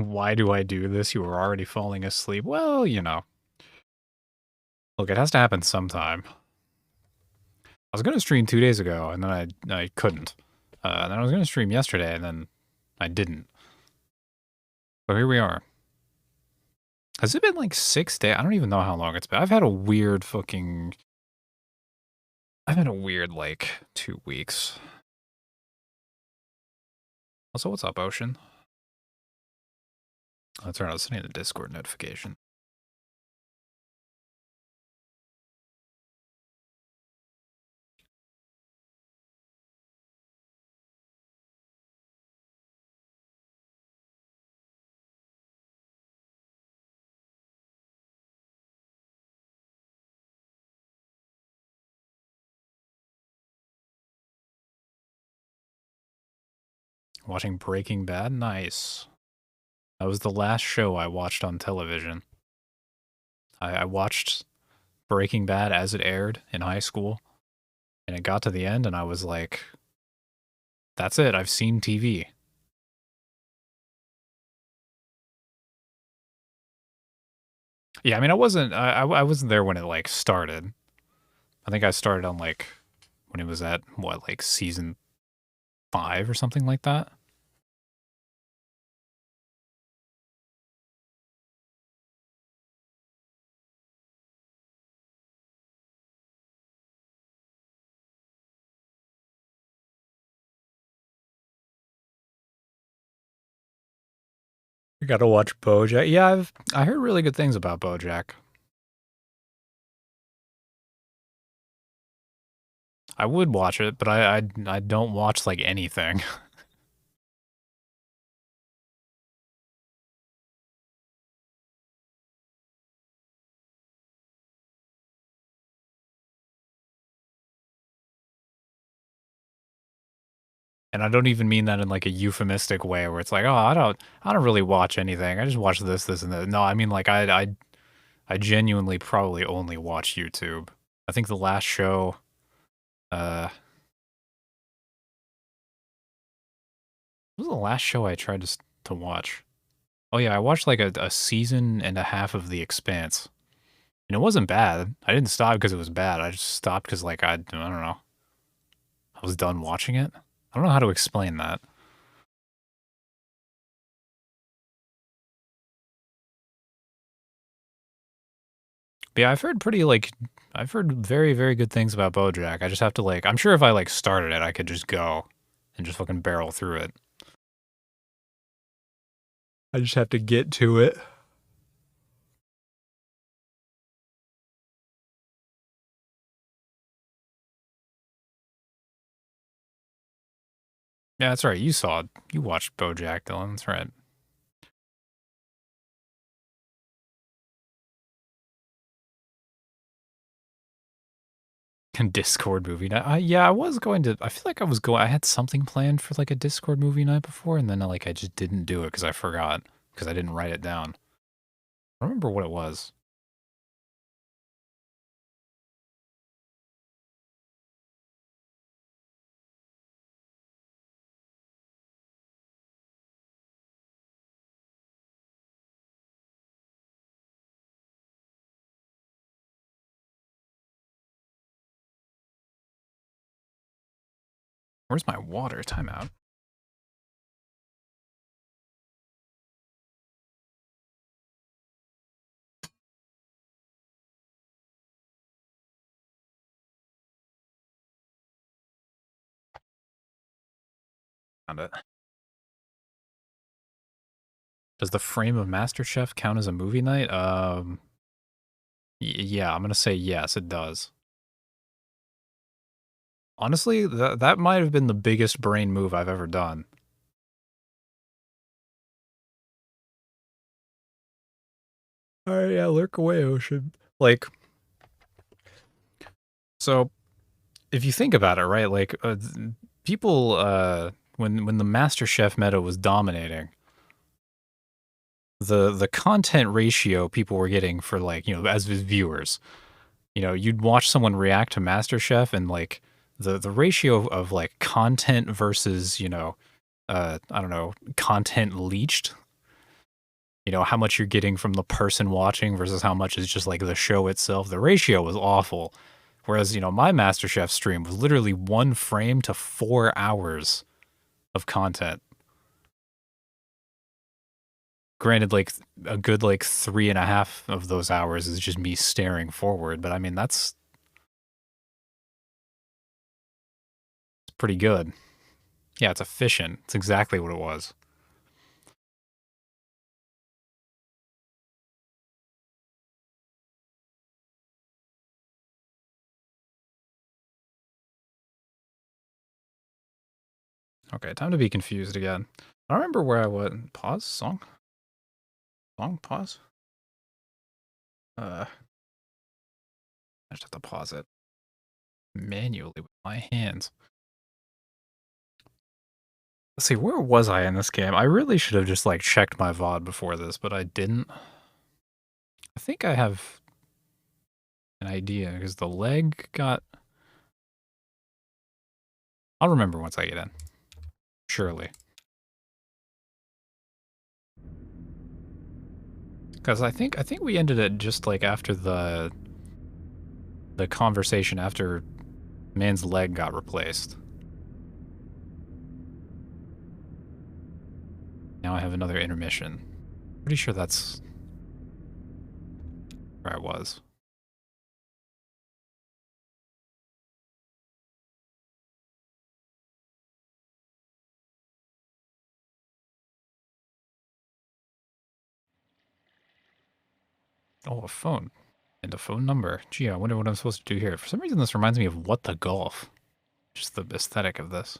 Why do I do this? You were already falling asleep. Well, you know. Look, it has to happen sometime. I was going to stream 2 days ago, and then I couldn't. And then I was going to stream yesterday, and then I didn't. So here we are. Has it been like 6 days? I don't even know how long it's been. I've had a weird, like, 2 weeks. Also, what's up, Ocean? That's right, I was sending a Discord notification. Watching Breaking Bad? Nice. That was the last show I watched on television. I watched Breaking Bad as it aired in high school, and it got to the end, and I was like, that's it, I've seen TV. Yeah, I mean, I wasn't there when it, like, started. I think I started on, like, when it was at, what, like, season 5 or something like that? You gotta watch BoJack. Yeah, I heard really good things about BoJack. I would watch it, but I don't watch, like, anything. And I don't even mean that in, like, a euphemistic way where it's like, "Oh, I don't really watch anything. I just watch this, and that." No, I mean, like, I genuinely probably only watch YouTube. I think the last show, uh what was the last show I tried to watch? Oh, yeah, I watched, like, a season and a half of The Expanse, and it wasn't bad. I didn't stop because it was bad. I just stopped because, like, I don't know. I was done watching it. I don't know how to explain that. But yeah, I've heard very, very good things about BoJack. I just have to, like, I'm sure if I, like, started it, I could just go and just fucking barrel through it. I just have to get to it. Yeah, that's right. You watched BoJack, Dylan. That's right. Discord movie night. Yeah, I was going to. I feel like I had something planned for like a Discord movie night before, and then like I just didn't do it because I forgot because I didn't write it down. I don't remember what it was. Where's my water? Timeout. Found it. Does the frame of MasterChef count as a movie night? Yeah, I'm gonna say yes. It does. Honestly, that might have been the biggest brain move I've ever done. All right, yeah, lurk away, Ocean. Like, so if you think about it, right? Like, people, when the MasterChef meta was dominating, the content ratio people were getting for like, as viewers, you'd watch someone react to MasterChef and like the ratio of like content versus, I don't know, content leached you know, how much you're getting from the person watching versus how much is just like the show itself. The ratio was awful. Whereas, you know, my MasterChef stream was literally 1 frame to 4 hours of content. Granted, like a good like 3.5 of those hours is just me staring forward, but I mean that's pretty good. Yeah, it's efficient. It's exactly what it was. Okay, time to be confused again. I don't remember where I was. Pause? Song? Song? Pause? I just have to pause it manually with my hands. Let's see, where was I in this game? I really should have just like checked my VOD before this, but I didn't. I think I have an idea because the leg got... I'll remember once I get in. Surely. Because I think we ended it just like after the conversation after man's leg got replaced. Now I have another intermission. Pretty sure that's where I was. Oh, a phone. And a phone number. Gee, I wonder what I'm supposed to do here. For some reason, this reminds me of What the Golf. Just the aesthetic of this.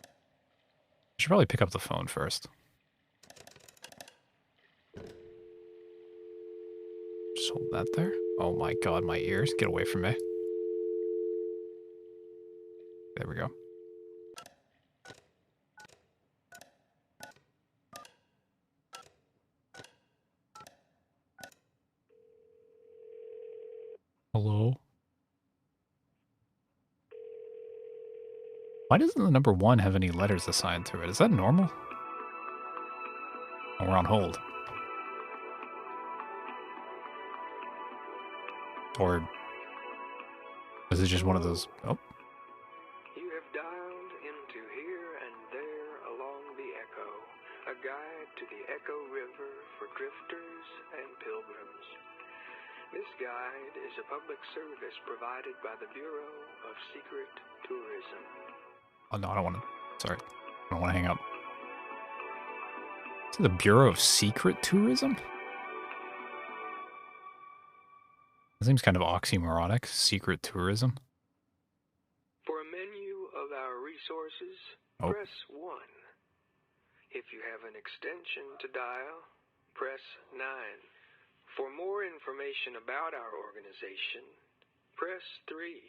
I should probably pick up the phone first. Just hold that there. Oh my god, my ears. Get away from me. There we go. Hello? Why doesn't the number 1 have any letters assigned to it? Is that normal? Oh, we're on hold. Or is it just one of those... Oh. You have dialed into Here and There Along the Echo, a guide to the Echo River for drifters and pilgrims. This guide is a public service provided by the Bureau of Secret Tourism. Oh, no, I don't want to... Sorry. I don't want to hang up. Is it the Bureau of Secret Tourism? That seems kind of oxymoronic. Secret tourism. For a menu of our resources, press 1. If you have an extension to dial, press 9. For more information about our organization, press 3.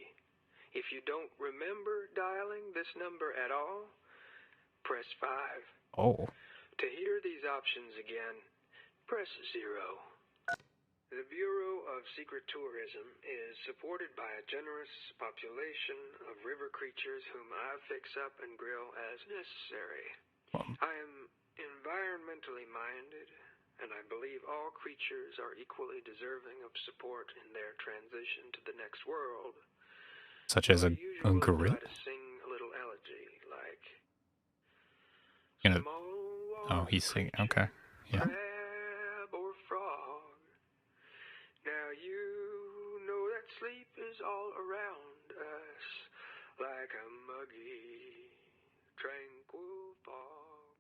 If you don't remember dialing this number at all, press 5. Oh. To hear these options again, press 0. The Bureau of Secret Tourism is supported by a generous population of river creatures whom I fix up and grill as necessary. I am environmentally minded, and I believe all creatures are equally deserving of support in their transition to the next world. Such as a gorilla? Try to sing a little elegy, like... Oh, he's singing. Okay. Yeah. Crab or frog. Now you know that sleep is all around us, like a muggy, tranquil fog.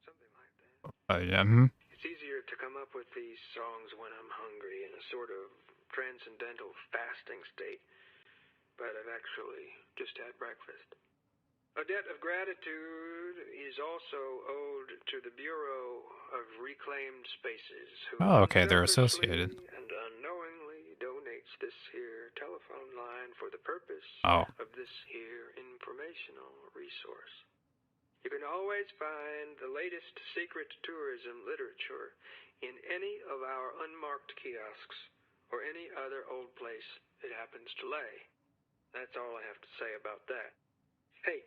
Something like that. Yeah. It's easier to come up with these songs when I'm hungry in a sort of transcendental fasting state, but I've actually just had breakfast. A debt of gratitude is also owed to the Bureau of Reclaimed Spaces, who they're associated. and unknowingly donates this here telephone line for the purpose of this here informational resource. You can always find the latest secret tourism literature in any of our unmarked kiosks or any other old place it happens to lay. That's all I have to say about that. Hey,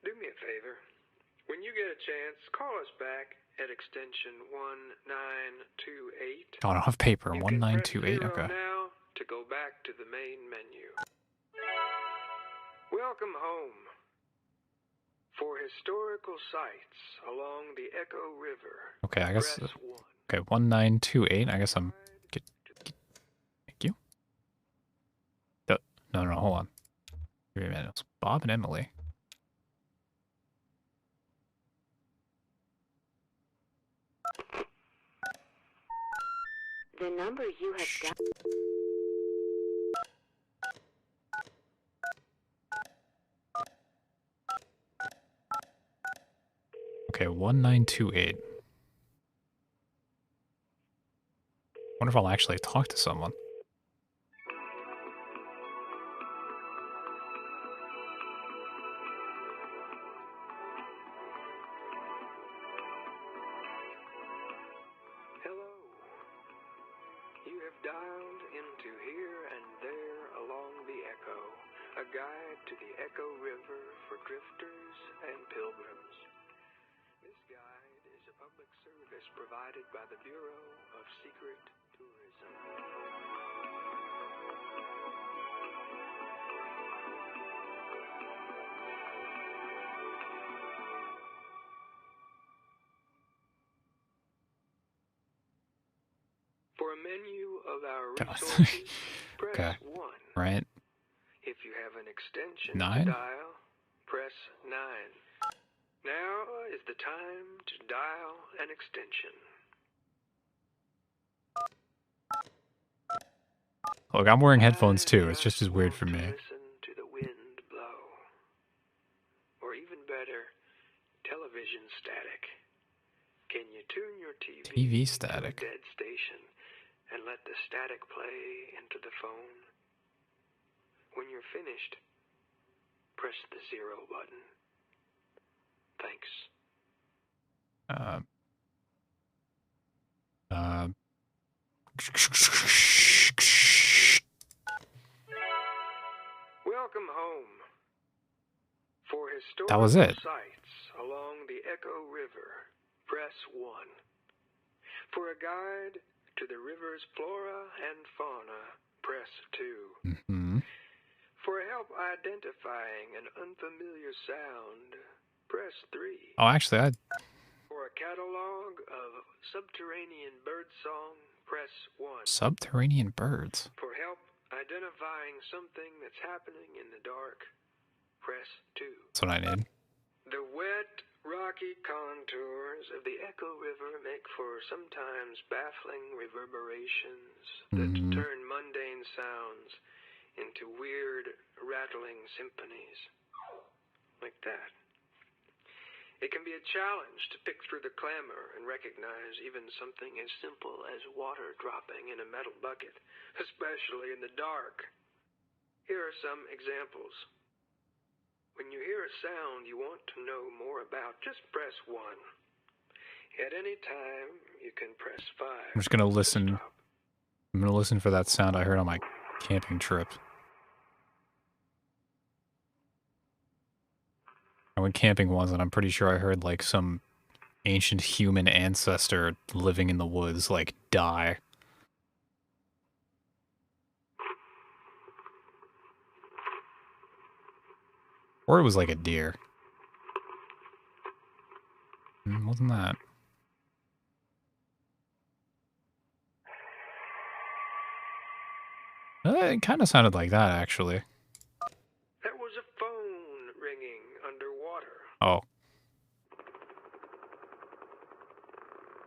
do me a favor. When you get a chance, call us back at extension 1928. Oh, I don't have paper. You can press 1928. 0 Okay. now to go back to the main menu. Welcome home. For historical sites along the Echo River, Okay, I guess. press 1. Okay, 1928. I guess I'm. Thank you. No, hold on. Wait a minute. It's Bob and Emily. The number you have got. Okay, 1928. Wonder if I'll actually talk to someone. Hello. You have dialed into Here and There Along the Echo, a guide to the Echo River for drifters and pilgrims. This guide is a public service provided by the Bureau of Secret Tourism. For a menu of our resources, press Okay. 1. Right? If you have an extension 9? to dial, press 9. Now is the time to dial an extension. Look, I'm wearing headphones too. It's I just as weird want for to me. Listen to the wind blow. Or even better, television static. Can you tune your TV to a static. dead station and let the static play into the phone? When you're finished, press the 0 button. Thanks. Welcome home. For historical That was it. sites along the Echo River, press 1. For a guide to the river's flora and fauna, press 2. Mm-hmm. For help identifying an unfamiliar sound, press 3. Oh, actually, For a catalog of subterranean birdsong, press 1. subterranean birds. For help identifying something that's happening in the dark, press 2. That's what I need. The wet, rocky contours of the Echo River make for sometimes baffling reverberations that turn mundane sounds into weird, rattling symphonies. Like that. It can be a challenge to pick through the clamor and recognize even something as simple as water dropping in a metal bucket, especially in the dark. Here are some examples. When you hear a sound you want to know more about, just press 1. At any time, you can press 5. I'm just gonna listen. Stop. I'm gonna listen for that sound I heard on my camping trip. I went camping once, and I'm pretty sure I heard like some ancient human ancestor living in the woods like die. Or it was like a deer. Wasn't that? It kind of sounded like that, actually. That was a phone ringing underwater. Oh.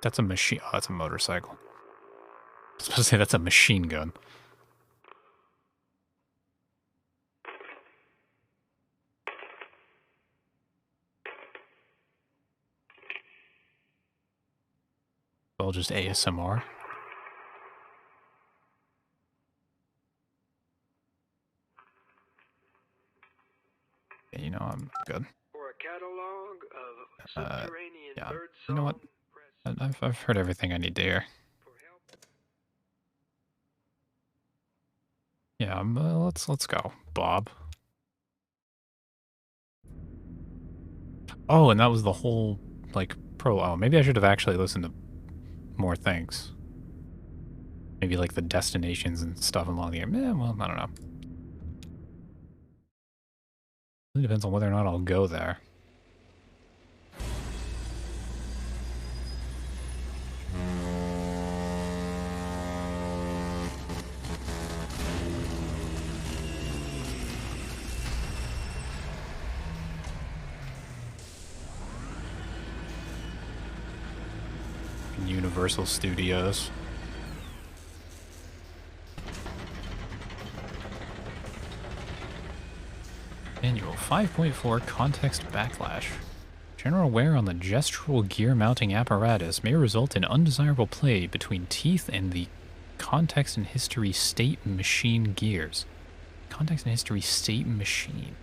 That's a machine. Oh, that's a motorcycle. I was supposed to say that's a machine gun. All just ASMR. Yeah, you know, I'm good. For a catalog of subterranean Yeah. birdsong, You know what? I've heard everything I need to hear. Yeah, let's go, Bob. Oh, and that was the whole like Oh, maybe I should have actually listened to more things. Maybe like the destinations and stuff along the... well, I don't know. It depends on whether or not I'll go there. Universal Studios. Manual 5.4 Context Backlash. General wear on the gestural gear mounting apparatus may result in undesirable play between teeth and the context and history state machine gears. Context and history state machine.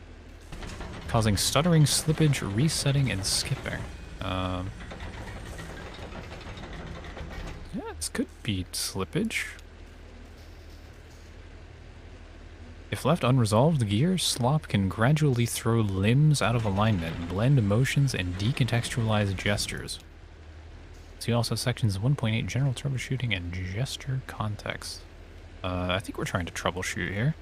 Causing stuttering, slippage, resetting, and skipping. Yeah, this could be slippage. If left unresolved, the gear slop can gradually throw limbs out of alignment, blend emotions, and decontextualize gestures. See also sections 1.8 General Troubleshooting and Gesture Context. I think we're trying to troubleshoot here.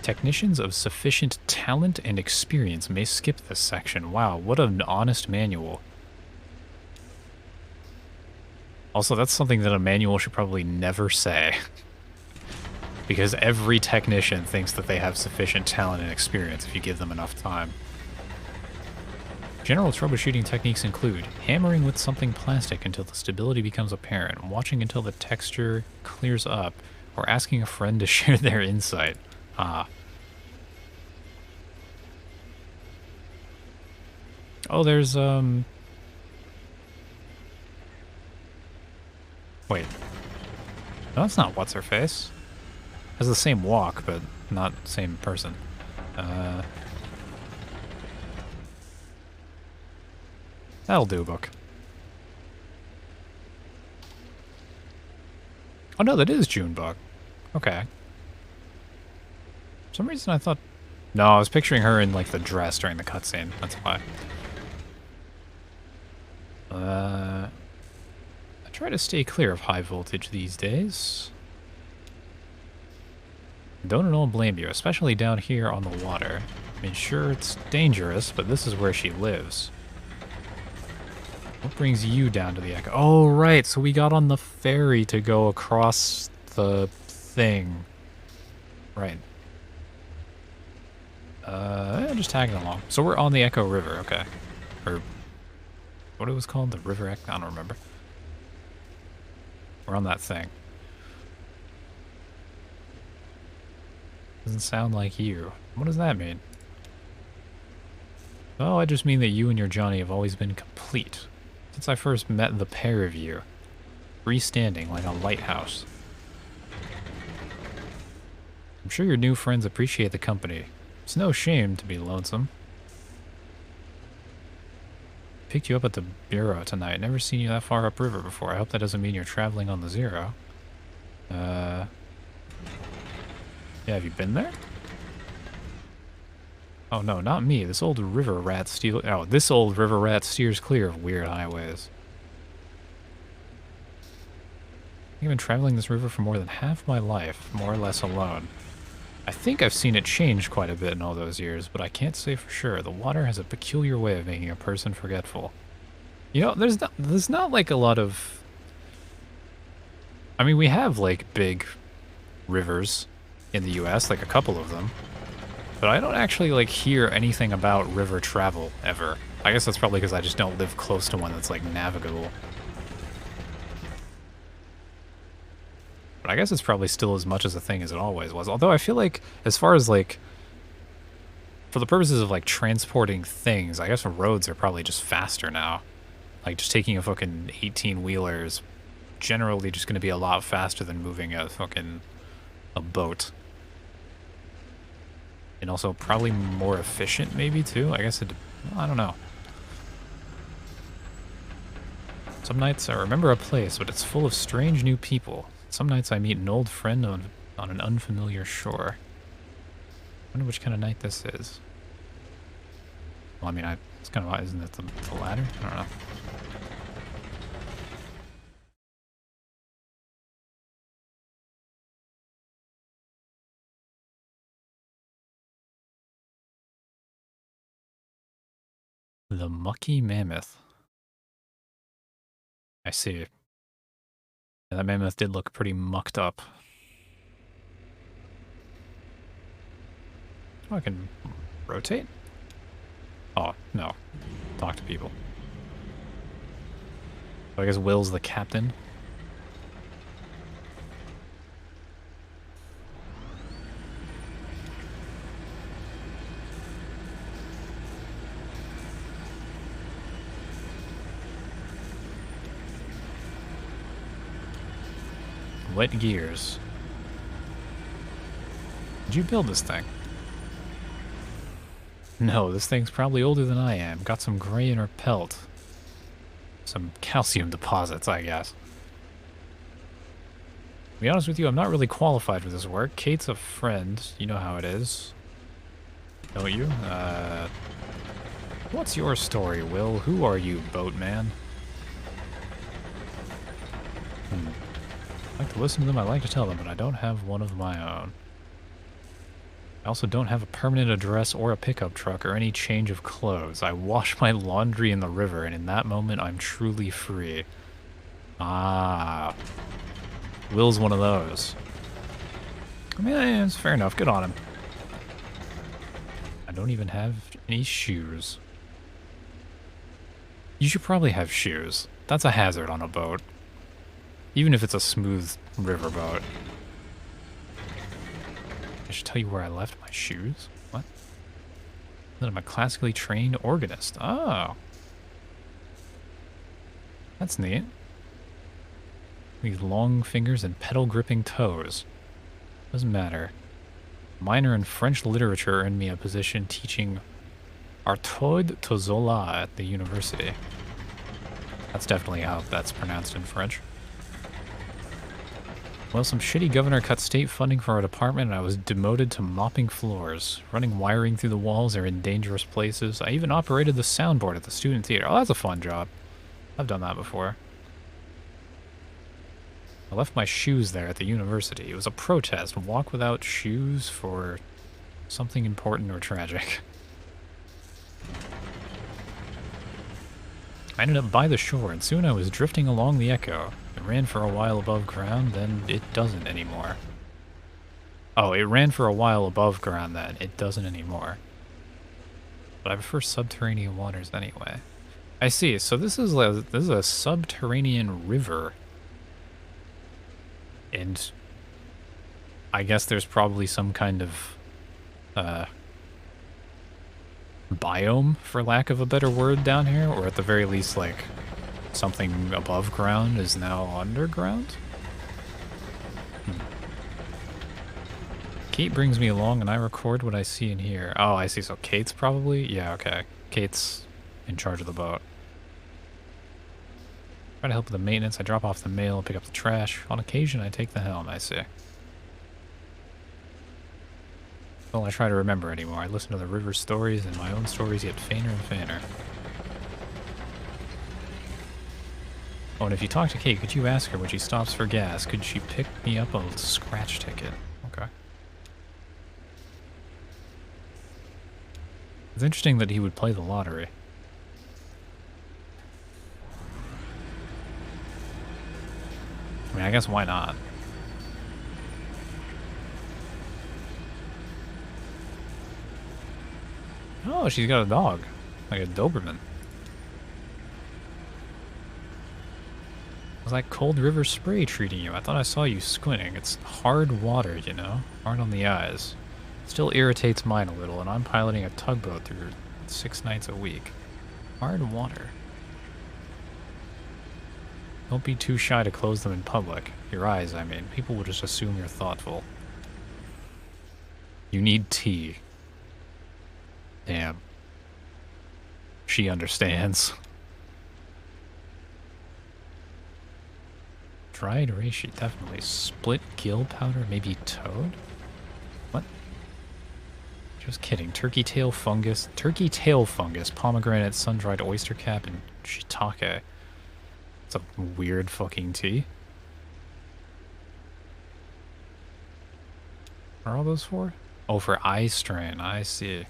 Technicians of sufficient talent and experience may skip this section. Wow, what an honest manual. Also, that's something that a manual should probably never say. Because every technician thinks that they have sufficient talent and experience if you give them enough time. General troubleshooting techniques include hammering with something plastic until the stability becomes apparent, watching until the texture clears up, or asking a friend to share their insight. Ah. Oh, there's, wait. No, that's not what's-her-face. Has the same walk, but not same person. That'll do, book. Oh no, that is Junebug. Okay. For some reason I thought... No, I was picturing her in, like, the dress during the cutscene. That's why. I try to stay clear of high voltage these days. Don't at all blame you, especially down here on the water. I mean, sure, it's dangerous, but this is where she lives. What brings you down to the Echo? Oh, right, so we got on the ferry to go across the thing. Right. Just tagging along. So we're on the Echo River, okay. Or what it was called? The River Echo? I don't remember. We're on that thing. Doesn't sound like you. What does that mean? Oh, I just mean that you and your Johnny have always been complete. Since I first met the pair of you. Freestanding like a lighthouse. I'm sure your new friends appreciate the company. It's no shame to be lonesome. Picked you up at the Bureau tonight. Never seen you that far upriver before. I hope that doesn't mean you're traveling on the Zero. Yeah, have you been there? Oh no, not me. This old river rat steers clear of weird highways. I've been traveling this river for more than half my life, more or less alone. I think I've seen it change quite a bit in all those years, but I can't say for sure. The water has a peculiar way of making a person forgetful. You know, there's not like a lot of... I mean, we have like big rivers in the US, like a couple of them. But I don't actually like hear anything about river travel ever. I guess that's probably because I just don't live close to one that's like navigable. But I guess it's probably still as much as a thing as it always was. Although I feel like, as far as like, for the purposes of like transporting things, I guess roads are probably just faster now. Like just taking a fucking 18-wheeler is generally just going to be a lot faster than moving a boat. And also probably more efficient maybe too. I guess I don't know. Some nights I remember a place, but it's full of strange new people. Some nights I meet an old friend on an unfamiliar shore. I wonder which kind of night this is. Well, I mean, it's kind of, isn't it the ladder? I don't know. The Mucky Mammoth. I see. Yeah, that mammoth did look pretty mucked up. Oh, I can rotate? Oh, no. Talk to people. So I guess Will's the captain. Wet gears. Did you build this thing? No, this thing's probably older than I am. Got some gray in her pelt. Some calcium deposits, I guess. To be honest with you, I'm not really qualified for this work. Kate's a friend. You know how it is. Don't you? What's your story, Will? Who are you, boatman? I like to listen to them, I like to tell them, but I don't have one of my own. I also don't have a permanent address or a pickup truck or any change of clothes. I wash my laundry in the river, and in that moment, I'm truly free. Ah. Will's one of those. I mean, it's fair enough. Good on him. I don't even have any shoes. You should probably have shoes. That's a hazard on a boat. Even if it's a smooth riverboat. I should tell you where I left my shoes. What? That I'm a classically trained organist. Oh. That's neat. These long fingers and pedal-gripping toes. Doesn't matter. Minor in French literature earned me a position teaching Artaud to Zola at the university. That's definitely how that's pronounced in French. Well, some shitty governor cut state funding for our department, and I was demoted to mopping floors. Running wiring through the walls or in dangerous places. I even operated the soundboard at the student theater. Oh, that's a fun job. I've done that before. I left my shoes there at the university. It was a protest. Walk without shoes for something important or tragic. I ended up by the shore, and soon I was drifting along the Echo. It ran for a while above ground, then it doesn't anymore. Oh, it ran for a while above ground then. It doesn't anymore. But I prefer subterranean waters anyway. I see. So this is a subterranean river. And I guess there's probably some kind of biome, for lack of a better word, down here, or at the very least, like, something above ground is now underground? Kate brings me along and I record what I see and hear. Oh, I see. So Kate's probably? Yeah, okay. Kate's in charge of the boat. Try to help with the maintenance. I drop off the mail, pick up the trash. On occasion, I take the helm, I see. Well, I try to remember anymore. I listen to the river stories and my own stories get fainter and fainter. Oh, and if you talk to Kate, could you ask her when she stops for gas, could she pick me up a scratch ticket? Okay. It's interesting that he would play the lottery. I mean, I guess why not? Oh, she's got a dog. Like a Doberman. How's that cold river spray treating you? I thought I saw you squinting. It's hard water, you know? Hard on the eyes. Still irritates mine a little, and I'm piloting a tugboat through 6 nights a week. Hard water. Don't be too shy to close them in public. Your eyes, I mean. People will just assume you're thoughtful. You need tea. Damn. She understands. Dried reishi, definitely. Split gill powder, maybe toad? What? Just kidding. Turkey tail fungus, pomegranate, sun-dried oyster cap, and shiitake. It's a weird fucking tea. What are all those for? Oh, for eye strain. I see.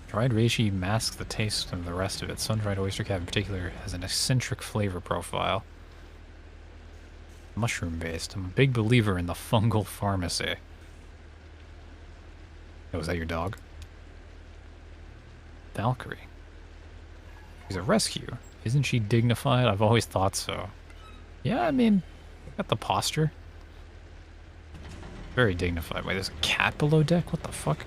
Dried reishi masks the taste of the rest of it. Sun-dried oyster cap in particular has an eccentric flavor profile. Mushroom-based. I'm a big believer in the fungal pharmacy. Oh, is that your dog? Valkyrie. She's a rescue. Isn't she dignified? I've always thought so. Yeah, I mean, got the posture. Very dignified. Wait, there's a cat below deck? What the fuck?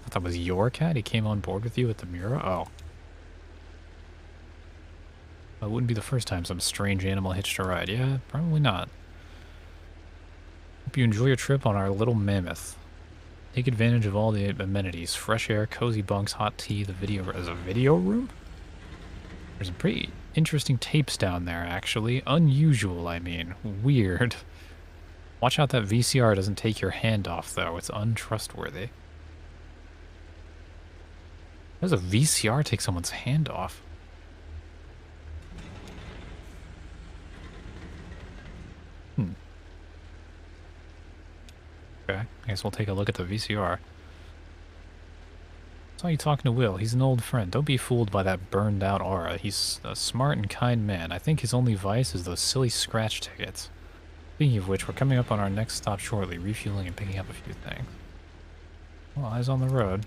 I thought it was your cat? He came on board with you at the Mura? Oh. Well, it wouldn't be the first time some strange animal hitched a ride. Yeah, probably not. Hope you enjoy your trip on our little mammoth. Take advantage of all the amenities. Fresh air, cozy bunks, hot tea, the video... Is a video room? There's some pretty interesting tapes down there, actually. Unusual, I mean. Weird. Watch out that VCR doesn't take your hand off, though. It's untrustworthy. How does a VCR take someone's hand off? Okay, I guess we'll take a look at the VCR. Saw you talking to Will. He's an old friend. Don't be fooled by that burned out aura. He's a smart and kind man. I think his only vice is those silly scratch tickets. Speaking of which, we're coming up on our next stop shortly, refueling and picking up a few things. Well, eyes on the road.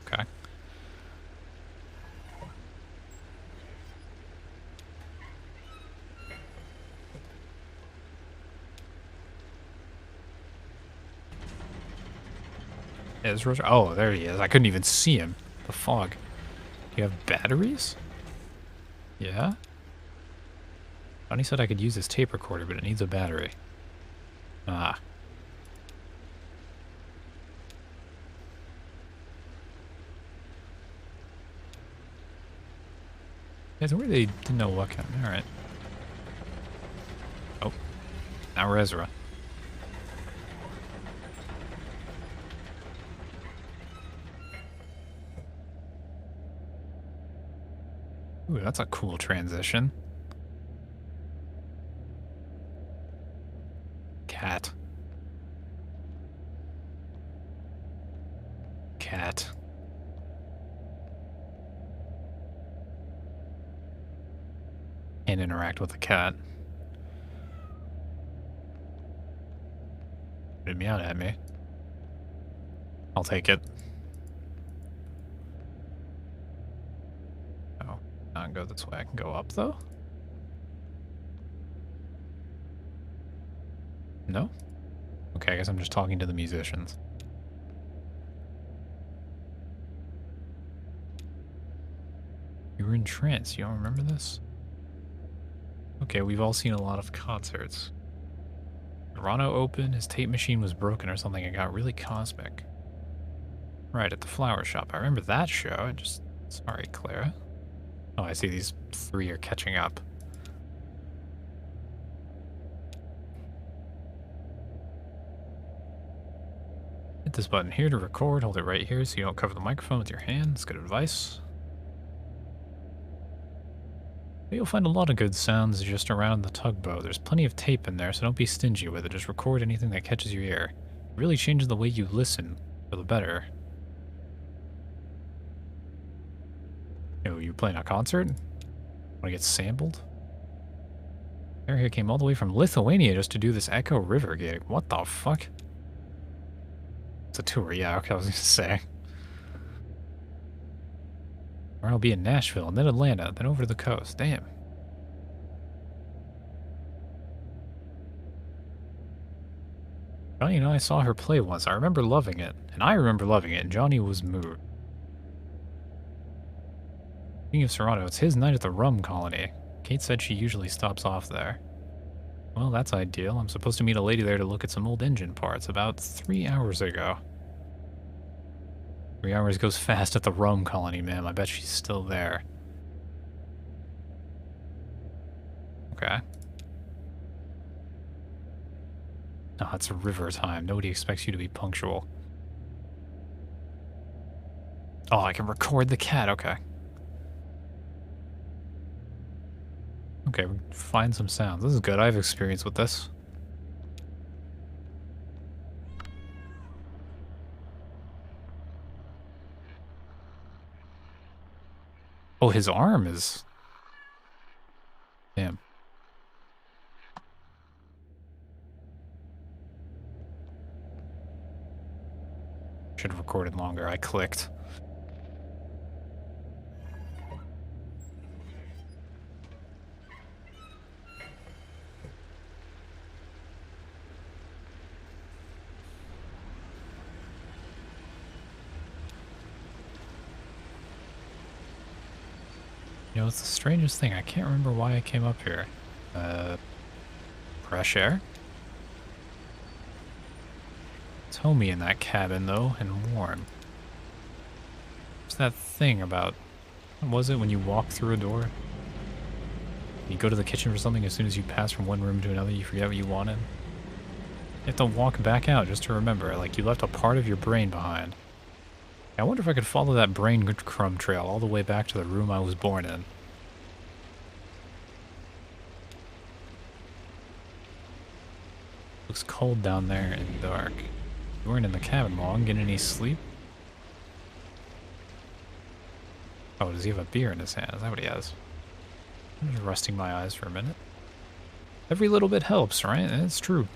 Okay. Oh, there he is. I couldn't even see him. The fog. Do you have batteries? Yeah? Johnny said I could use this tape recorder, but it needs a battery. Ah. Yeah, where they didn't know what kind. Alright. Oh. Now we're Ezra. Ooh, that's a cool transition. Cat. Cat. Can't interact with the cat. It meowed at me. I'll take it. Not go this way. I can go up, though? No? Okay, I guess I'm just talking to the musicians. You were in trance. You don't remember this? Okay, we've all seen a lot of concerts. Toronto opened, his tape machine was broken or something, and got really cosmic. Right, at the flower shop. I remember that show. Sorry, Clara. Oh, I see these three are catching up. Hit this button here to record. Hold it right here so you don't cover the microphone with your hands. Good advice. You'll find a lot of good sounds just around the tugboat. There's plenty of tape in there, so don't be stingy with it. Just record anything that catches your ear. It really changes the way you listen for the better. Oh, you playing a concert? Want to get sampled? Airhead came all the way from Lithuania just to do this Echo River gig. What the fuck? It's a tour, yeah, okay, I was gonna say. Or I'll be in Nashville, and then Atlanta, then over to the coast. Damn. Johnny and I saw her play once. I remember loving it. And I remember loving it, and Johnny was moved. Speaking of Serrano, it's his night at the rum colony. Kate said she usually stops off there. Well, that's ideal. I'm supposed to meet a lady there to look at some old engine parts about 3 hours ago. 3 hours goes fast at the rum colony, ma'am. I bet she's still there. Okay. No, it's river time. Nobody expects you to be punctual. Oh, I can record the cat. Okay. Okay, find some sounds. This is good. I have experience with this. Oh, his arm is... Damn. Should have recorded longer. I clicked. You know, it's the strangest thing. I can't remember why I came up here. Fresh air? It's homey in that cabin, though, and warm. What's that thing about... What was it when you walk through a door? You go to the kitchen for something, as soon as you pass from one room to another, you forget what you wanted? You have to walk back out just to remember, like you left a part of your brain behind. I wonder if I could follow that brain crumb trail all the way back to the room I was born in. Looks cold down there and dark. You weren't in the cabin long. Getting any sleep? Oh, does he have a beer in his hand? Is that what he has? I'm just resting my eyes for a minute. Every little bit helps, right? It's true.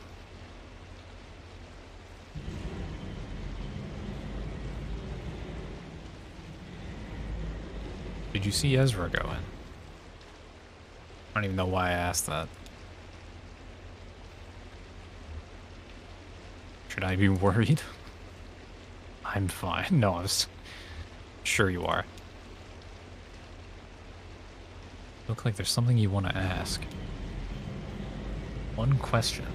Did you see Ezra go in? I don't even know why I asked that. Should I be worried? I'm fine. No, I was sure you are. Look like there's something you want to ask. One question.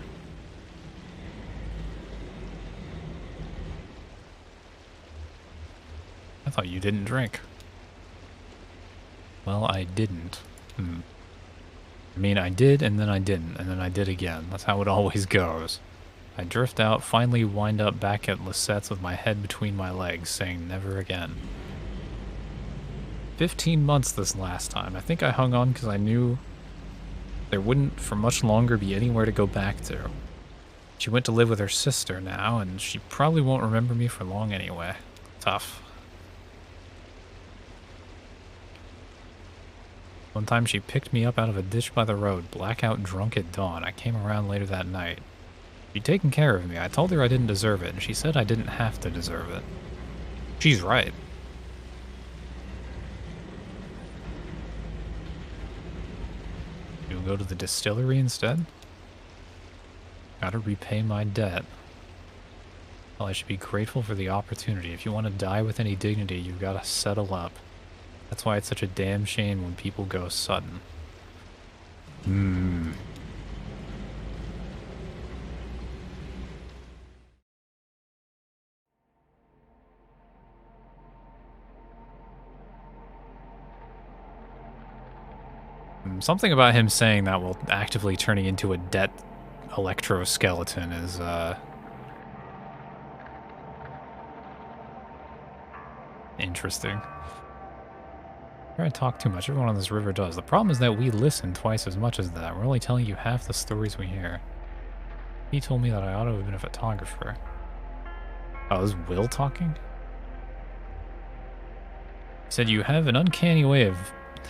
I thought you didn't drink. Well, I didn't. I mean, I did, and then I didn't, and then I did again. That's how it always goes. I drift out, finally wind up back at Lisette's with my head between my legs, saying never again. 15 months this last time. I think I hung on because I knew there wouldn't for much longer be anywhere to go back to. She went to live with her sister now, and she probably won't remember me for long anyway. Tough. One time she picked me up out of a ditch by the road, blackout drunk at dawn. I came around later that night. She'd taken care of me. I told her I didn't deserve it, and she said I didn't have to deserve it. She's right. You'll go to the distillery instead? Gotta repay my debt. Well, I should be grateful for the opportunity. If you want to die with any dignity, you've gotta settle up. That's why it's such a damn shame when people go sudden. Something about him saying that while actively turning into a dead electroskeleton is, interesting. I talk too much. Everyone on this river does. The problem is that we listen twice as much as that. We're only telling you half the stories we hear. He told me that I ought to have been a photographer. Oh, is Will talking? He said you have an uncanny way of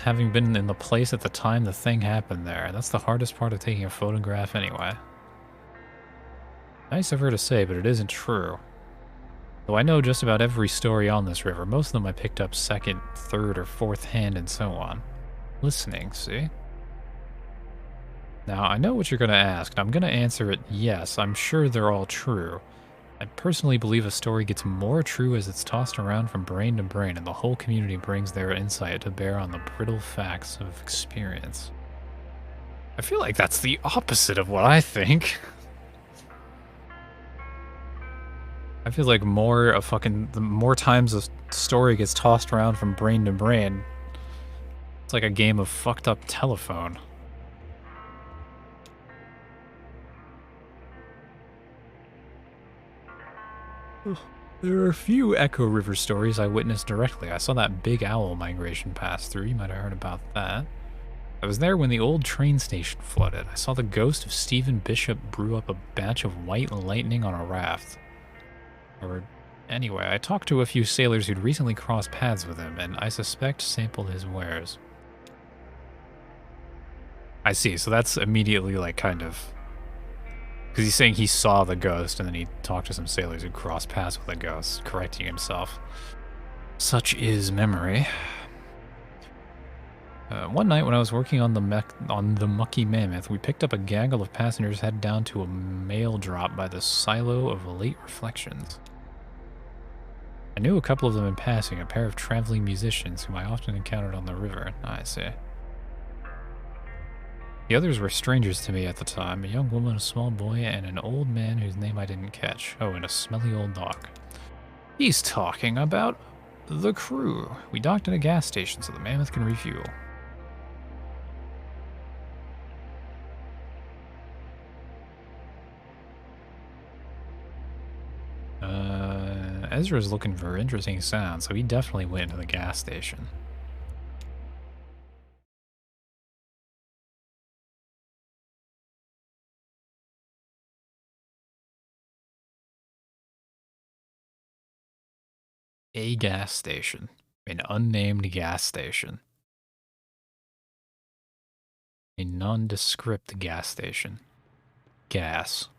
having been in the place at the time the thing happened there. That's the hardest part of taking a photograph anyway. Nice of her to say, but it isn't true. Though I know just about every story on this river, most of them I picked up second, third, or fourth hand and so on. Listening, see? Now, I know what you're going to ask, and I'm going to answer it yes, I'm sure they're all true. I personally believe a story gets more true as it's tossed around from brain to brain, and the whole community brings their insight to bear on the brittle facts of experience. I feel like that's the opposite of what I think. I feel like the more times a story gets tossed around from brain to brain, it's like a game of fucked up telephone. Ugh. There are a few Echo River stories I witnessed directly. I saw that big owl migration pass through. You might have heard about that. I was there when the old train station flooded. I saw the ghost of Stephen Bishop brew up a batch of white lightning on a raft. Or anyway, I talked to a few sailors who'd recently crossed paths with him, and I suspect sampled his wares. I see, so that's immediately like kind of... Because he's saying he saw the ghost, and then he talked to some sailors who crossed paths with the ghost, correcting himself. Such is memory. One night when I was working on the Mucky Mammoth, we picked up a gaggle of passengers headed down to a mail drop by the silo of Late Reflections. I knew a couple of them in passing, a pair of traveling musicians whom I often encountered on the river. I see. The others were strangers to me at the time, a young woman, a small boy, and an old man whose name I didn't catch. Oh, and a smelly old dog. He's talking about the crew. We docked at a gas station so the Mammoth can refuel. Ezra's looking for interesting sounds, so he definitely went into the gas station. A gas station. An unnamed gas station. A nondescript gas station. Gas.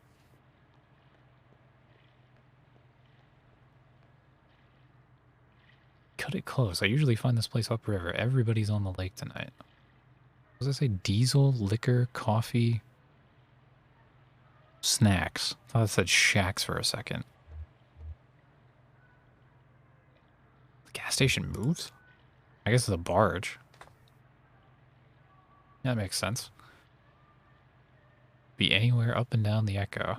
Cut it close. I usually find this place upriver. Everybody's on the lake tonight. What does it say? Diesel, liquor, coffee, snacks. I thought it said shacks for a second. The gas station moves? I guess it's a barge. That makes sense. Be anywhere up and down the Echo.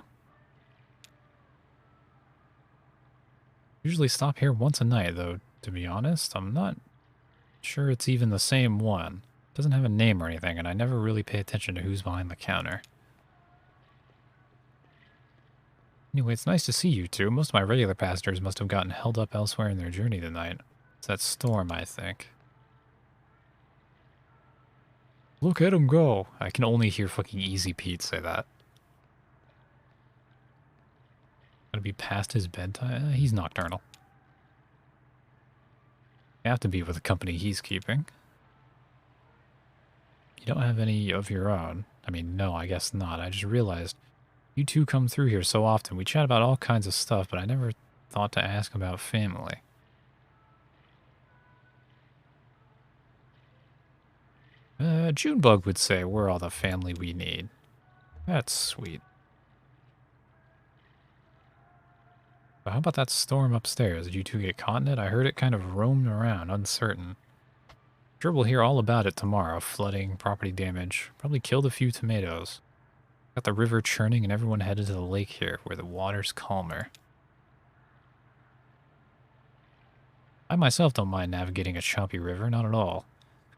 Usually stop here once a night, though, to be honest. I'm not sure it's even the same one. It doesn't have a name or anything, and I never really pay attention to who's behind the counter. Anyway, it's nice to see you two. Most of my regular passengers must have gotten held up elsewhere in their journey tonight. It's that storm, I think. Look at him go. I can only hear fucking Easy Pete say that. Gonna be past his bedtime? He's nocturnal. You have to be with the company he's keeping. You don't have any of your own. I mean, no, I guess not. I just realized you two come through here so often. We chat about all kinds of stuff, but I never thought to ask about family. Junebug would say we're all the family we need. That's sweet. But how about that storm upstairs? Did you two get caught in it? I heard it kind of roamed around, uncertain. Sure, we'll hear all about it tomorrow. Flooding, property damage, probably killed a few tomatoes. Got the river churning and everyone headed to the lake here, where the water's calmer. I myself don't mind navigating a choppy river, not at all.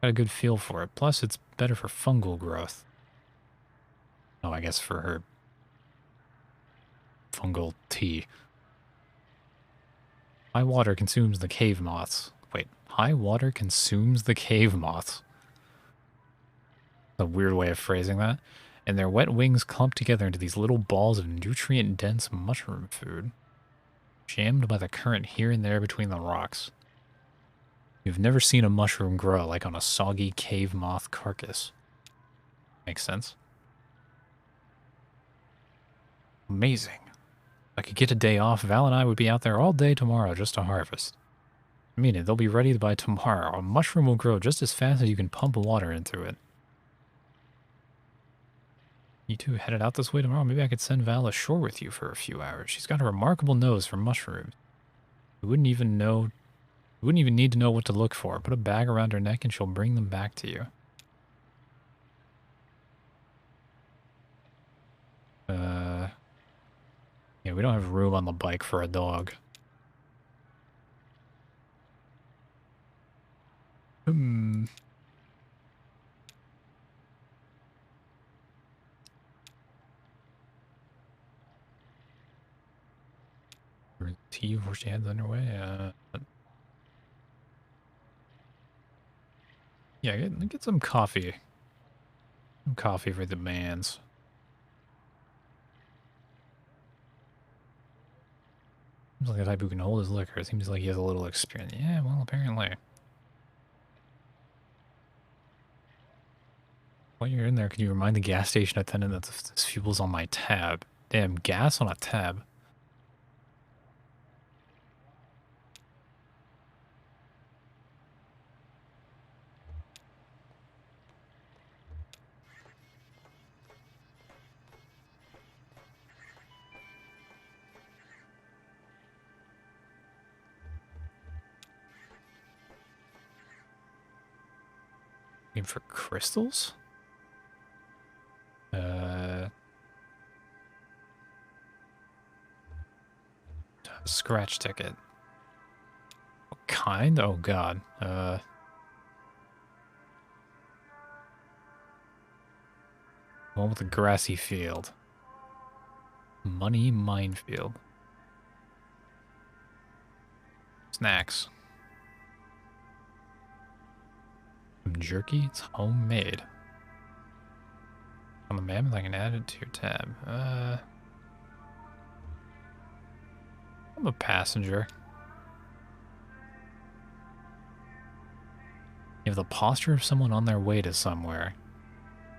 Got a good feel for it. Plus, it's better for fungal growth. Oh, I guess for her fungal tea. High water consumes the cave moths. Wait, high water consumes the cave moths. A weird way of phrasing that. And their wet wings clump together into these little balls of nutrient-dense mushroom food, jammed by the current here and there between the rocks. You've never seen a mushroom grow like on a soggy cave moth carcass. Makes sense. Amazing. If I could get a day off, Val and I would be out there all day tomorrow just to harvest. I mean it, they'll be ready by tomorrow. A mushroom will grow just as fast as you can pump water into it. You two headed out this way tomorrow? Maybe I could send Val ashore with you for a few hours. She's got a remarkable nose for mushrooms. You wouldn't even need to know what to look for. Put a bag around her neck and she'll bring them back to you. Yeah, we don't have room on the bike for a dog. tea before she heads underway. Yeah, get some coffee. Some coffee for the mans. Seems like a type who can hold his liquor. It seems like he has a little experience. Yeah, well, apparently. While you're in there, can you remind the gas station attendant that this fuel's on my tab? Damn, gas on a tab. Looking for crystals? Scratch ticket. What kind? Oh god. One with a grassy field. Money minefield. Snacks. Some jerky? It's homemade. On the mammoth, I can add it to your tab. I'm a passenger. You have the posture of someone on their way to somewhere.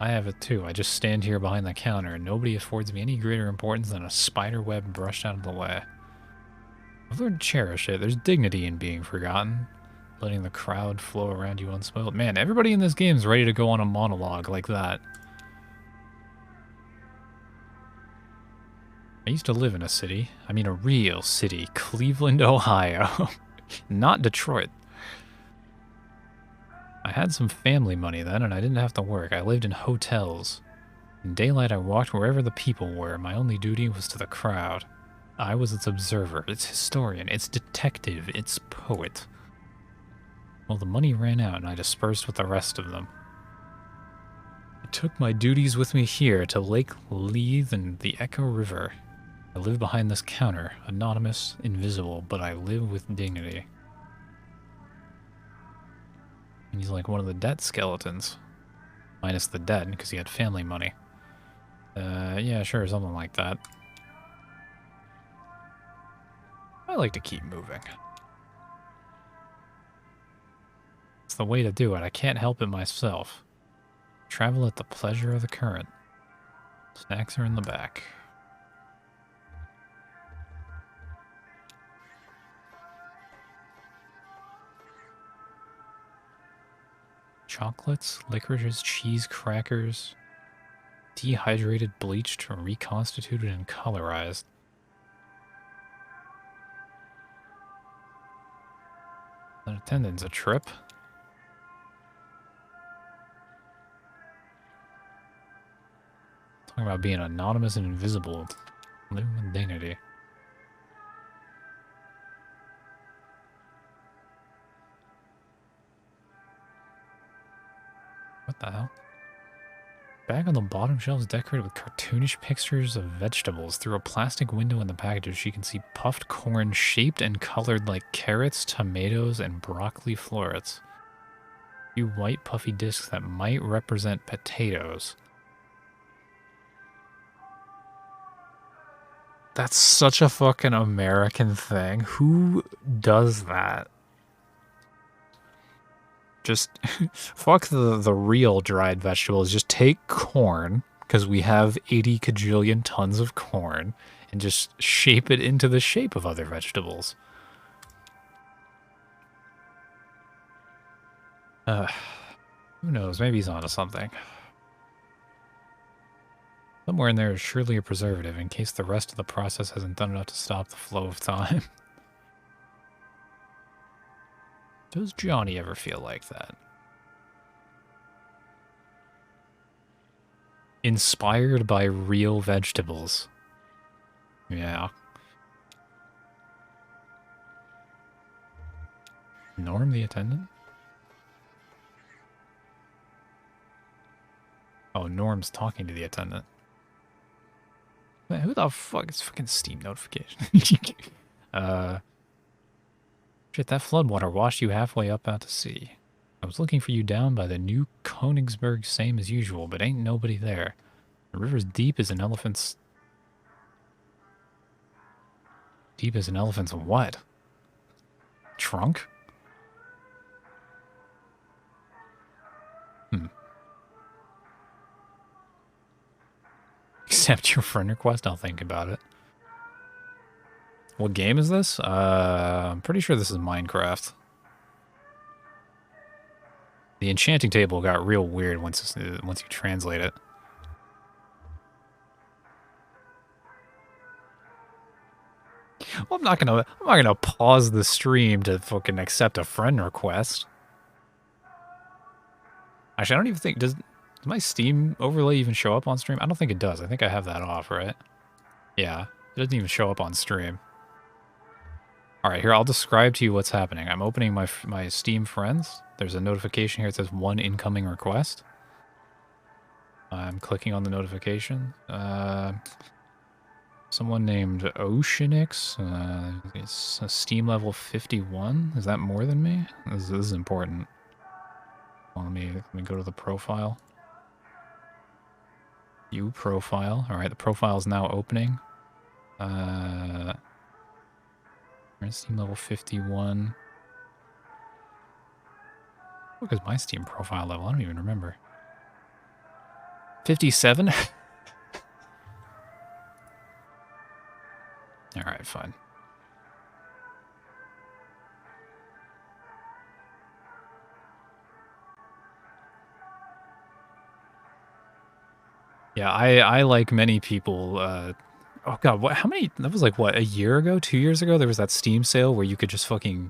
I have it too. I just stand here behind the counter and nobody affords me any greater importance than a spider web brushed out of the way. I've learned to cherish it. There's dignity in being forgotten. Letting the crowd flow around you unspoiled. Man, everybody in this game is ready to go on a monologue like that. I used to live in a city. I mean a real city. Cleveland, Ohio. Not Detroit. I had some family money then, and I didn't have to work. I lived in hotels. In daylight, I walked wherever the people were. My only duty was to the crowd. I was its observer, its historian, its detective, its poet. Well, the money ran out, and I dispersed with the rest of them. I took my duties with me here to Lake Leith and the Echo River. I live behind this counter, anonymous, invisible, but I live with dignity. And he's like one of the debt skeletons. Minus the debt, because he had family money. Yeah, sure, something like that. I like to keep moving. It's the way to do it. I can't help it myself. Travel at the pleasure of the current. Snacks are in the back. Chocolates, licorices, cheese, crackers. Dehydrated, bleached, reconstituted, and colorized. An attendance, a trip? Talking about being anonymous and invisible. Living with dignity. What the hell? Bag on the bottom shelf is decorated with cartoonish pictures of vegetables. Through a plastic window in the packages, you can see puffed corn shaped and colored like carrots, tomatoes, and broccoli florets. A few white puffy discs that might represent potatoes. That's such a fucking American thing. Who does that? Just fuck the real dried vegetables. Just take corn, because we have 80 cajillion tons of corn, and just shape it into the shape of other vegetables. Who knows? Maybe he's onto something. Somewhere in there is surely a preservative, in case the rest of the process hasn't done enough to stop the flow of time. Does Johnny ever feel like that? Inspired by real vegetables. Yeah. Norm the attendant? Oh, Norm's talking to the attendant. Man, who the fuck is fucking Steam notification? Shit, that floodwater washed you halfway up out to sea. I was looking for you down by the new Königsberg, same as usual, but ain't nobody there. The river's deep as an elephant's... Deep as an elephant's what? Trunk? Accept your friend request, I'll think about it. What game is this? I'm pretty sure this is Minecraft. The enchanting table got real weird once you translate it. Well, I'm not gonna pause the stream to fucking accept a friend request. Actually, I don't even think does my Steam overlay even show up on stream? I don't think it does. I think I have that off, right? Yeah, it doesn't even show up on stream. All right, here I'll describe to you what's happening. I'm opening my Steam friends. There's a notification here. It says 1 incoming request. I'm clicking on the notification. Someone named Oceanix. It's a Steam level 51. Is that more than me? This is important. Well, let me go to the profile. View profile. All right, the profile is now opening. Steam level 51. What is my Steam profile level? I don't even remember. 57? Alright, fine. Yeah, I like many people, oh god, what, how many, that was like, what, a year ago, 2 years ago, there was that Steam sale where you could just fucking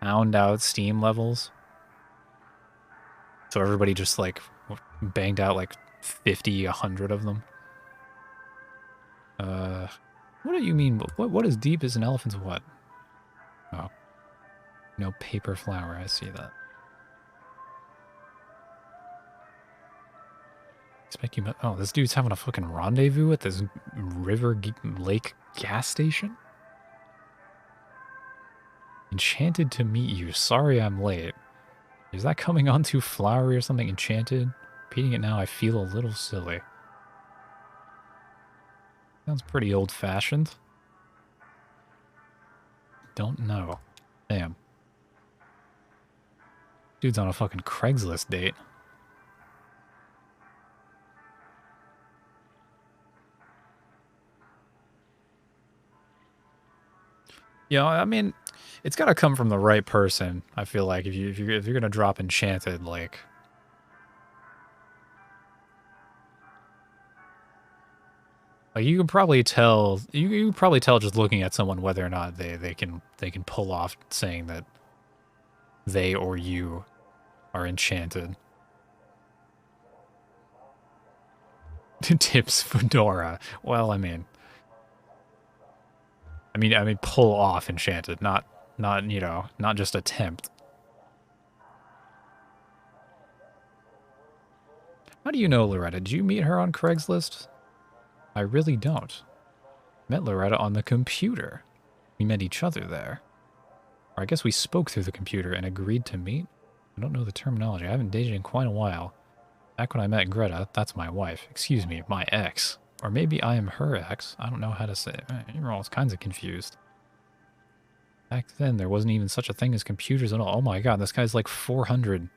pound out Steam levels. So everybody just, like, banged out, like, 50, 100 of them. What do you mean, what is deep as an elephant's what? Oh. No paper flower, I see that. Expect you, oh, this dude's having a fucking rendezvous at this lake gas station? Enchanted to meet you. Sorry I'm late. Is that coming on too flowery or something? Enchanted? Repeating it now, I feel a little silly. Sounds pretty old-fashioned. Don't know. Damn. Dude's on a fucking Craigslist date. You know, I mean, it's got to come from the right person. I feel like if you're gonna drop enchanted, like you can probably tell. You can probably tell just looking at someone whether or not they can pull off saying that they or you are enchanted. Tips fedora. Well, I mean, pull off enchanted, not you know, not just attempt. How do you know Loretta? Did you meet her on Craigslist? I really don't. Met Loretta on the computer. We met each other there. Or I guess we spoke through the computer and agreed to meet. I don't know the terminology. I haven't dated in quite a while. Back when I met Greta, that's my wife. Excuse me, my ex. Or maybe I am her ex. I don't know how to say it. You're all kinds of confused. Back then, there wasn't even such a thing as computers at all. Oh my god, this guy's like 400.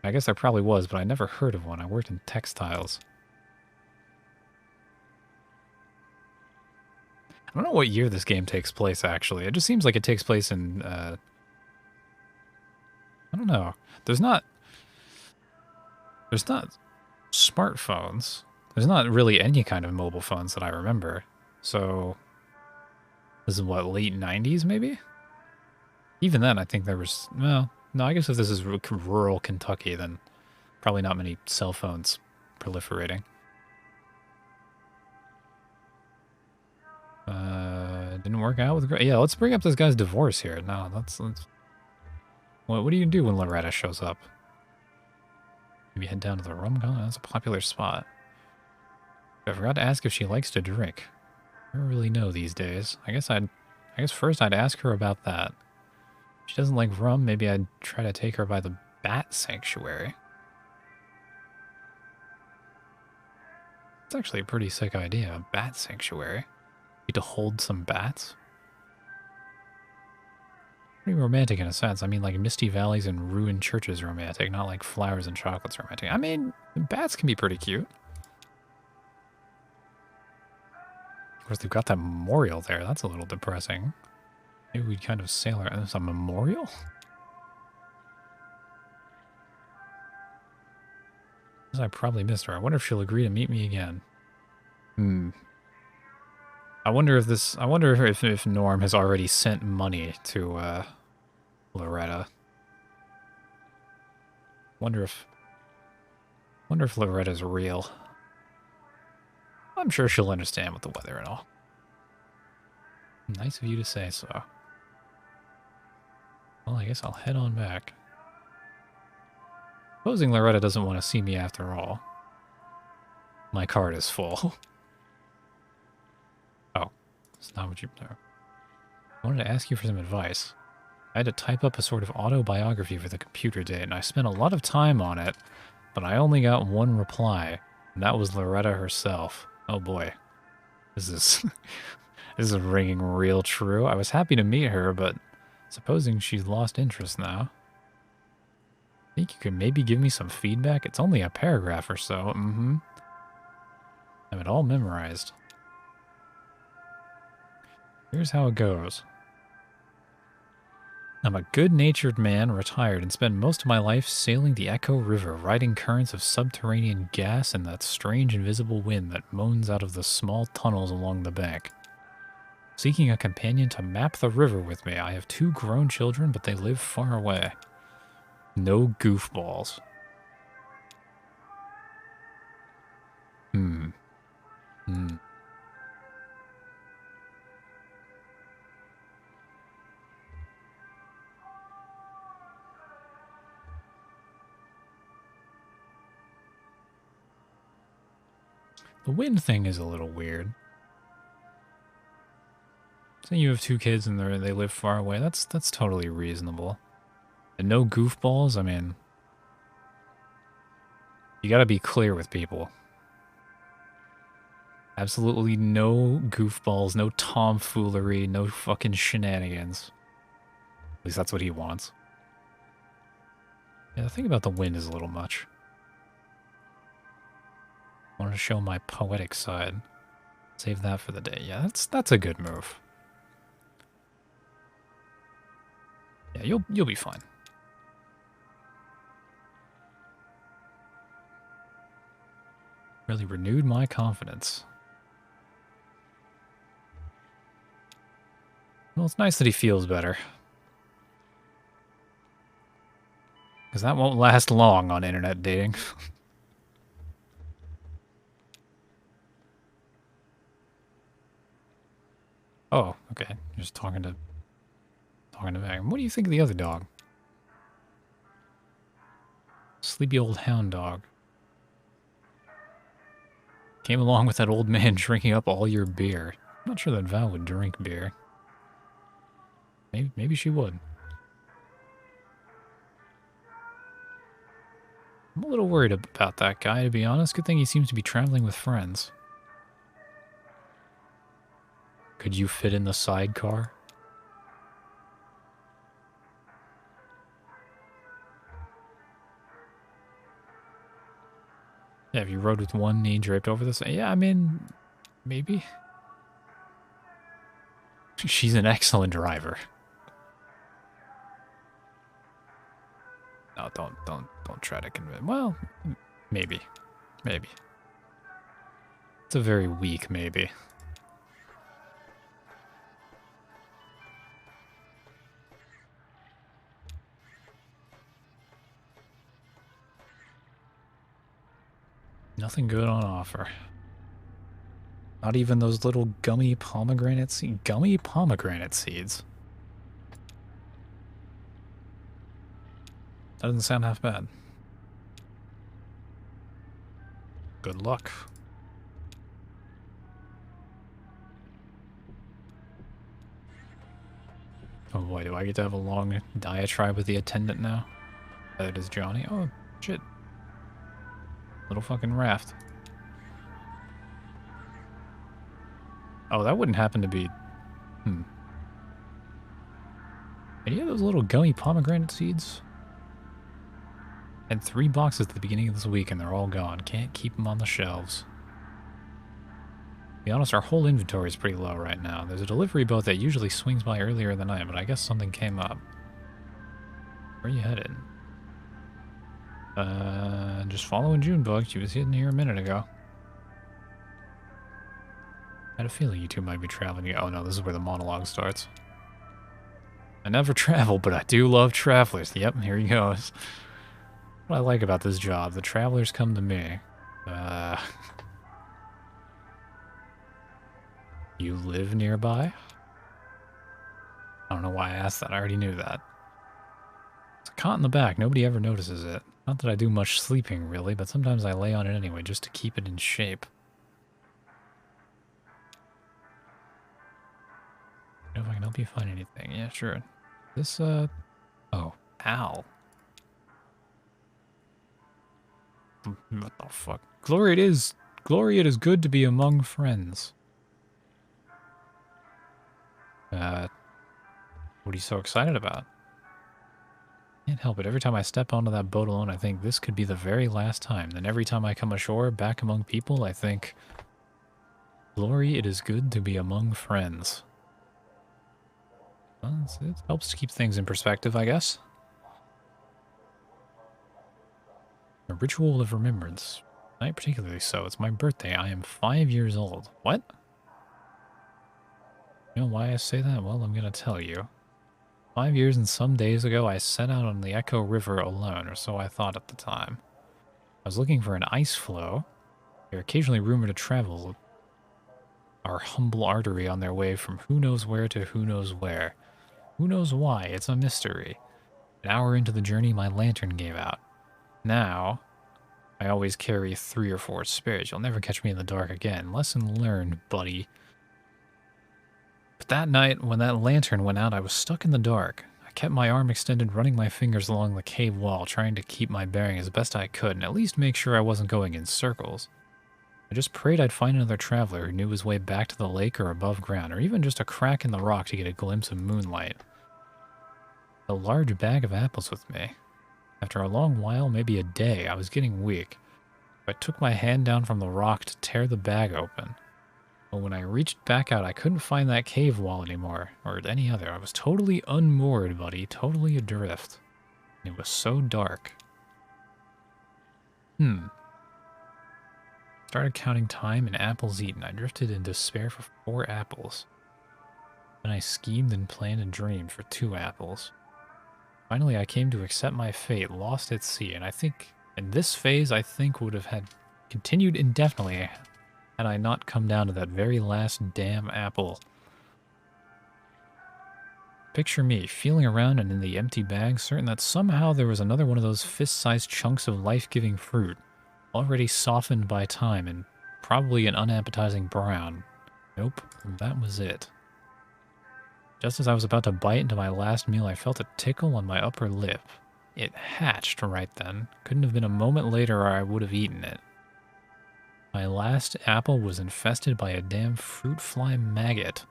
I guess there probably was, but I never heard of one. I worked in textiles. I don't know what year this game takes place, actually. It just seems like it takes place in, I don't know. There's not smartphones. There's not really any kind of mobile phones that I remember. So, this is what, late 90s, maybe? Even then, I think there was, well, no, I guess if this is rural Kentucky, then probably not many cell phones proliferating. Didn't work out with Greta. Yeah, let's bring up this guy's divorce here. No, let's what do you do when Loretta shows up? Maybe head down to the rum colony. That's a popular spot. I forgot to ask if she likes to drink. I don't really know these days. I guess first I'd ask her about that. If she doesn't like rum, maybe I'd try to take her by the bat sanctuary. It's actually a pretty sick idea, a bat sanctuary. Need to hold some bats. Pretty romantic in a sense. I mean, like misty valleys and ruined churches romantic, not like flowers and chocolates romantic. I mean, bats can be pretty cute. Of course, they've got that memorial there. That's a little depressing. Maybe we'd kind of sail around. There's a memorial? I probably missed her. I wonder if she'll agree to meet me again. I wonder if Norm has already sent money to Loretta. Wonder if Loretta's real. I'm sure she'll understand with the weather and all. Nice of you to say so. Well, I guess I'll head on back. Supposing Loretta doesn't want to see me after all. My card is full. Oh, it's not what you... I wanted to ask you for some advice. I had to type up a sort of autobiography for the computer date, and I spent a lot of time on it, but I only got one reply, and that was Loretta herself. Oh boy. This is... this is ringing real true. I was happy to meet her, but supposing she's lost interest now. I think you could maybe give me some feedback? It's only a paragraph or so. I have it all memorized. Here's how it goes. I'm a good-natured man, retired, and spend most of my life sailing the Echo River, riding currents of subterranean gas and that strange invisible wind that moans out of the small tunnels along the bank. Seeking a companion to map the river with me. I have 2 grown children, but they live far away. No goofballs. The wind thing is a little weird. Say you have 2 kids and they live far away. That's totally reasonable. And no goofballs. I mean, you gotta be clear with people. Absolutely no goofballs, no tomfoolery, no fucking shenanigans. At least that's what he wants. Yeah, the thing about the wind is a little much. I want to show my poetic side. Save that for the day. Yeah, that's a good move. Yeah, you'll be fine. Really renewed my confidence. Well, it's nice that he feels better. Because that won't last long on internet dating. Oh, okay. You're just talking to Megan. What do you think of the other dog? Sleepy old hound dog. Came along with that old man drinking up all your beer. I'm not sure that Val would drink beer. Maybe she would. I'm a little worried about that guy, to be honest. Good thing he seems to be traveling with friends. Could you fit in the sidecar? Yeah, if you rode with one knee draped over the side. Yeah, I mean, maybe. She's an excellent driver. No, don't try to convince. Well, maybe. It's a very weak maybe. Nothing good on offer. Not even those little gummy pomegranate seeds. Gummy pomegranate seeds. That doesn't sound half bad. Good luck. Oh boy, do I get to have a long diatribe with the attendant now? That is Johnny. Oh, shit. Little fucking raft. Oh, that wouldn't happen to be... Any of those little gummy pomegranate seeds? Had 3 boxes at the beginning of this week and they're all gone. Can't keep them on the shelves. To be honest, our whole inventory is pretty low right now. There's a delivery boat that usually swings by earlier in the night, but I guess something came up. Where are you headed? Just following Junebug. She was hidden here a minute ago. I had a feeling you two might be traveling. Oh no, this is where the monologue starts. I never travel, but I do love travelers. Yep, here he goes. What I like about this job, the travelers come to me. You live nearby? I don't know why I asked that. I already knew that. It's a cot in the back. Nobody ever notices it. Not that I do much sleeping, really, but sometimes I lay on it anyway, just to keep it in shape. I don't know if I can help you find anything. Yeah, sure. This, oh, ow. What the fuck? Glory, it is good to be among friends. What are you so excited about? Can't help it. Every time I step onto that boat alone, I think this could be the very last time. Then every time I come ashore, back among people, I think, Glory, it is good to be among friends. Well, it helps to keep things in perspective, I guess. A ritual of remembrance. Tonight particularly so. It's my birthday. I am 5 years old. What? You know why I say that? Well, I'm going to tell you. 5 years and some days ago, I set out on the Echo River alone, or so I thought at the time. I was looking for an ice floe. They're occasionally rumored to travel our humble artery on their way from who knows where to who knows where. Who knows why? It's a mystery. An hour into the journey, my lantern gave out. Now, I always carry 3 or 4 spares. You'll never catch me in the dark again. Lesson learned, buddy. But that night, when that lantern went out, I was stuck in the dark. I kept my arm extended, running my fingers along the cave wall, trying to keep my bearing as best I could, and at least make sure I wasn't going in circles. I just prayed I'd find another traveler who knew his way back to the lake or above ground, or even just a crack in the rock to get a glimpse of moonlight. A large bag of apples with me. After a long while, maybe a day, I was getting weak. I took my hand down from the rock to tear the bag open. But when I reached back out, I couldn't find that cave wall anymore, or any other. I was totally unmoored, buddy, totally adrift. It was so dark. Started counting time and apples eaten. I drifted in despair for 4 apples. Then I schemed and planned and dreamed for 2 apples. Finally, I came to accept my fate, lost at sea, and I think, in this phase, I think would have had continued indefinitely had I not come down to that very last damn apple. Picture me, feeling around and in the empty bag, certain that somehow there was another one of those fist-sized chunks of life-giving fruit, already softened by time and probably an unappetizing brown. Nope, that was it. Just as I was about to bite into my last meal, I felt a tickle on my upper lip. It hatched right then. Couldn't have been a moment later or I would have eaten it. My last apple was infested by a damn fruit fly maggot.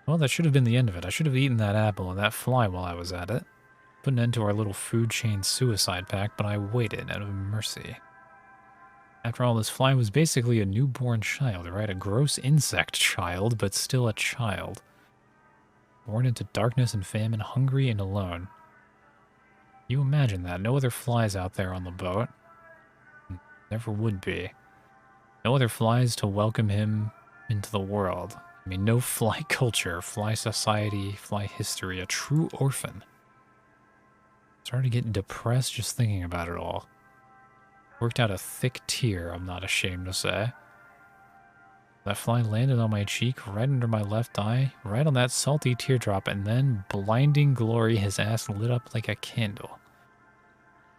Well, that should have been the end of it. I should have eaten that apple and that fly while I was at it. Put an end to our little food chain suicide pact, but I waited out of mercy. After all, this fly was basically a newborn child, right? A gross insect child, but still a child. Born into darkness and famine, hungry and alone. You imagine that. No other flies out there on the boat. Never would be. No other flies to welcome him into the world. I mean, no fly culture, fly society, fly history. A true orphan. Started to get depressed just thinking about it all. Worked out a thick tear, I'm not ashamed to say. That fly landed on my cheek, right under my left eye, right on that salty teardrop, and then, blinding glory, his ass lit up like a candle.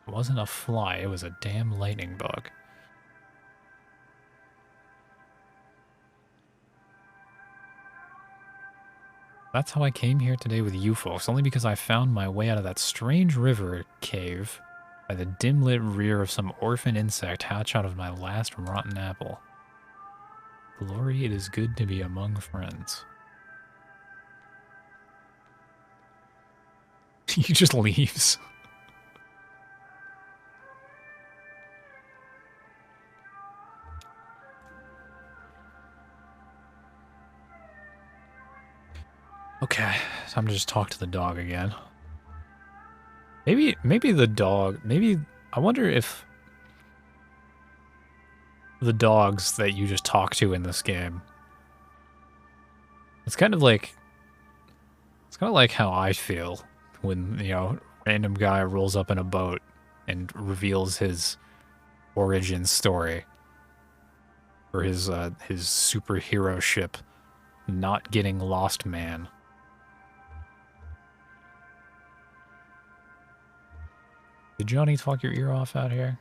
It wasn't a fly, it was a damn lightning bug. That's how I came here today with you folks, only because I found my way out of that strange river cave by the dim-lit rear of some orphan insect hatched out of my last rotten apple. Glory, it is good to be among friends. He just leaves. Okay, time to just talk to the dog again. Maybe the dog, I wonder if the dogs that you just talk to in this game, it's kind of like how I feel when, you know, random guy rolls up in a boat and reveals his origin story for his superhero ship, Not Getting Lost Man. Did Johnny talk your ear off out here?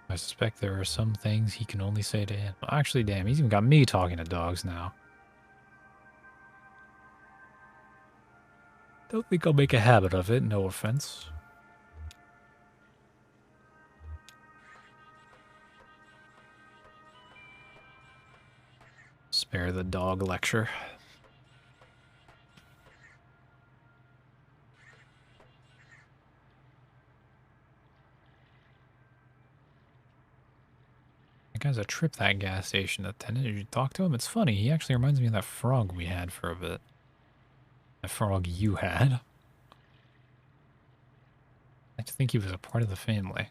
I suspect there are some things he can only say to him. Actually, damn, he's even got me talking to dogs now. Don't think I'll make a habit of it, no offense. Spare the dog lecture. That guy's a trip, that gas station attendant. Did you talk to him? It's funny, he actually reminds me of that frog we had for a bit. That frog you had. I like to think he was a part of the family.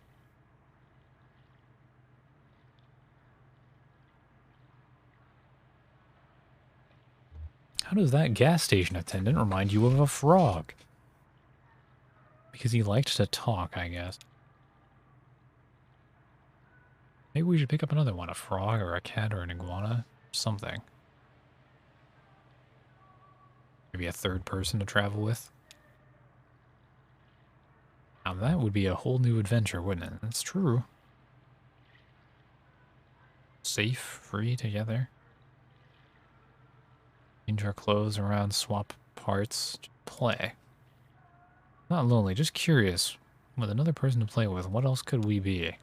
How does that gas station attendant remind you of a frog? Because he liked to talk, I guess. Maybe we should pick up another one, a frog or a cat or an iguana, something. Maybe a third person to travel with. Now that would be a whole new adventure, wouldn't it? That's true. Safe, free, together. Change our clothes around, swap parts, play. Not lonely, just curious. With another person to play with, what else could we be?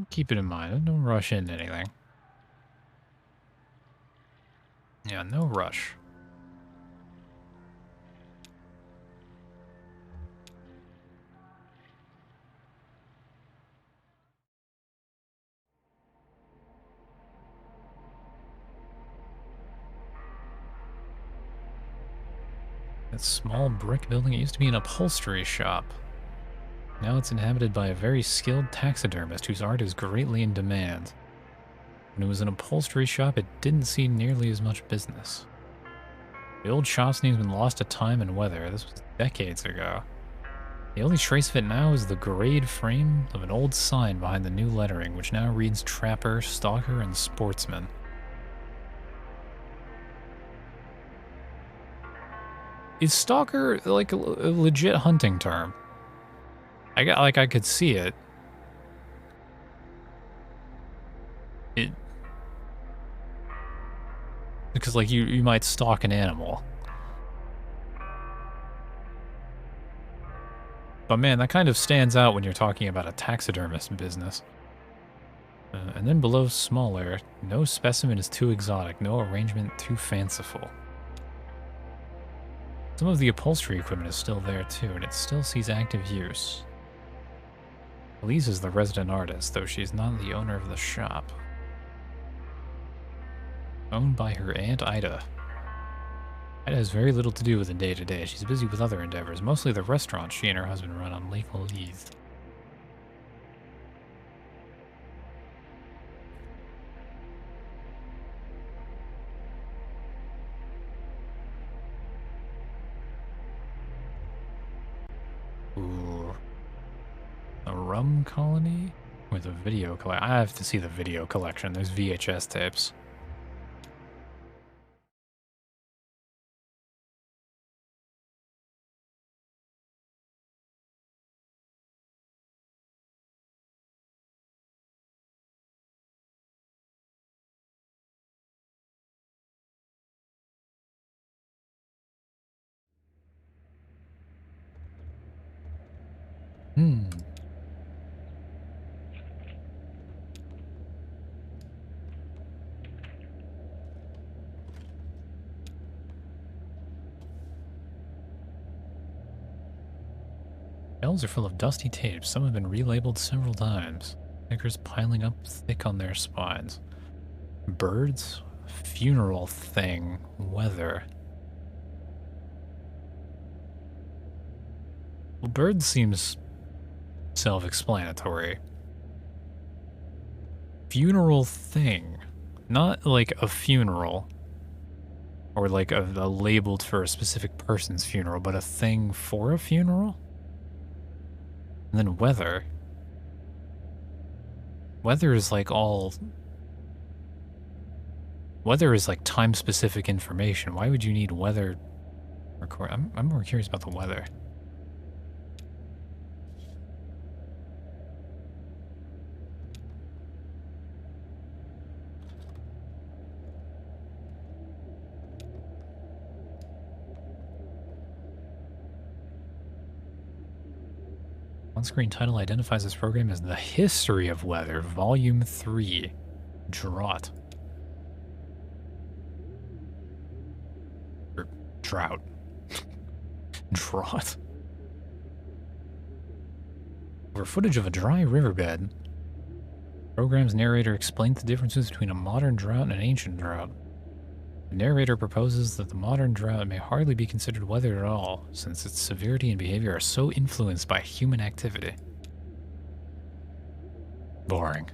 Keep it in mind. Don't rush into anything. Yeah, no rush. That small brick building, it used to be an upholstery shop. Now it's inhabited by a very skilled taxidermist whose art is greatly in demand. When it was an upholstery shop, it didn't see nearly as much business. The old shop's name's been lost to time and weather. This was decades ago. The only trace of it now is the grade frame of an old sign behind the new lettering, which now reads Trapper, Stalker, and Sportsman. Is Stalker like a legit hunting term? I could see it. Because like you might stalk an animal. But man, that kind of stands out when you're talking about a taxidermist business. And then below smaller, no specimen is too exotic, no arrangement too fanciful. Some of the upholstery equipment is still there too, and it still sees active use. Elise is the resident artist, though she's not the owner of the shop. Owned by her Aunt Ida. Ida has very little to do with the day-to-day. She's busy with other endeavors, mostly the restaurant she and her husband run on Lake Leith. Ooh. A rum colony? With a video collection. I have to see the video collection. There's VHS tapes. Hmm. Shelves are full of dusty tapes. Some have been relabeled several times. Stickers piling up thick on their spines. Birds? Funeral thing. Weather. Well, birds seems self-explanatory. Funeral thing. Not like a funeral. Or like a labeled for a specific person's funeral, but a thing for a funeral? And then weather. Weather is like all... Weather is like time-specific information. Why would you need weather record? I'm more curious about the weather. On-screen title identifies this program as The History of Weather, Volume 3. Drought. Or drought. Drought. Over footage of a dry riverbed, the program's narrator explains the differences between a modern drought and an ancient drought. The narrator proposes that the modern drought may hardly be considered weather at all, since its severity and behavior are so influenced by human activity. Boring.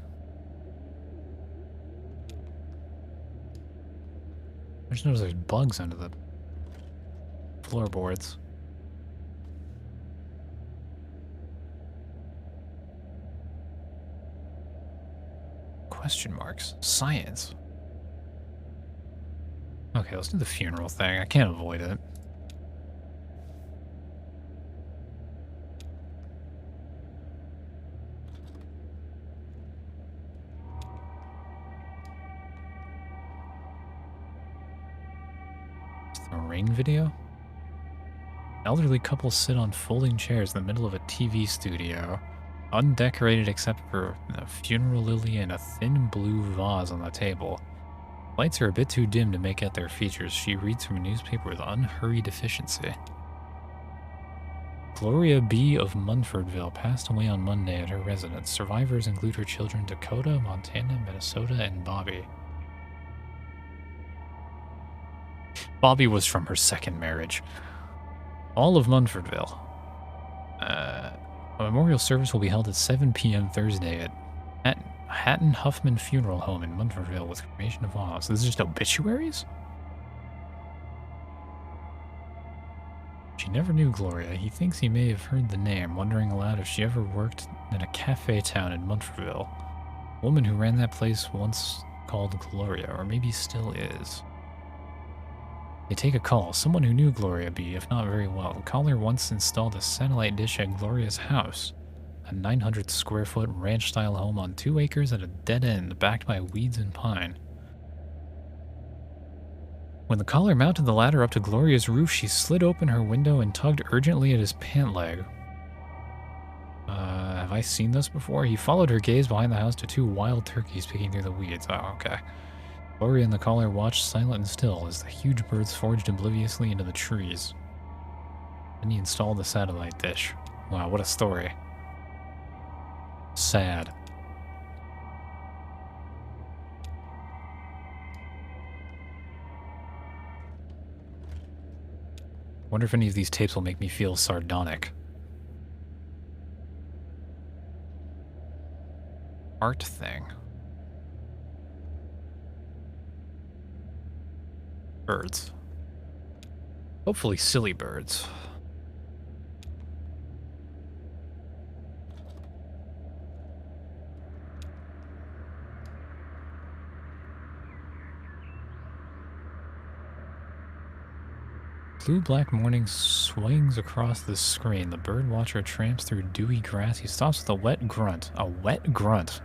I just noticed there's bugs under the floorboards. Question marks. Science. Okay, let's do the funeral thing. I can't avoid it. It's the ring video? Elderly couples sit on folding chairs in the middle of a TV studio, undecorated except for a funeral lily and a thin blue vase on the table. Lights are a bit too dim to make out their features. She reads from a newspaper with unhurried efficiency. Gloria B. of Munfordville passed away on Monday at her residence. Survivors include her children Dakota, Montana, Minnesota, and Bobby. Bobby was from her second marriage. All of Munfordville. A memorial service will be held at 7 p.m. Thursday at Hatton Huffman Funeral Home in Munfordville with cremation of all. So this is just obituaries? She never knew Gloria. He thinks he may have heard the name, wondering aloud if she ever worked in a cafe town in Munfordville. A woman who ran that place once called Gloria, or maybe still is. They take a call. Someone who knew Gloria B., if not very well. The caller once installed a satellite dish at Gloria's house, a 900-square-foot ranch-style home on 2 acres at a dead end, backed by weeds and pine. When the caller mounted the ladder up to Gloria's roof, she slid open her window and tugged urgently at his pant leg. Have I seen this before? He followed her gaze behind the house to 2 wild turkeys picking through the weeds. Oh, okay. Gloria and the caller watched silent and still as the huge birds foraged obliviously into the trees. Then he installed the satellite dish. Wow, what a story. Sad. Wonder if any of these tapes will make me feel sardonic. Art thing. Birds. Hopefully silly birds. Blue-black morning swings across the screen. The bird watcher tramps through dewy grass. He stops with a wet grunt. A wet grunt.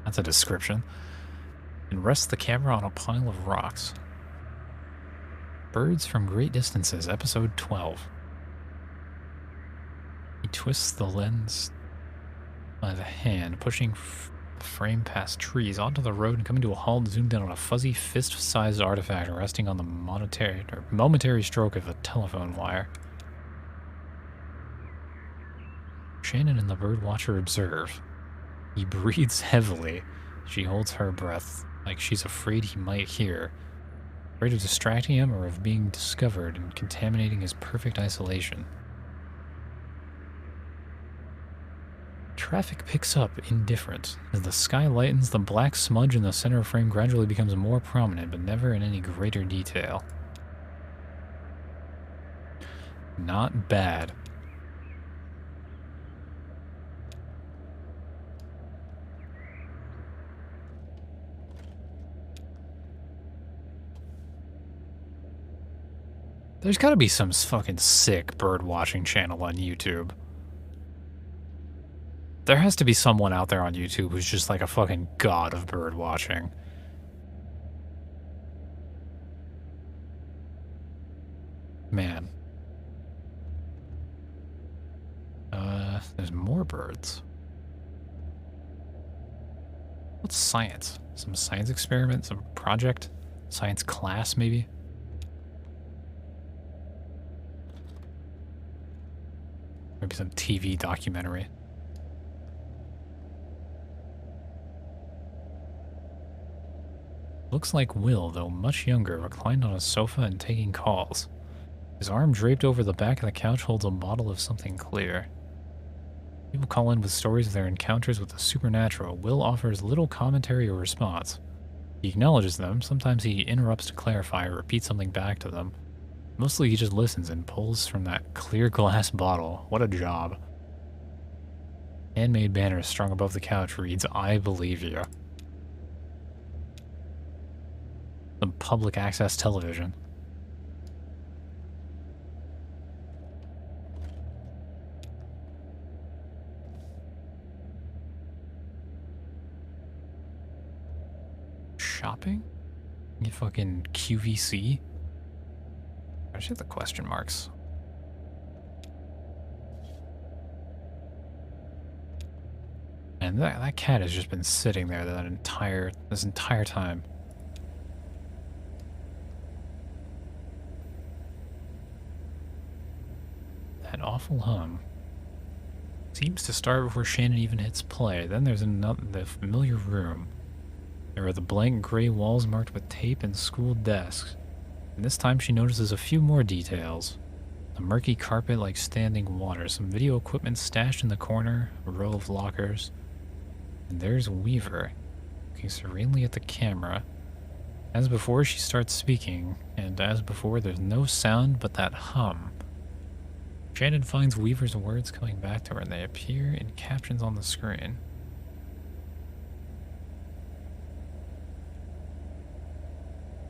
That's a description. And rests the camera on a pile of rocks. Birds from Great Distances, Episode 12. twists the lens by the hand, pushing the frame past trees onto the road and coming to a halt, zoomed in on a fuzzy fist-sized artifact resting on the momentary stroke of a telephone wire. Shannon and the birdwatcher observe. He breathes heavily. She holds her breath, like she's afraid he might hear. Afraid of distracting him or of being discovered and contaminating his perfect isolation. Traffic picks up, indifferent. As the sky lightens, the black smudge in the center frame gradually becomes more prominent, but never in any greater detail. Not bad. There's gotta be some fucking sick bird watching channel on YouTube. There has to be someone out there on YouTube who's just like a fucking god of bird watching. Man. There's more birds. What's science? Some science experiment? Some project? Science class, maybe? Maybe some TV documentary. Looks like Will, though much younger, reclined on a sofa and taking calls. His arm draped over the back of the couch holds a bottle of something clear. People call in with stories of their encounters with the supernatural. Will offers little commentary or response. He acknowledges them. Sometimes he interrupts to clarify or repeat something back to them. Mostly he just listens and pulls from that clear glass bottle. What a job. Handmade banner strung above the couch reads, "I believe you." Some public access television. Shopping? You fucking QVC? I should have the question marks. And that cat has just been sitting there this entire time. That awful hum seems to start before Shannon even hits play. Then there's the familiar room. There are the blank gray walls marked with tape and school desks. And this time she notices a few more details. A murky carpet like standing water, some video equipment stashed in the corner, a row of lockers. And there's Weaver, looking serenely at the camera. As before, she starts speaking, and as before, there's no sound but that hum. Shannon finds Weaver's words coming back to her, and they appear in captions on the screen.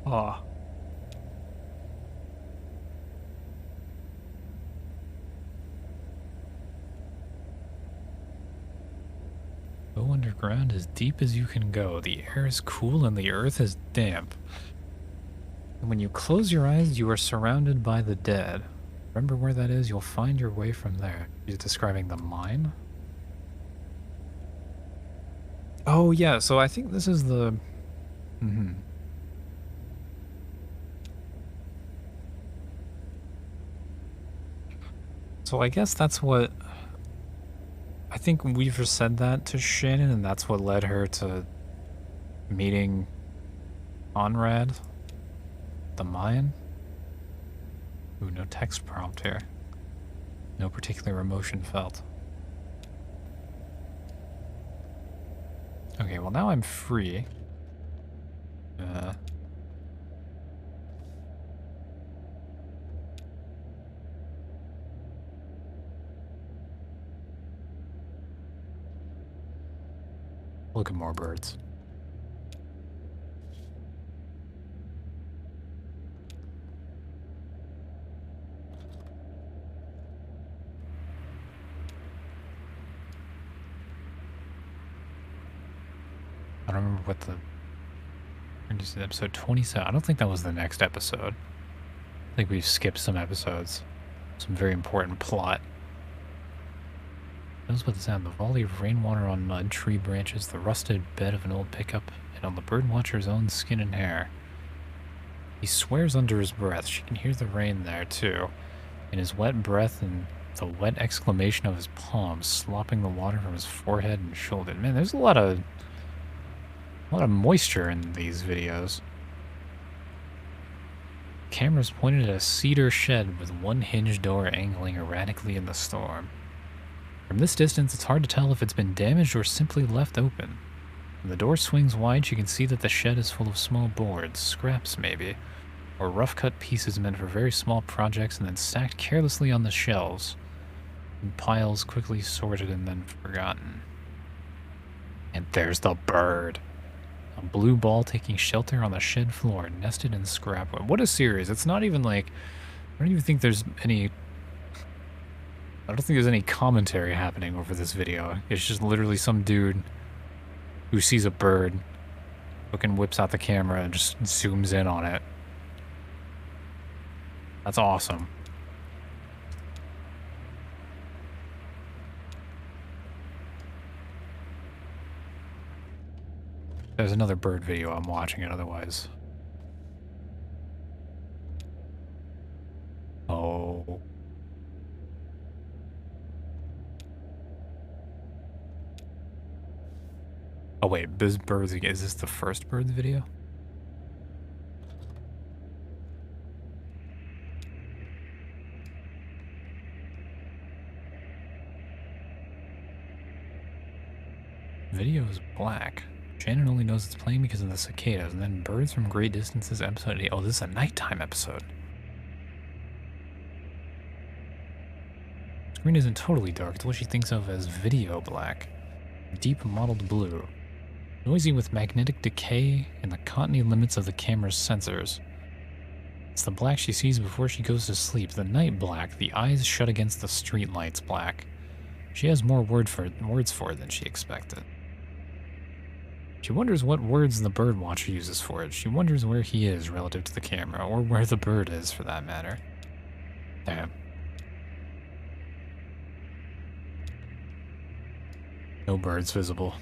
Ah. Go underground as deep as you can go. The air is cool and the earth is damp. And when you close your eyes, you are surrounded by the dead. Remember where that is? You'll find your way from there. He's describing the mine? Oh, yeah, so I think this is the... So I guess that's what... I think Weaver said that to Shannon, and that's what led her to meeting Conrad, the mine. Ooh, no text prompt here. No particular emotion felt. Okay, well now I'm free. Look at more birds. I don't remember what the... This is episode 27. I don't think that was the next episode. I think we've skipped some episodes. Some very important plot. Knows what the sound, the volley of rainwater on mud, tree branches, the rusted bed of an old pickup, and on the birdwatcher's own skin and hair. He swears under his breath. She can hear the rain there, too. In his wet breath and the wet exclamation of his palms, slopping the water from his forehead and shoulder. Man, there's a lot of moisture in these videos. Cameras pointed at a cedar shed with one hinged door angling erratically in the storm. From this distance, it's hard to tell if it's been damaged or simply left open. When the door swings wide, you can see that the shed is full of small boards, scraps maybe, or rough-cut pieces meant for very small projects and then stacked carelessly on the shelves, in piles quickly sorted and then forgotten. And there's the bird. A blue ball taking shelter on the shed floor, nested in scrapwood. What a series. It's not even like... I don't even think there's any... I don't think there's any commentary happening over this video. It's just literally some dude who sees a bird, fucking whips out the camera and just zooms in on it. That's awesome. There's another bird video. I'm watching it otherwise. Oh. Oh wait, this bird's again. Is this the first bird's video? Video is black. Shannon only knows it's playing because of the cicadas, and then birds from great distances episode 8. Oh, this is a nighttime episode. The screen isn't totally dark. It's what she thinks of as video black. Deep mottled blue. Noisy with magnetic decay and the cottony limits of the camera's sensors. It's the black she sees before she goes to sleep. The night black, the eyes shut against the streetlights black. She has more words for it than she expected. She wonders what words the birdwatcher uses for it. She wonders where he is relative to the camera, or where the bird is for that matter. Damn. No birds visible.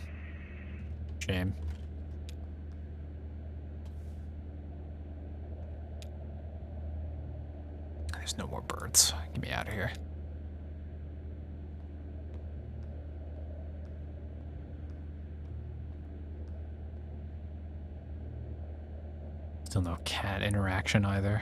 Shame. There's no more birds. Get me out of here. Still no cat interaction either.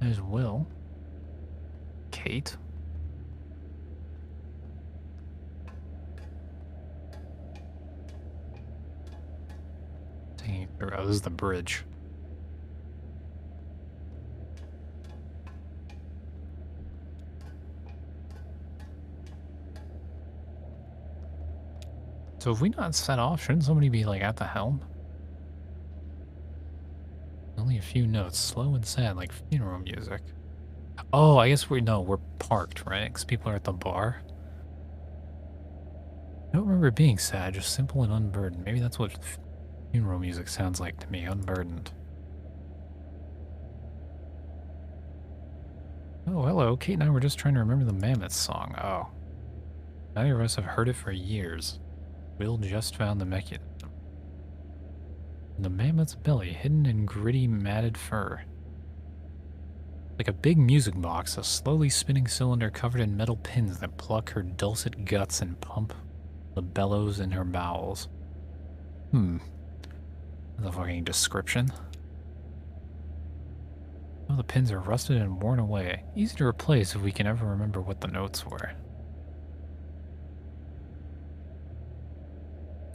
There's Will. Kate. Oh, this is the bridge. So if we not set off, shouldn't somebody be like at the helm? Only a few notes, slow and sad, like funeral music. Oh, I guess we're parked, right? Because people are at the bar. I don't remember it being sad, just simple and unburdened. Maybe that's what funeral music sounds like to me, unburdened. Oh, hello. Kate and I were just trying to remember the Mammoth song. Oh. Neither of us have heard it for years. Will just found the mechanism. The mammoth's belly, hidden in gritty, matted fur. Like a big music box, a slowly spinning cylinder covered in metal pins that pluck her dulcet guts and pump the bellows in her bowels. The fucking description. Oh, the pins are rusted and worn away. Easy to replace if we can ever remember what the notes were.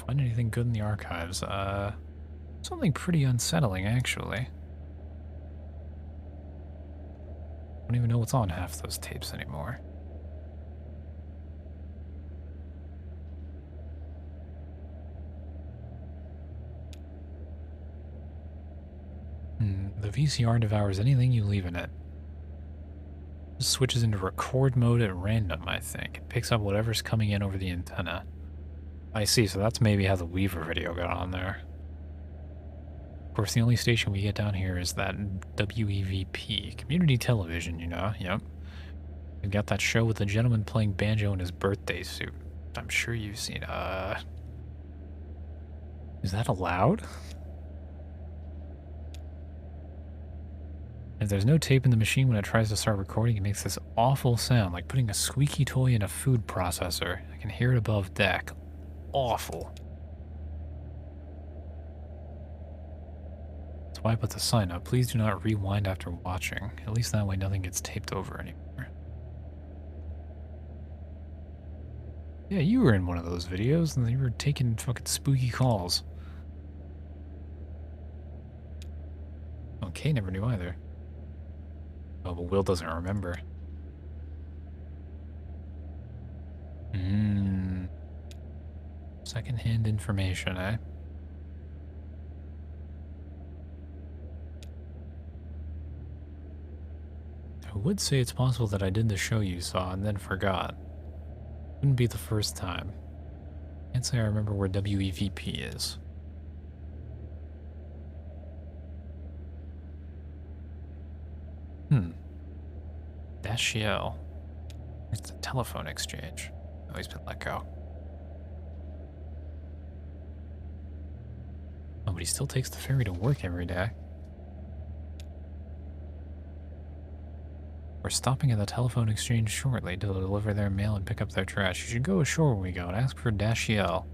Find anything good in the archives? Something pretty unsettling, actually. I don't even know what's on half those tapes anymore. The VCR devours anything you leave in it. Just switches into record mode at random, I think. It picks up whatever's coming in over the antenna. I see, so that's maybe how the Weaver video got on there. Of course, the only station we get down here is that WEVP, community television, you know? Yep. We've got that show with the gentleman playing banjo in his birthday suit. I'm sure you've seen, Is that allowed? If there's no tape in the machine when it tries to start recording, it makes this awful sound, like putting a squeaky toy in a food processor. I can hear it above deck. Awful. That's why I put the sign up. Please do not rewind after watching. At least that way nothing gets taped over anymore. Yeah, you were in one of those videos, and you were taking fucking spooky calls. Okay, never knew either. Oh, but Will doesn't remember. Second-hand information, eh? I would say it's possible that I did the show you saw and then forgot. Wouldn't be the first time. Can't say I remember where WEVP is. Dashiell. It's a telephone exchange. Oh, he's been let go. Oh, but he still takes the ferry to work every day. We're stopping at the telephone exchange shortly to deliver their mail and pick up their trash. You should go ashore when we go and ask for Dashiell.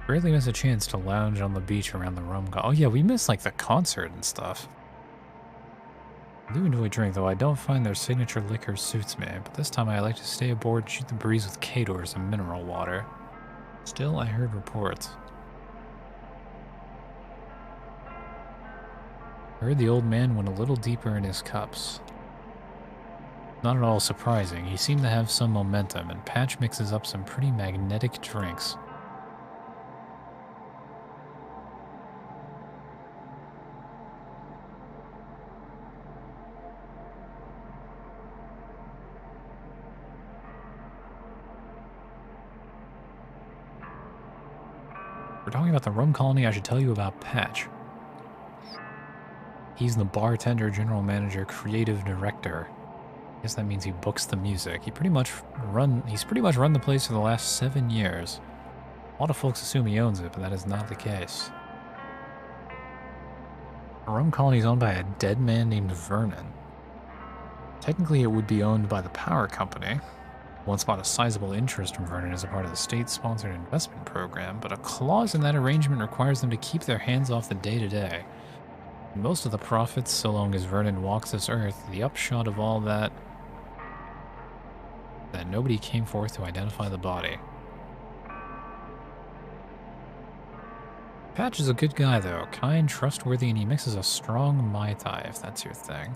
Rarely miss a chance to lounge on the beach around the rum. Oh yeah, we missed like the concert and stuff. I do enjoy drink, though I don't find their signature liquor suits me, but this time I like to stay aboard and shoot the breeze with Kadors and mineral water. Still, I heard reports. I heard the old man went a little deeper in his cups. Not at all surprising, he seemed to have some momentum, and Patch mixes up some pretty magnetic drinks. We're talking about the rum colony, I should tell you about Patch. He's the bartender, general manager, creative director. I guess that means he books the music. He's pretty much run the place for the last 7 years. A lot of folks assume he owns it, but that is not the case. The rum colony is owned by a dead man named Vernon. Technically, it would be owned by the power company. Once bought a sizable interest from Vernon as a part of the state-sponsored investment program, but a clause in that arrangement requires them to keep their hands off the day-to-day. Most of the profits, so long as Vernon walks this earth, the upshot of all that nobody came forth to identify the body. Patch is a good guy, though. Kind, trustworthy, and he mixes a strong Mai Tai, if that's your thing.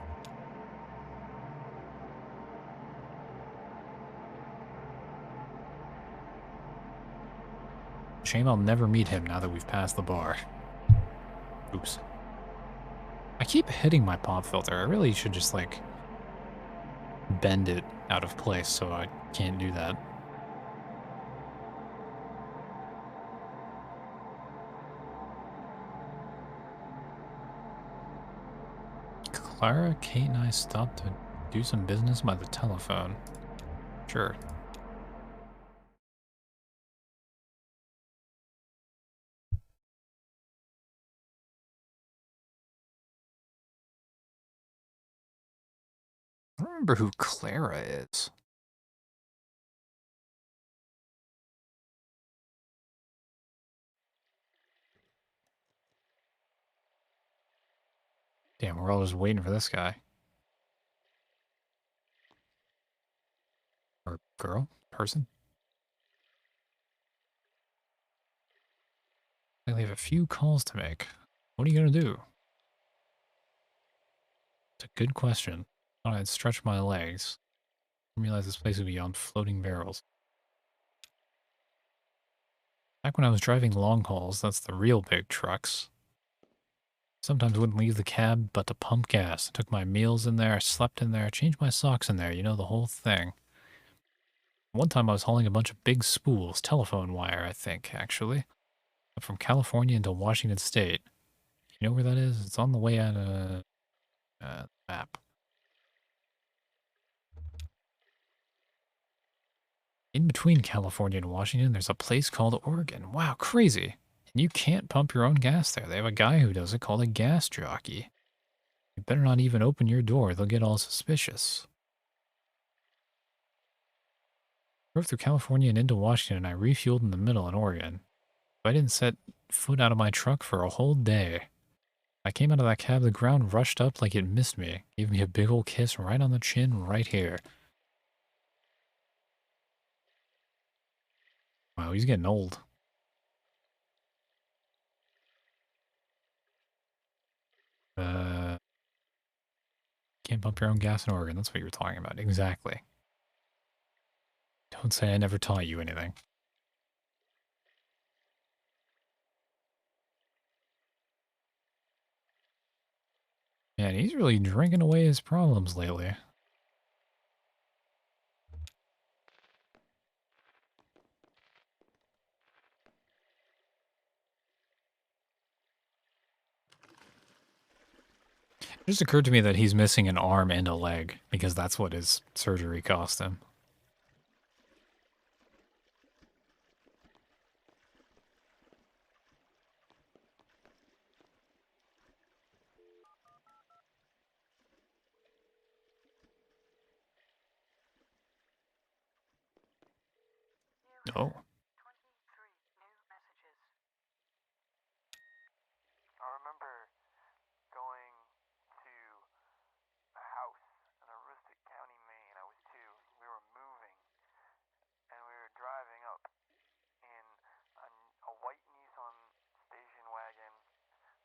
Shame I'll never meet him now that we've passed the bar. Oops. I keep hitting my pop filter. I really should just, like, bend it out of place so I can't do that. Clara, Kate, and I stopped to do some business by the telephone. Sure. I don't remember who Clara is. Damn, we're all just waiting for this guy. Or girl? Person? I have a few calls to make. What are you gonna do? It's a good question. Thought I'd stretch my legs. I didn't realize this place would be on floating barrels. Back when I was driving long hauls, that's the real big trucks. Sometimes wouldn't leave the cab but to pump gas. Took my meals in there, slept in there, changed my socks in there, you know, the whole thing. One time I was hauling a bunch of big spools, telephone wire, I think, actually, from California into Washington State. You know where that is? It's on the way out of map. In between California and Washington, there's a place called Oregon. Wow, crazy. And you can't pump your own gas there. They have a guy who does it called a gas jockey. You better not even open your door. They'll get all suspicious. Drove through California and into Washington, and I refueled in the middle in Oregon. I didn't set foot out of my truck for a whole day. I came out of that cab, the ground rushed up like it missed me. Gave me a big ol' kiss right on the chin right here. Wow, he's getting old. Can't pump your own gas in Oregon. That's what you were talking about. Exactly. Don't say I never taught you anything. Man, he's really drinking away his problems lately. It just occurred to me that he's missing an arm and a leg because that's what his surgery cost him. Oh. I remember going to a house in Aroostook County, Maine. I was 2. We were moving, and we were driving up in a white Nissan station wagon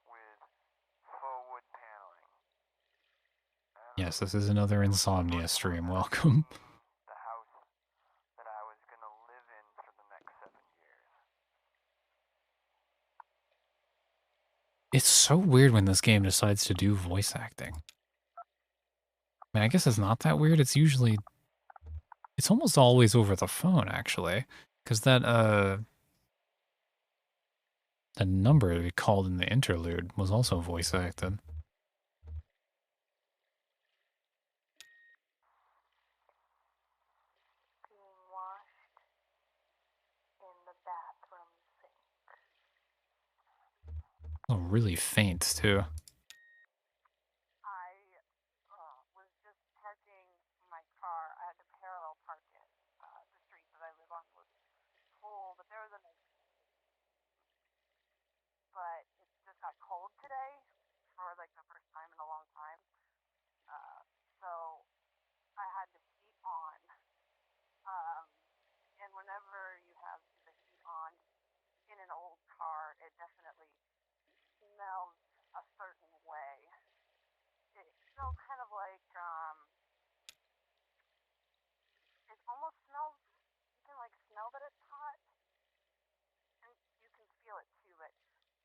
with faux wood paneling. And Yes, this is another it was the insomnia first time stream. ever Welcome. seeing the house that I was gonna live in for the next 7 years. It's so weird when this game decides to do voice acting. I mean, I guess it's not that weird. It's usually... It's almost always over the phone, actually. Because that number we called in the interlude was also voice acted. Being washed in the bathroom sink. Oh, really faint, too. I was just parking my car. I had to parallel park it. The street that I live on was full, but there was a nice. But it just got cold today for like the first time in a long time. So I had the heat on. Um, and whenever you have the heat on in an old car, it definitely smells a certain way. It smells kind of like it almost smells. You can like smell that it's hot, and you can feel it too. But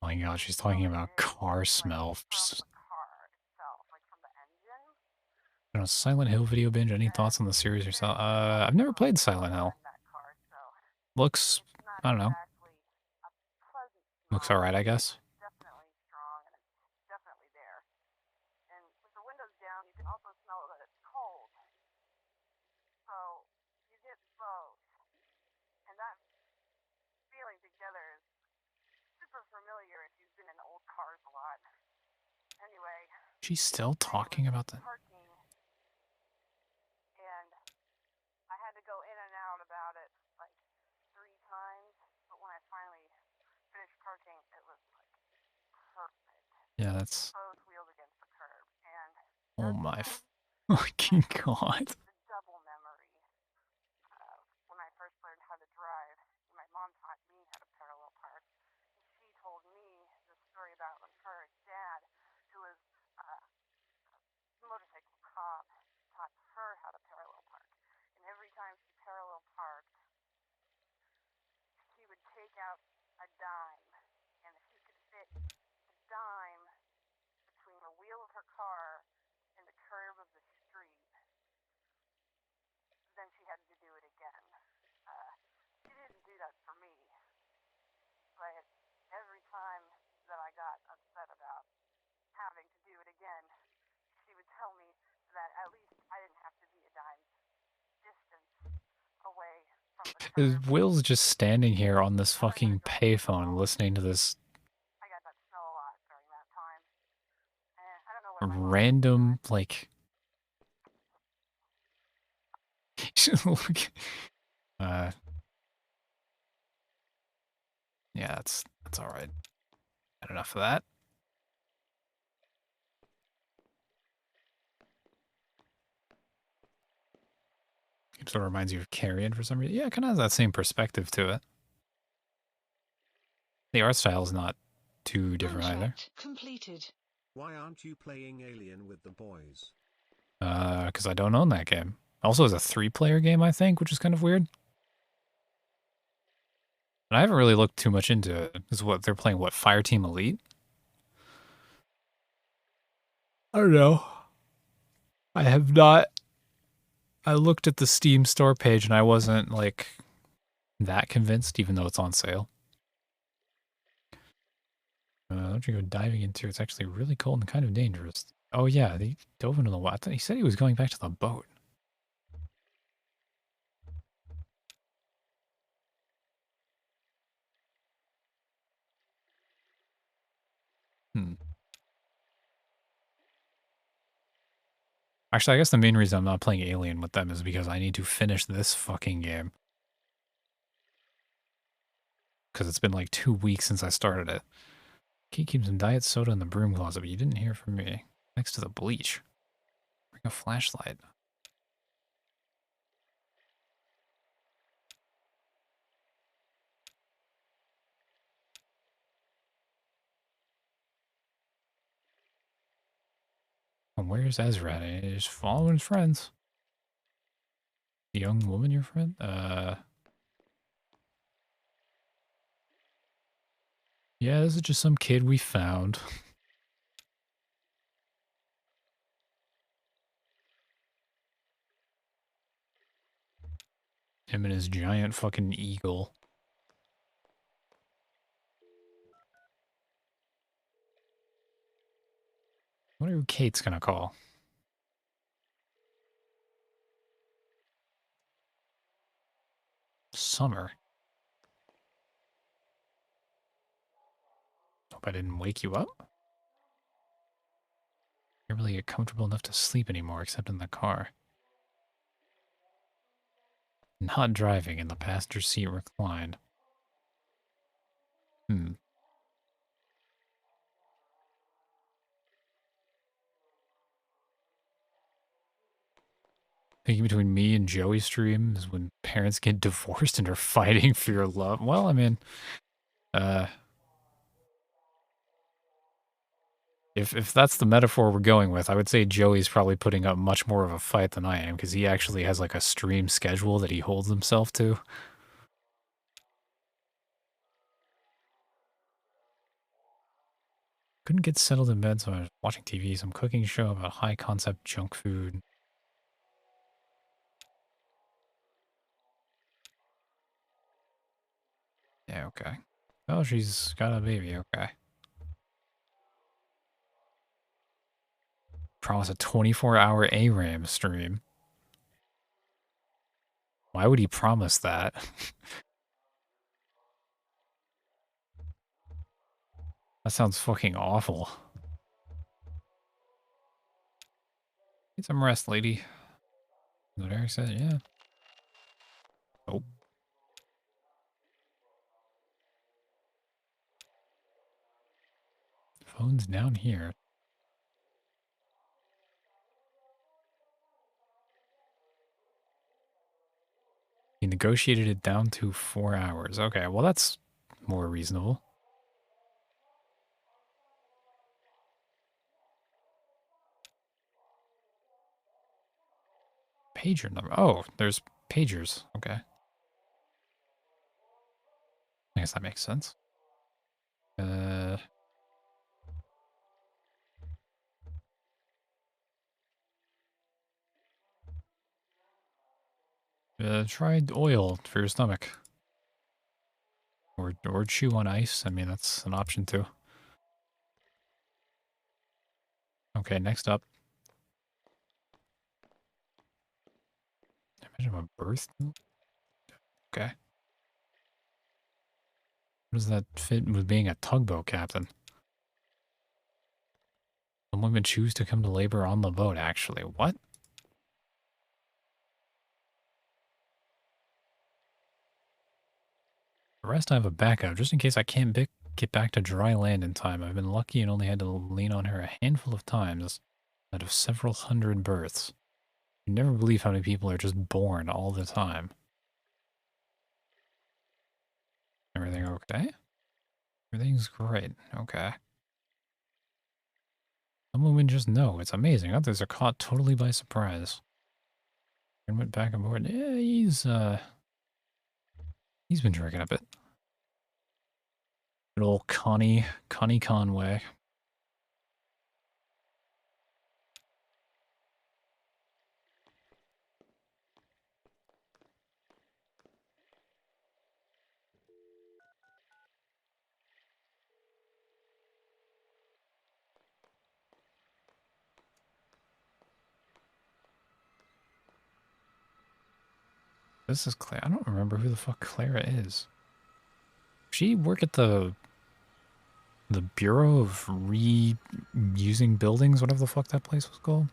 Oh my when gosh, you she's smell talking it, about it is car like smell. from the car itself, like from the engine. You know, Silent Hill video binge. Any And thoughts on the series there's yourself? a lot of I've never played chemical Silent Hill. in that car, so Looks, it's not I don't know, exactly a pleasant looks smell, alright, I but guess. it's definitely strong and it's definitely there. And with the windows down, you can also smell that it's cold. So you get both. And that feeling together is super familiar if you've been in old cars a lot. Anyway, She's still today was talking about the... parking, and I had to go in and out about it like 3 times. But when I finally finished parking, it was like perfect. Yeah, that's... Both wheels against the curb, and Oh that's my when I fucking had god. the double memory of when I first learned how to drive. My mom taught me how to parallel park. She told me the story about when her dad, who was a motorcycle cop, taught her how to parallel park. And out a dime, and if she could fit the dime between the wheel of her car and the curb of the street, then she had to do it again. She didn't do that for me, but every time that I got upset about having to do it again, she would tell me that at least I didn't have to be a dime's distance away from the curb. Will's just standing here on this fucking payphone listening to this I got that smell a lot during that time. I don't know what my mom random, like... yeah, that's alright. Had enough of that. It sort of reminds you of Carrion for some reason. Yeah, it kind of has that same perspective to it. The art style is not too different either. Completed. Why aren't you playing Alien with the boys? Because I don't own that game. Also, it's a 3-player game, I think, which is kind of weird. And I haven't really looked too much into it. Is what they're playing? What, Fireteam Elite? I don't know. I have not. I looked at the Steam store page and I wasn't like that convinced, even though it's on sale. Don't you go diving into? It's actually really cold and kind of dangerous. Oh yeah, he dove into the water. I thought he said he was going back to the boat. Actually, I guess the main reason I'm not playing Alien with them is because I need to finish this fucking game. Because it's been like 2 weeks since I started it. Key keeps some diet soda in the broom closet, but you didn't hear from me. Next to the bleach. Bring a flashlight. And where's Ezra? He's following his friends. The young woman, your friend? Yeah, this is just some kid we found. Him and his giant fucking eagle. I wonder who Kate's gonna call. Summer. Hope I didn't wake you up. Can't really get comfortable enough to sleep anymore, except in the car. Not driving, in the passenger seat reclined. Thinking between me and Joey's stream is when parents get divorced and are fighting for your love. Well, I mean, if that's the metaphor we're going with, I would say Joey's probably putting up much more of a fight than I am, because he actually has like a stream schedule that he holds himself to. Couldn't get settled in bed, so I was watching TV, some cooking show about high concept junk food. Yeah, okay. Oh, she's got a baby, okay. Promise a 24-hour ARAM stream. Why would he promise that? That sounds fucking awful. Get some rest, lady. Is what Eric said? Yeah. Oh. Phone's down here. He negotiated it down to 4 hours. Okay, well that's more reasonable. Pager number. Oh, there's pagers. Okay. Like guess that makes sense. Try oil for your stomach. Or chew on ice. I mean, that's an option too. Okay, next up. Imagine a birth. Okay. What does that fit with being a tugboat captain? Some women choose to come to labor on the boat, actually. What? The rest I have a backup, just in case I can't get back to dry land in time. I've been lucky and only had to lean on her a handful of times out of several hundred births. You never believe how many people are just born all the time. Everything okay? Everything's great. Okay. Some women just know. It's amazing. Others are caught totally by surprise. And went back aboard. Yeah, he's been drinking a bit. Good old Connie Conway. This is Claire. I don't remember who the fuck Clara is. She work at the Bureau of Reusing Buildings, whatever the fuck that place was called.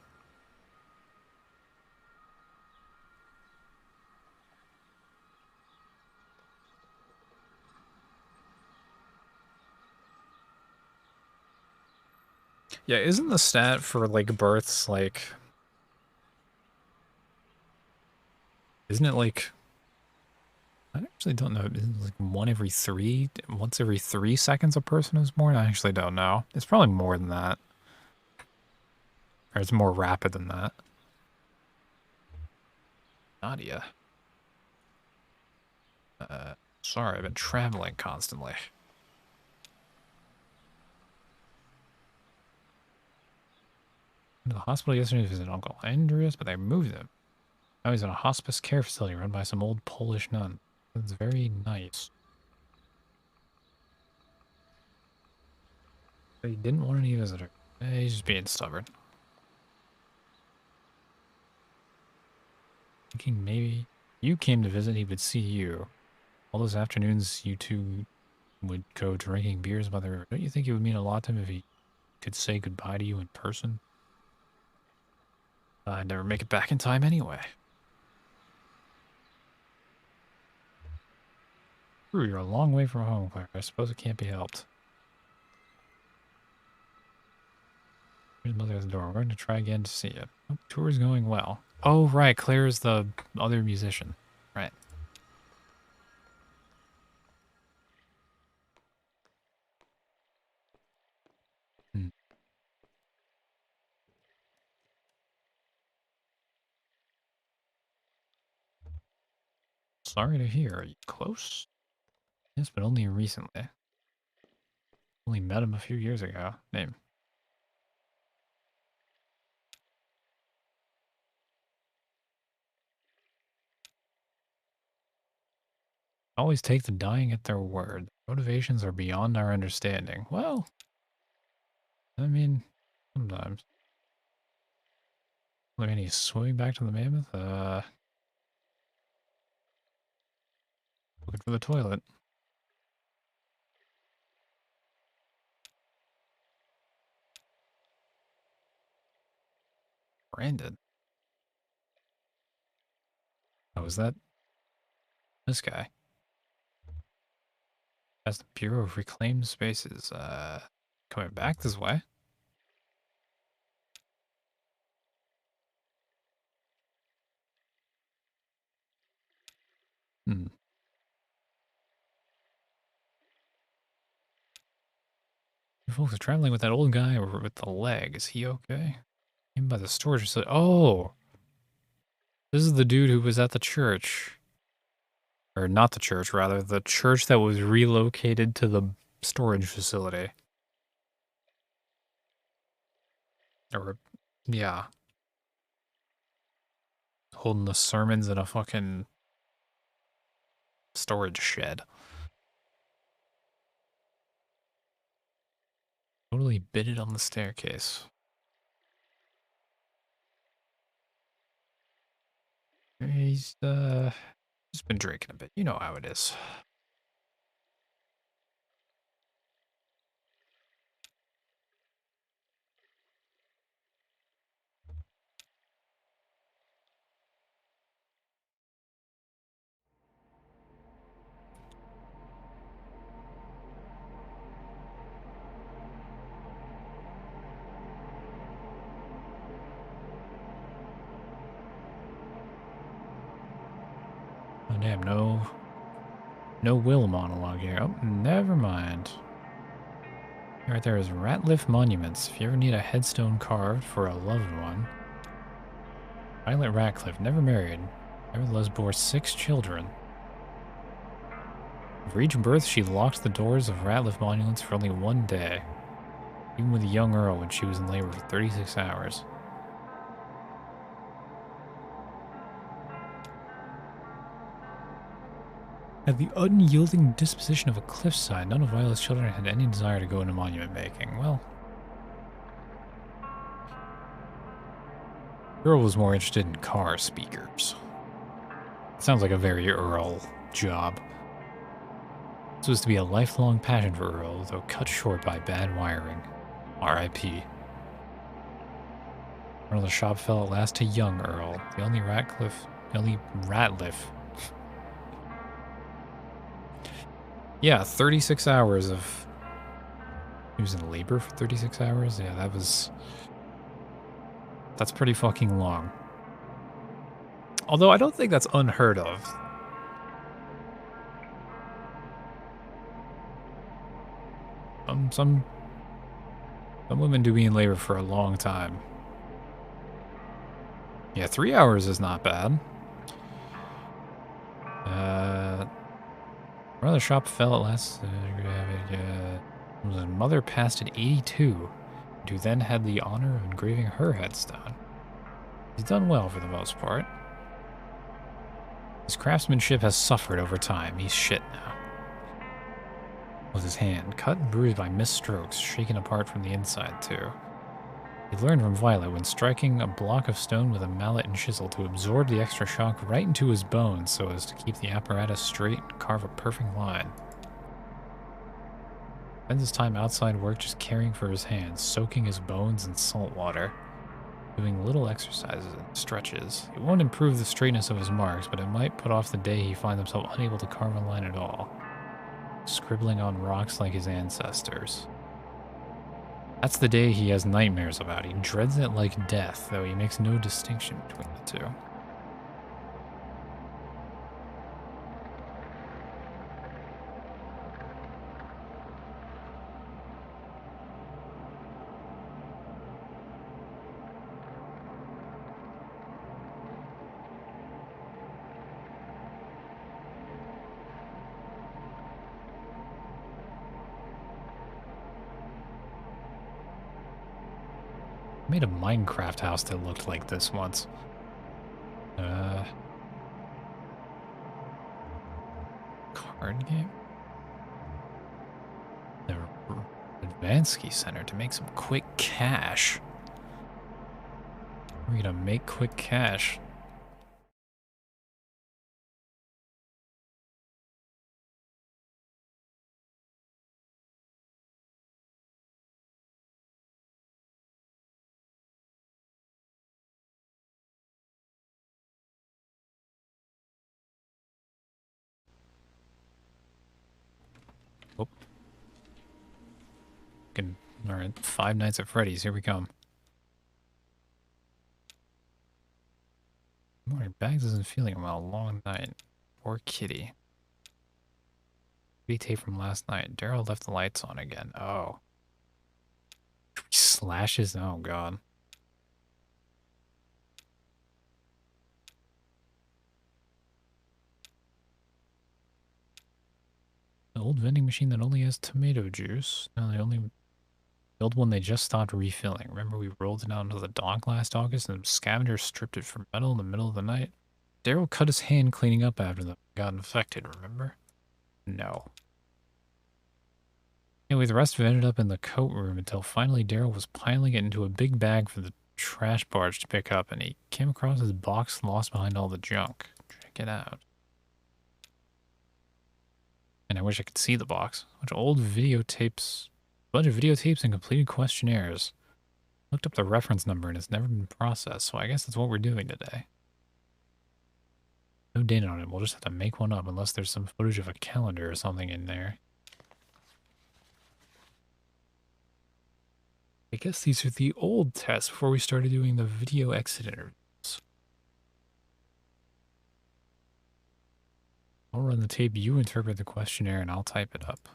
Yeah, isn't the stat for like births like, isn't it like, I actually don't know, isn't it like once every 3 seconds a person is born? I actually don't know. It's probably more than that. Or it's more rapid than that. Nadia. Sorry, I've been traveling constantly. Went to the hospital yesterday to visit Uncle Andreas, but they moved him. Now he's in a hospice care facility run by some old Polish nun. That's very nice. But he didn't want any visitor. He's just being stubborn. Thinking maybe you came to visit, he would see you. All those afternoons you two would go drinking beers by the river. Don't you think it would mean a lot to him if he could say goodbye to you in person? I'd never make it back in time anyway. True, you're a long way from home, Claire. I suppose it can't be helped. Here's Mother at the door. We're going to try again to see it. Oh, tour's going well. Oh, right. Claire's the other musician. Right. Hmm. Sorry to hear. Are you close? Yes, but only recently. Only met him a few years ago. Name. Always take the dying at their word. Motivations are beyond our understanding. Well, I mean, sometimes. Look, and he's swimming back to the mammoth. Looking for the toilet. Brandon. Oh, is that this guy? That's the Bureau of Reclaimed Spaces. Coming back this way. Hmm. You folks are traveling with that old guy with the leg. Is he okay? Came by the storage facility. Oh! This is the dude who was at the church. Or not the church, rather. The church that was relocated to the storage facility. Or, yeah. Holding the sermons in a fucking storage shed. Totally bit it on the staircase. He's been drinking a bit. You know how it is. Oh damn, no will monologue here. Oh, never mind. Right there is Ratliff Monuments. If you ever need a headstone carved for a loved one. Violet Ratcliffe, never married. Nevertheless bore 6 children. For each birth, she locked the doors of Ratliff Monuments for only 1 day. Even with a young Earl when she was in labor for 36 hours. At the unyielding disposition of a cliffside, none of Violet's children had any desire to go into monument making. Well, Earl was more interested in car speakers. Sounds like a very Earl job. This was to be a lifelong passion for Earl, though cut short by bad wiring. R.I.P. One of the shop fell at last to young Earl, the only Ratliff. Yeah, 36 hours of... He was in labor for 36 hours? Yeah, that's pretty fucking long. Although I don't think that's unheard of. Some women do be in labor for a long time. Yeah, 3 hours is not bad. Another shop fell at last. The mother passed at 82, who then had the honor of engraving her headstone. He's done well for the most part. His craftsmanship has suffered over time. He's shit now. With his hand, cut and bruised by missed strokes, shaken apart from the inside too. He learned from Violet when striking a block of stone with a mallet and chisel to absorb the extra shock right into his bones so as to keep the apparatus straight and carve a perfect line. Spends his time outside work just caring for his hands, soaking his bones in salt water, doing little exercises and stretches. It won't improve the straightness of his marks, but it might put off the day he finds himself unable to carve a line at all, scribbling on rocks like his ancestors. That's the day he has nightmares about. He dreads it like death, though he makes no distinction between the two. I made a Minecraft house that looked like this once. Card game? The Advansky Center to make some quick cash. We're gonna make quick cash. Oh. Alright, 5 Nights at Freddy's, here we come. Morning, Bags isn't feeling well. Long night. Poor kitty. Tape from last night. Daryl left the lights on again. Oh. Slashes? Oh, God. old vending machine that only has tomato juice. No, the old one they just stopped refilling. Remember we rolled it out into the dock last August and the scavengers stripped it for metal in the middle of the night? Daryl cut his hand cleaning up after them. Got infected, remember? No. Anyway, the rest of it ended up in the coat room until finally Daryl was piling it into a big bag for the trash barge to pick up, and he came across his box lost behind all the junk. Check it out. And I wish I could see the box. A bunch of old videotapes. A bunch of videotapes and completed questionnaires. Looked up the reference number and it's never been processed, so I guess that's what we're doing today. No data on it. We'll just have to make one up unless there's some footage of a calendar or something in there. I guess these are the old tests before we started doing the video exit interviews. I'll run the tape, you interpret the questionnaire, and I'll type it up.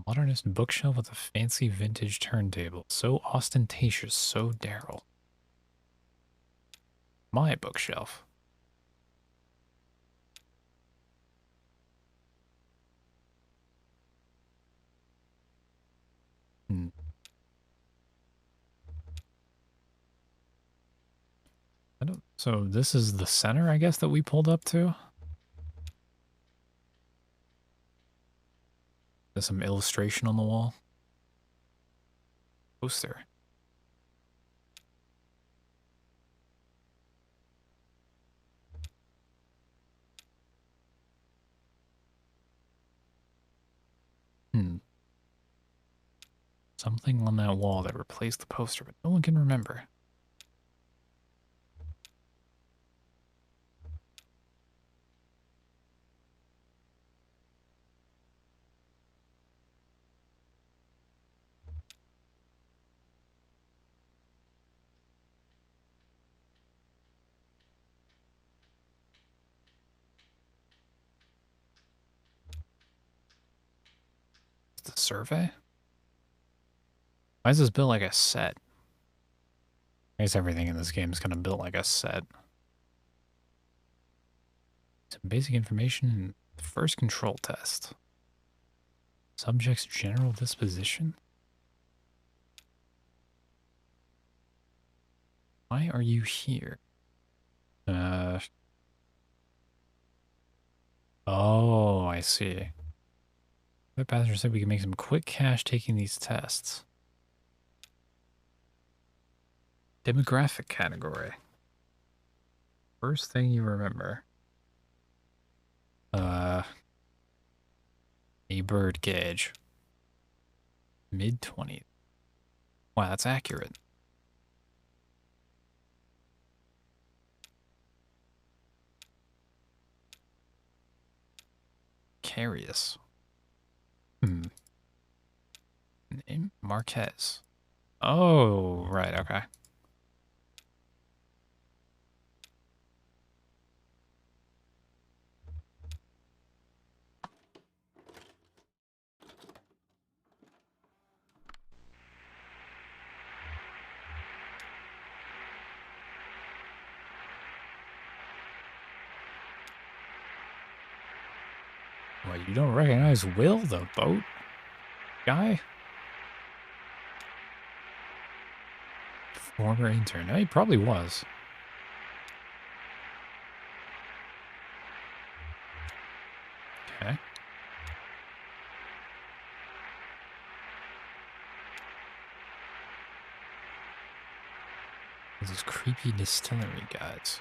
Modernist bookshelf with a fancy vintage turntable. So ostentatious, so Daryl. My bookshelf. So this is the center, I guess, that we pulled up to? There's some illustration on the wall. Poster. Something on that wall that replaced the poster, but no one can remember. It's the survey? Why is this built like a set? I guess everything in this game is kind of built like a set. Some basic information. First control test. Subject's general disposition? Why are you here? Oh, I see. The passenger said we can make some quick cash taking these tests. Demographic category. First thing you remember. A bird cage. Mid-20s. Wow, that's accurate. Carious. Name? Marquez. Oh, right, okay. Well, you don't recognize Will, the boat guy? Former intern. No, he probably was. Okay. These creepy distillery guides.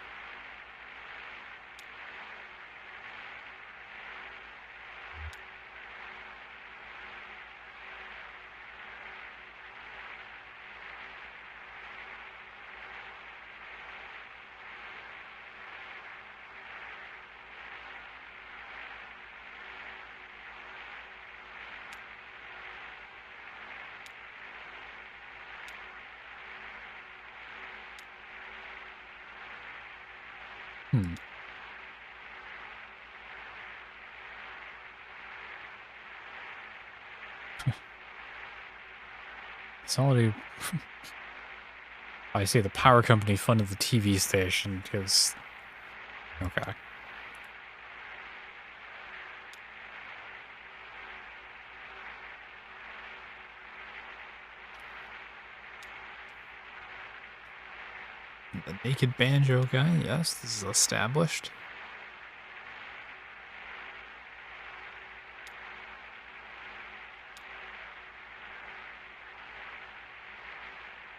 Hmm. Somebody, I see the power company funded the TV station because, okay. The naked banjo guy, yes, this is established.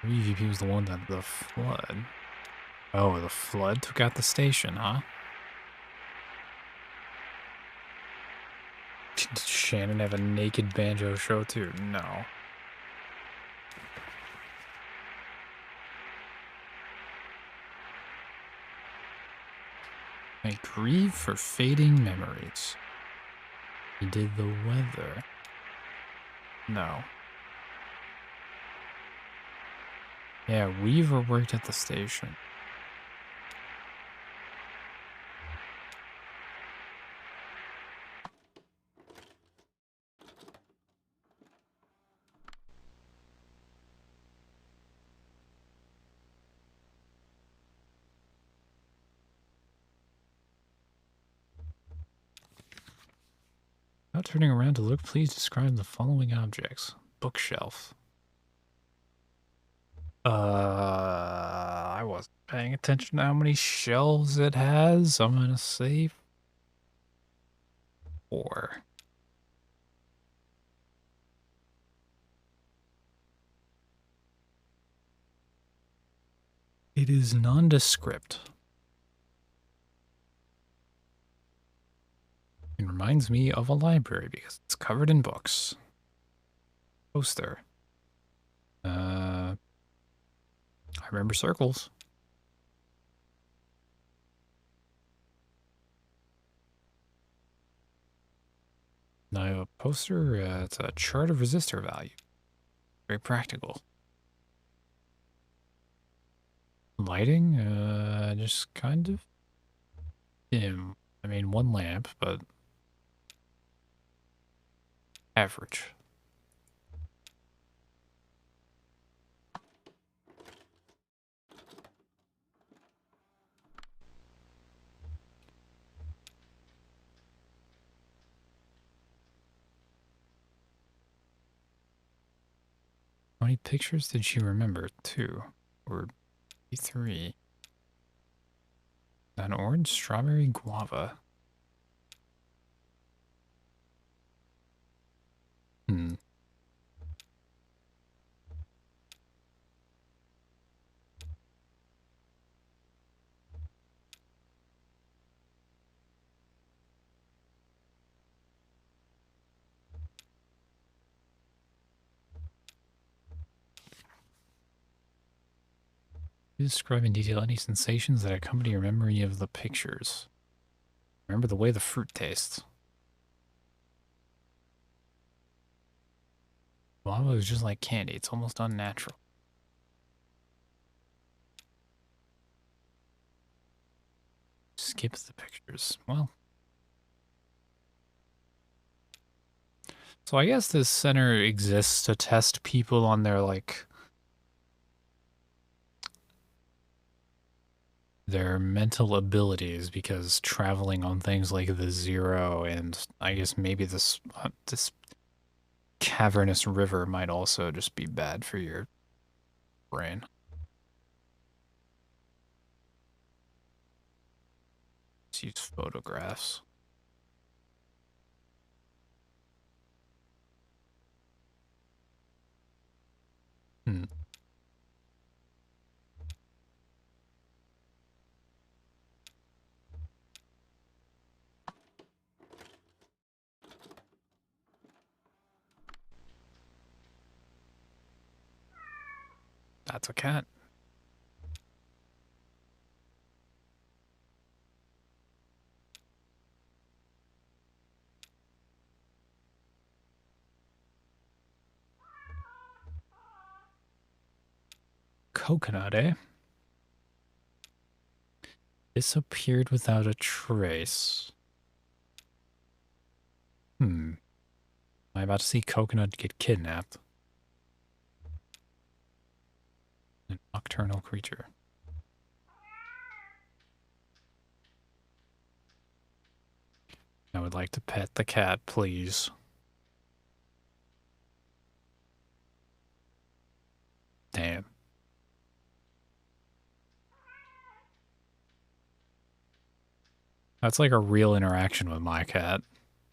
EVP was the one that the flood. Oh, the flood took out the station, huh? Did Shannon have a naked banjo show too? No. I grieve for fading memories. He did the weather. No. Yeah, Weaver worked at the station. Without turning around to look, please describe the following objects. Bookshelf. I wasn't paying attention to how many shelves it has. I'm gonna say 4. It is nondescript. It reminds me of a library because it's covered in books. Poster. I remember circles. Now I have a poster. It's a chart of resistor value. Very practical. Lighting, just kind of dim. I mean, one lamp, but average. How many pictures did she remember? 2 or 3? An orange, strawberry, guava. Hmm. Describe in detail any sensations that accompany your memory of the pictures. Remember the way the fruit tastes. Guava is just like candy. It's almost unnatural. Skip the pictures. Well. So I guess this center exists to test people on their, like, their mental abilities, because traveling on things like the Zero and I guess maybe this cavernous river might also just be bad for your brain. Let's use photographs. Hmm. That's a cat. Coconut, eh? Disappeared without a trace. Am I about to see Coconut get kidnapped? A nocturnal creature. I would like to pet the cat, please. Damn. That's like a real interaction with my cat.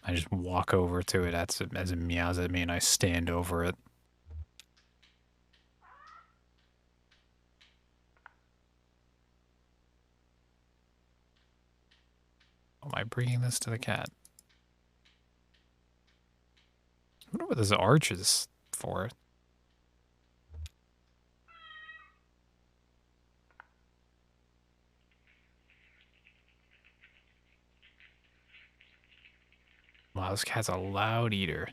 I just walk over to it as it meows at me and I stand over it. Am I bringing this to the cat? I wonder what this arch is for. Wow, this cat's a loud eater.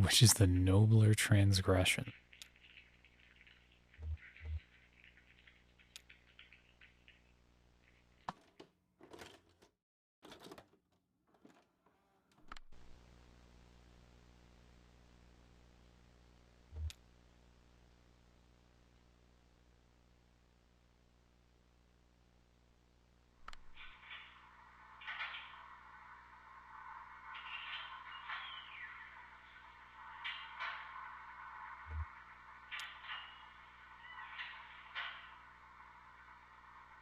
Which is the nobler transgression?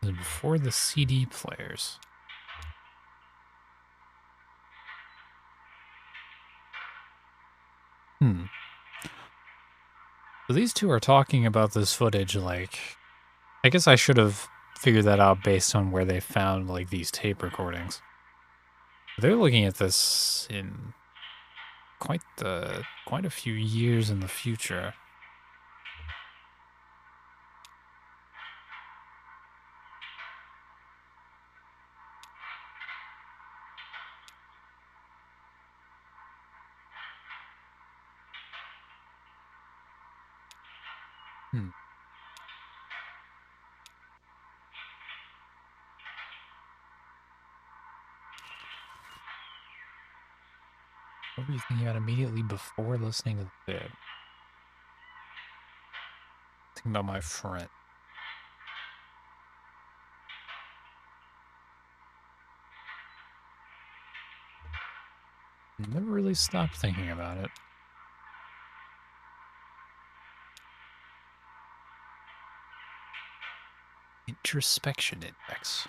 Before the CD players. So these two are talking about this footage, like, I guess I should have figured that out based on where they found, like, these tape recordings. They're looking at this in quite a few years in the future. What were you thinking about immediately before listening to the vid? Thinking about my friend. Never really stopped thinking about it. Introspection index.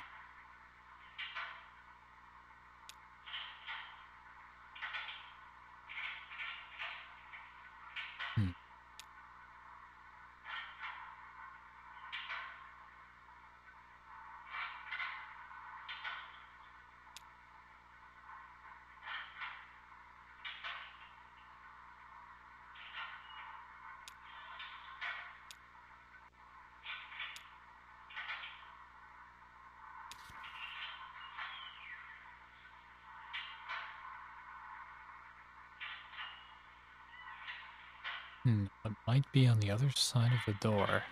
It might be on the other side of the door.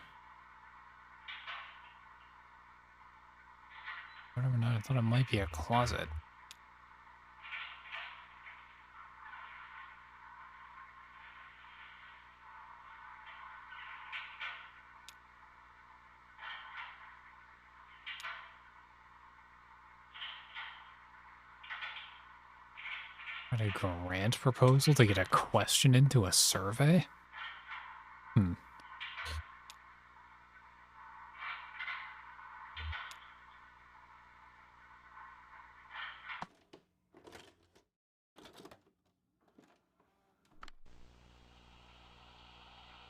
Whatever, not, I thought it might be a closet. Got a grant proposal to get a question into a survey?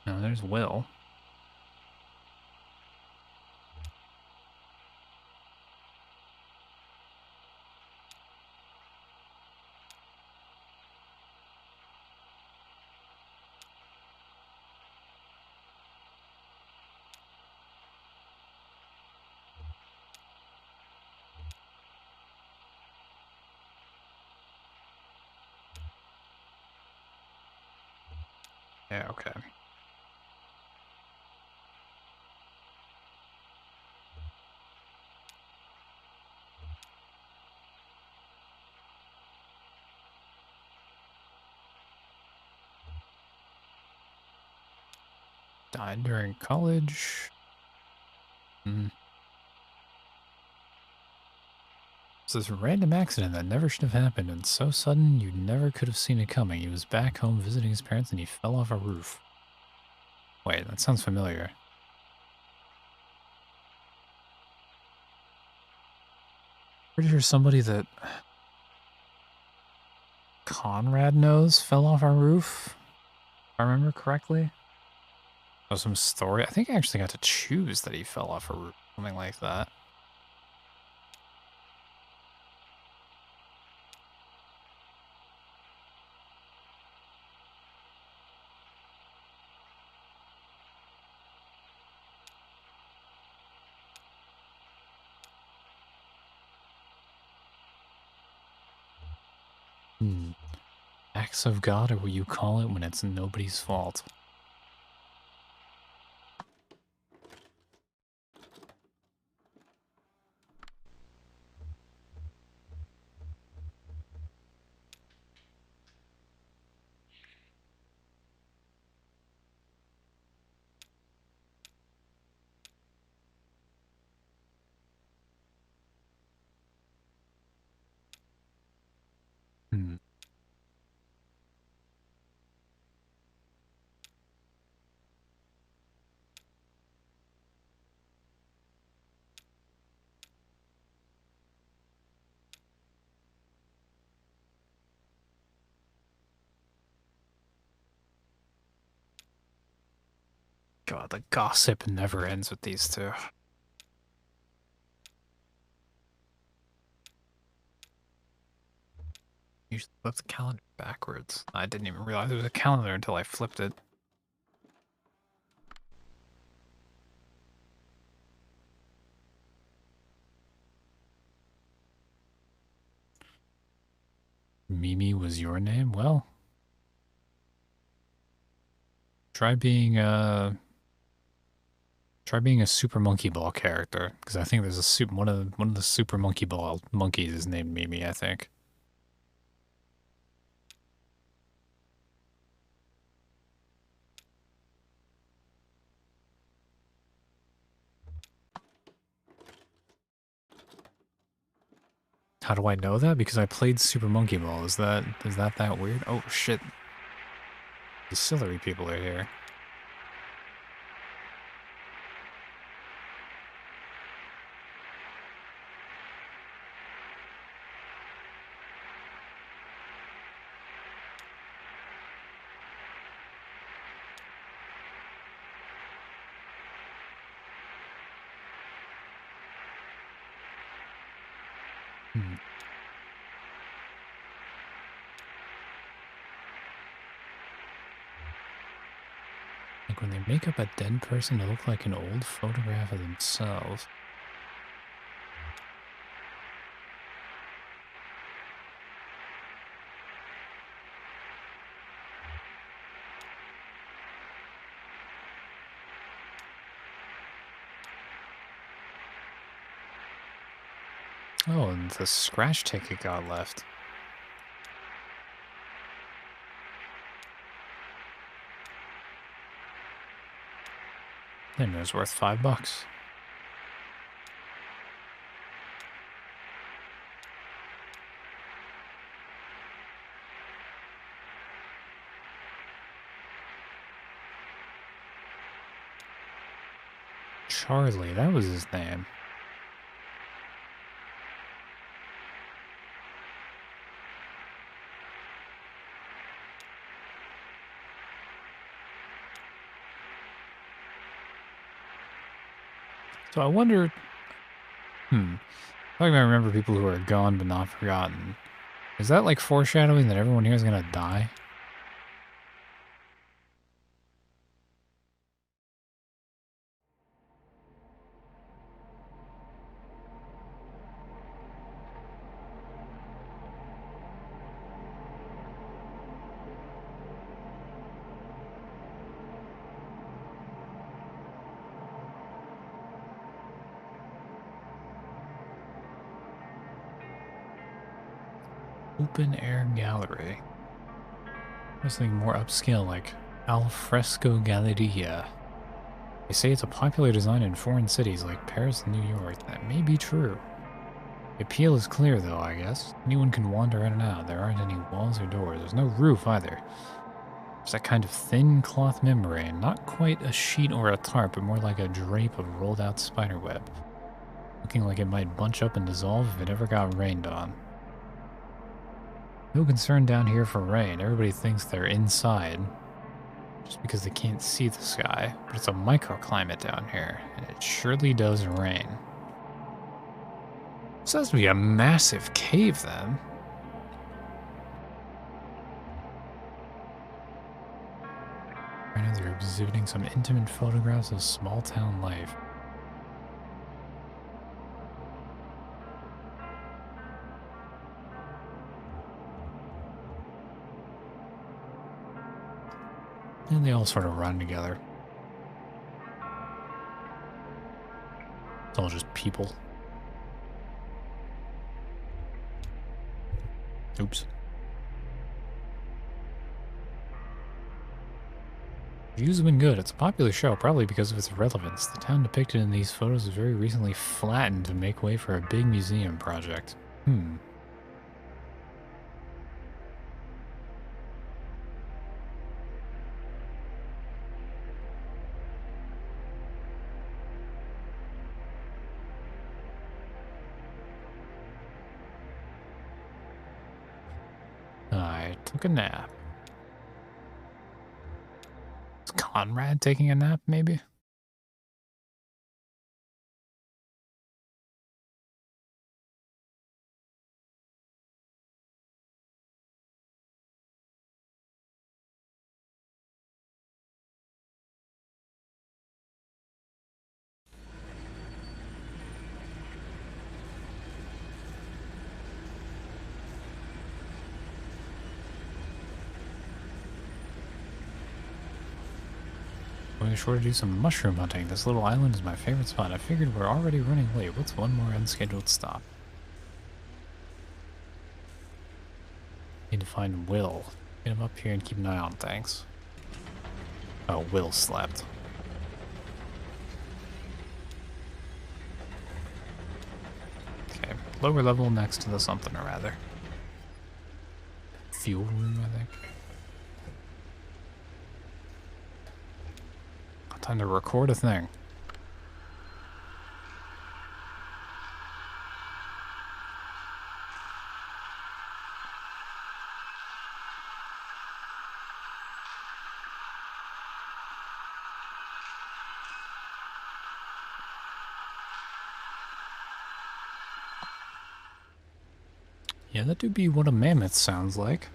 No, there's Will. Yeah, okay. Died during college. It's this random accident that never should have happened, and so sudden you never could have seen it coming. He was back home visiting his parents and he fell off a roof. Wait, that sounds familiar. Pretty sure somebody that Conrad knows fell off our roof, if I remember correctly. Or some story. I think I actually got to choose that he fell off a roof, something like that. Acts of God, or what you call it when it's nobody's fault. God, the gossip never ends with these two. Usually flip the calendar backwards. I didn't even realize there was a calendar until I flipped it. Mimi was your name? Well, try being a Super Monkey Ball character, because I think there's a one of the Super Monkey Ball monkeys is named Mimi, I think. How do I know that? Because I played Super Monkey Ball. Is that weird? Oh shit. The Distillery people are here. Like when they make up a dead person to look like an old photograph of themselves. Oh, and the scratch ticket got left. And it was worth $5. Charlie, that was his name. So I wonder, I remember people who are gone but not forgotten. Is that like foreshadowing that everyone here is gonna die? Open air gallery. I was thinking more upscale, like al fresco galleria. They say it's a popular design in foreign cities like Paris and New York. That may be true. The appeal is clear, though, I guess. Anyone can wander in and out. There aren't any walls or doors. There's no roof, either. There's that kind of thin cloth membrane. Not quite a sheet or a tarp, but more like a drape of rolled-out spiderweb. Looking like it might bunch up and dissolve if it ever got rained on. No concern down here for rain. Everybody thinks they're inside just because they can't see the sky. But it's a microclimate down here, and it surely does rain. This has to be a massive cave, then. Right now they're exhibiting some intimate photographs of small-town life. And they all sort of run together. It's all just people. Oops. Reviews have been good. It's a popular show, probably because of its relevance. The town depicted in these photos was very recently flattened to make way for a big museum project. I took a nap. Is Conrad taking a nap, maybe? Going ashore to do some mushroom hunting. This little island is my favorite spot. I figured we're already running late. What's one more unscheduled stop? Need to find Will. Get him up here and keep an eye on things. Oh, Will slept. Okay, lower level next to the something or rather. Fuel room, I think. Time to record a thing. Yeah, that do be what a mammoth sounds like.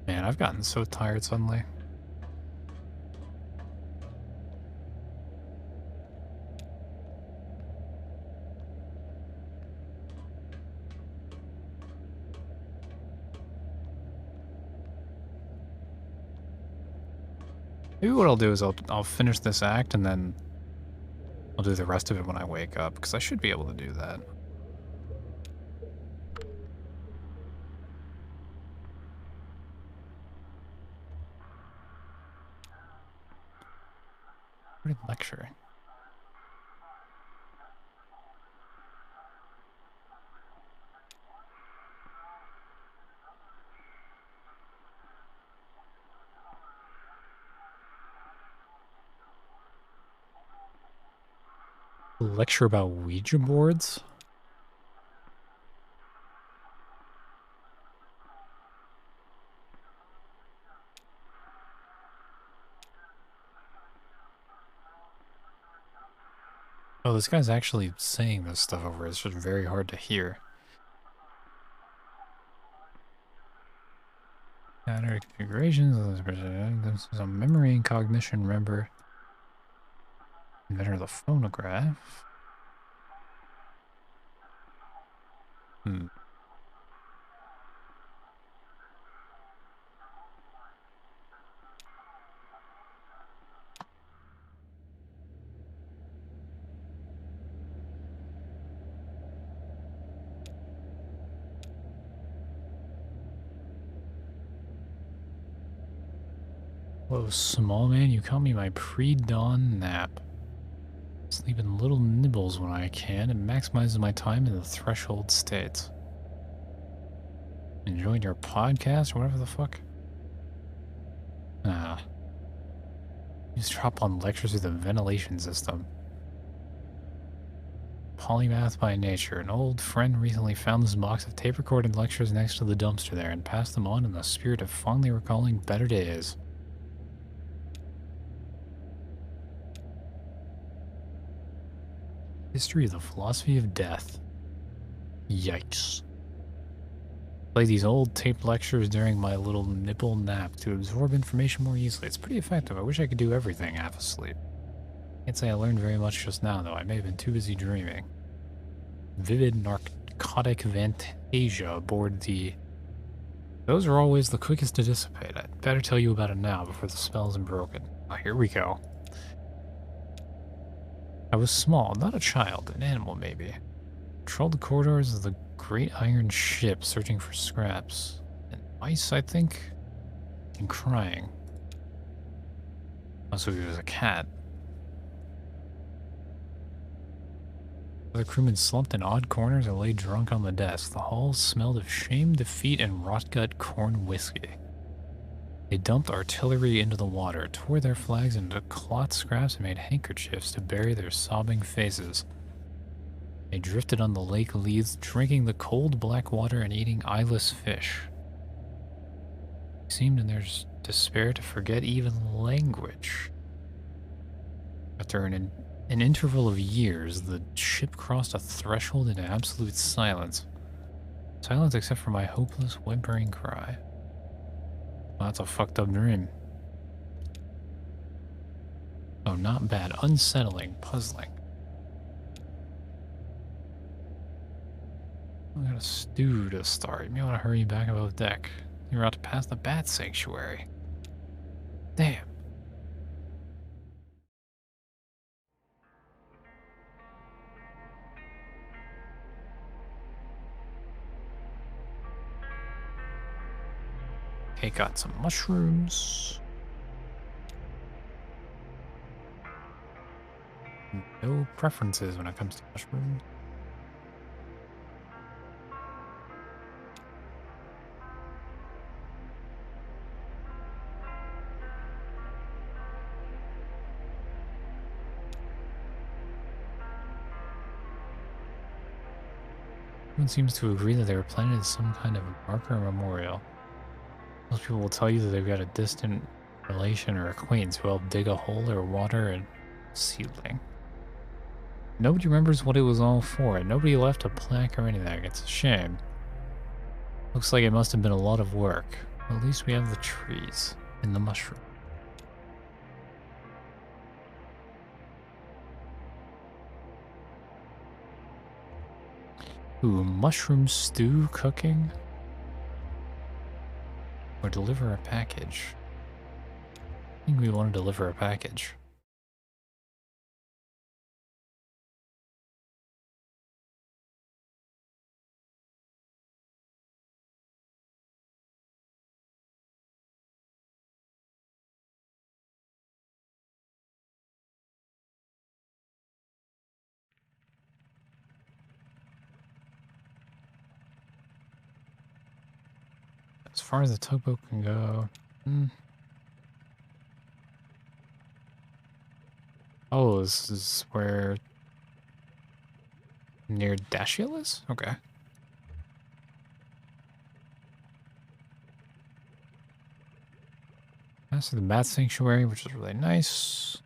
Man, I've gotten so tired suddenly. Maybe what I'll do is I'll finish this act and then I'll do the rest of it when I wake up, because I should be able to do that. What did lecturing? Lecture about Ouija boards? Oh, this guy's actually saying this stuff over. It's just very hard to hear. Counter configurations. This is a memory and cognition. Remember. Inventor of the phonograph. Hmm. Whoa, small man, you call me my pre-dawn nap. Sleeping little nibbles when I can and maximizes my time in the threshold states. Enjoying your podcast or whatever the fuck? Ah. Just drop on lectures through the ventilation system. Polymath by nature. An old friend recently found this box of tape-recorded lectures next to the dumpster there and passed them on in the spirit of fondly recalling better days. History of the philosophy of death. Yikes. Play these old taped lectures during my little nipple nap to absorb information more easily. It's pretty effective. I wish I could do everything half asleep. Can't say I learned very much just now, though. I may have been too busy dreaming. Vivid narcotic fantasia aboard the... Those are always the quickest to dissipate. I'd better tell you about it now before the spell isn't broken. Oh, here we go. I was small, not a child, an animal maybe. Patrolled the corridors of the great iron ship searching for scraps. And mice, I think? And crying. Also, he was a cat. The crewmen slumped in odd corners or lay drunk on the desk. The halls smelled of shame, defeat, and rot-gut corn whiskey. They dumped artillery into the water, tore their flags into cloth scraps, and made handkerchiefs to bury their sobbing faces. They drifted on the lake leaves, drinking the cold black water and eating eyeless fish. They seemed in their despair to forget even language. After an interval of years, the ship crossed a threshold into absolute silence. Silence except for my hopeless, whimpering cry. Well, that's a fucked up dream. Oh, not bad. Unsettling. Puzzling. I got a stew to start. You may want to hurry back above deck. You're about to pass the bat sanctuary. Damn. Okay, got some mushrooms. No preferences when it comes to mushrooms. Everyone seems to agree that they were planted as some kind of marker or memorial. Most people will tell you that they've got a distant relation or acquaintance who helped dig a hole or water a seedling. Nobody remembers what it was all for, and nobody left a plaque or anything. It's a shame. Looks like it must have been a lot of work. At least we have the trees and the mushroom. Ooh, mushroom stew cooking? Or deliver a package? I think we want to deliver a package. As far as the tugboat can go... Oh, this is where... Near Dashiell is? Okay. That's the bat sanctuary, which is really nice.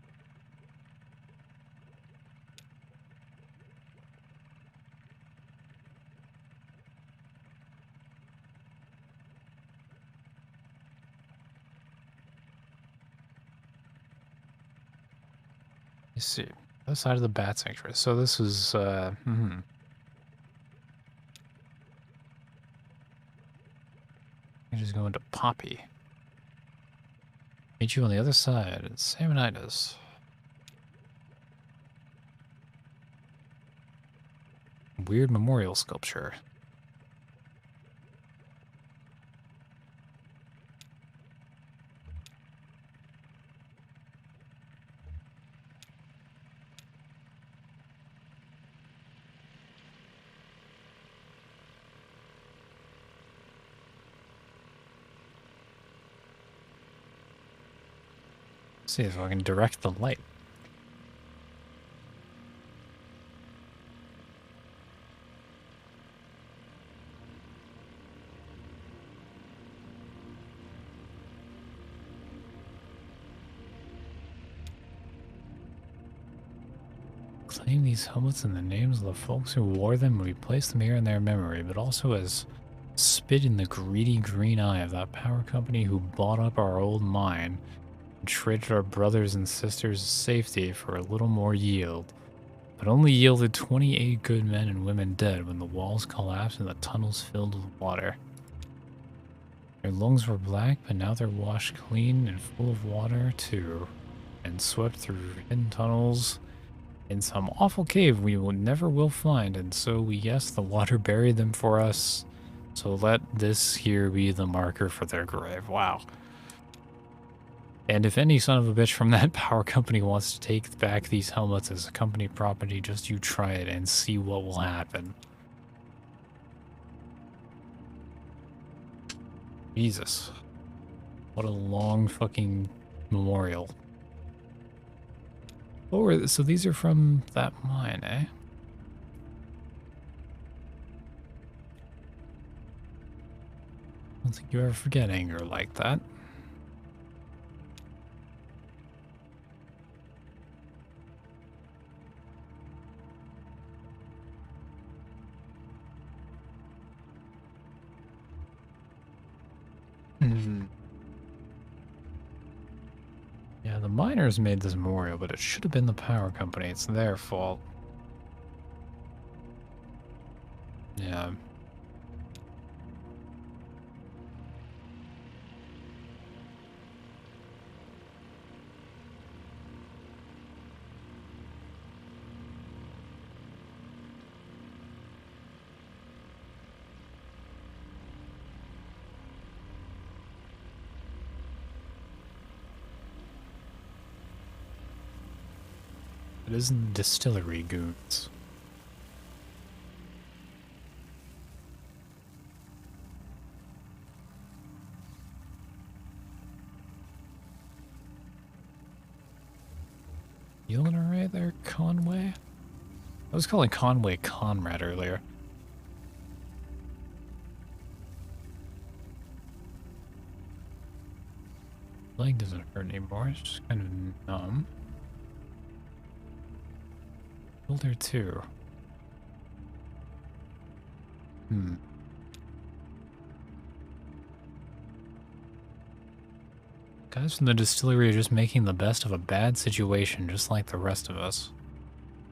Let's see. Other side of the bat sanctuary. So this is, I just go into Poppy. Meet you on the other side. It's Samonitis. Weird memorial sculpture. See if I can direct the light. Claim these helmets in the names of the folks who wore them, and we place them here in their memory, but also as spit in the greedy green eye of that power company who bought up our old mine and traded our brothers and sisters' safety for a little more yield, but only yielded 28 good men and women dead when the walls collapsed and the tunnels filled with water. Their lungs were black, but now they're washed clean and full of water too, and swept through hidden tunnels in some awful cave we never will find, and so we guess the water buried them for us. So let this here be the marker for their grave. Wow. And if any son of a bitch from that power company wants to take back these helmets as a company property, just you try it and see what will happen. Jesus. What a long fucking memorial. Oh, so these are from that mine, eh? I don't think you ever forget anger like that. Yeah, the miners made this memorial, but it should have been the power company. It's their fault. Yeah. It isn't distillery goons. Feeling alright there, Conway? I was calling Conway Conrad earlier. Leg doesn't hurt anymore, it's just kind of numb. Shoulder too. Guys from the distillery are just making the best of a bad situation, just like the rest of us.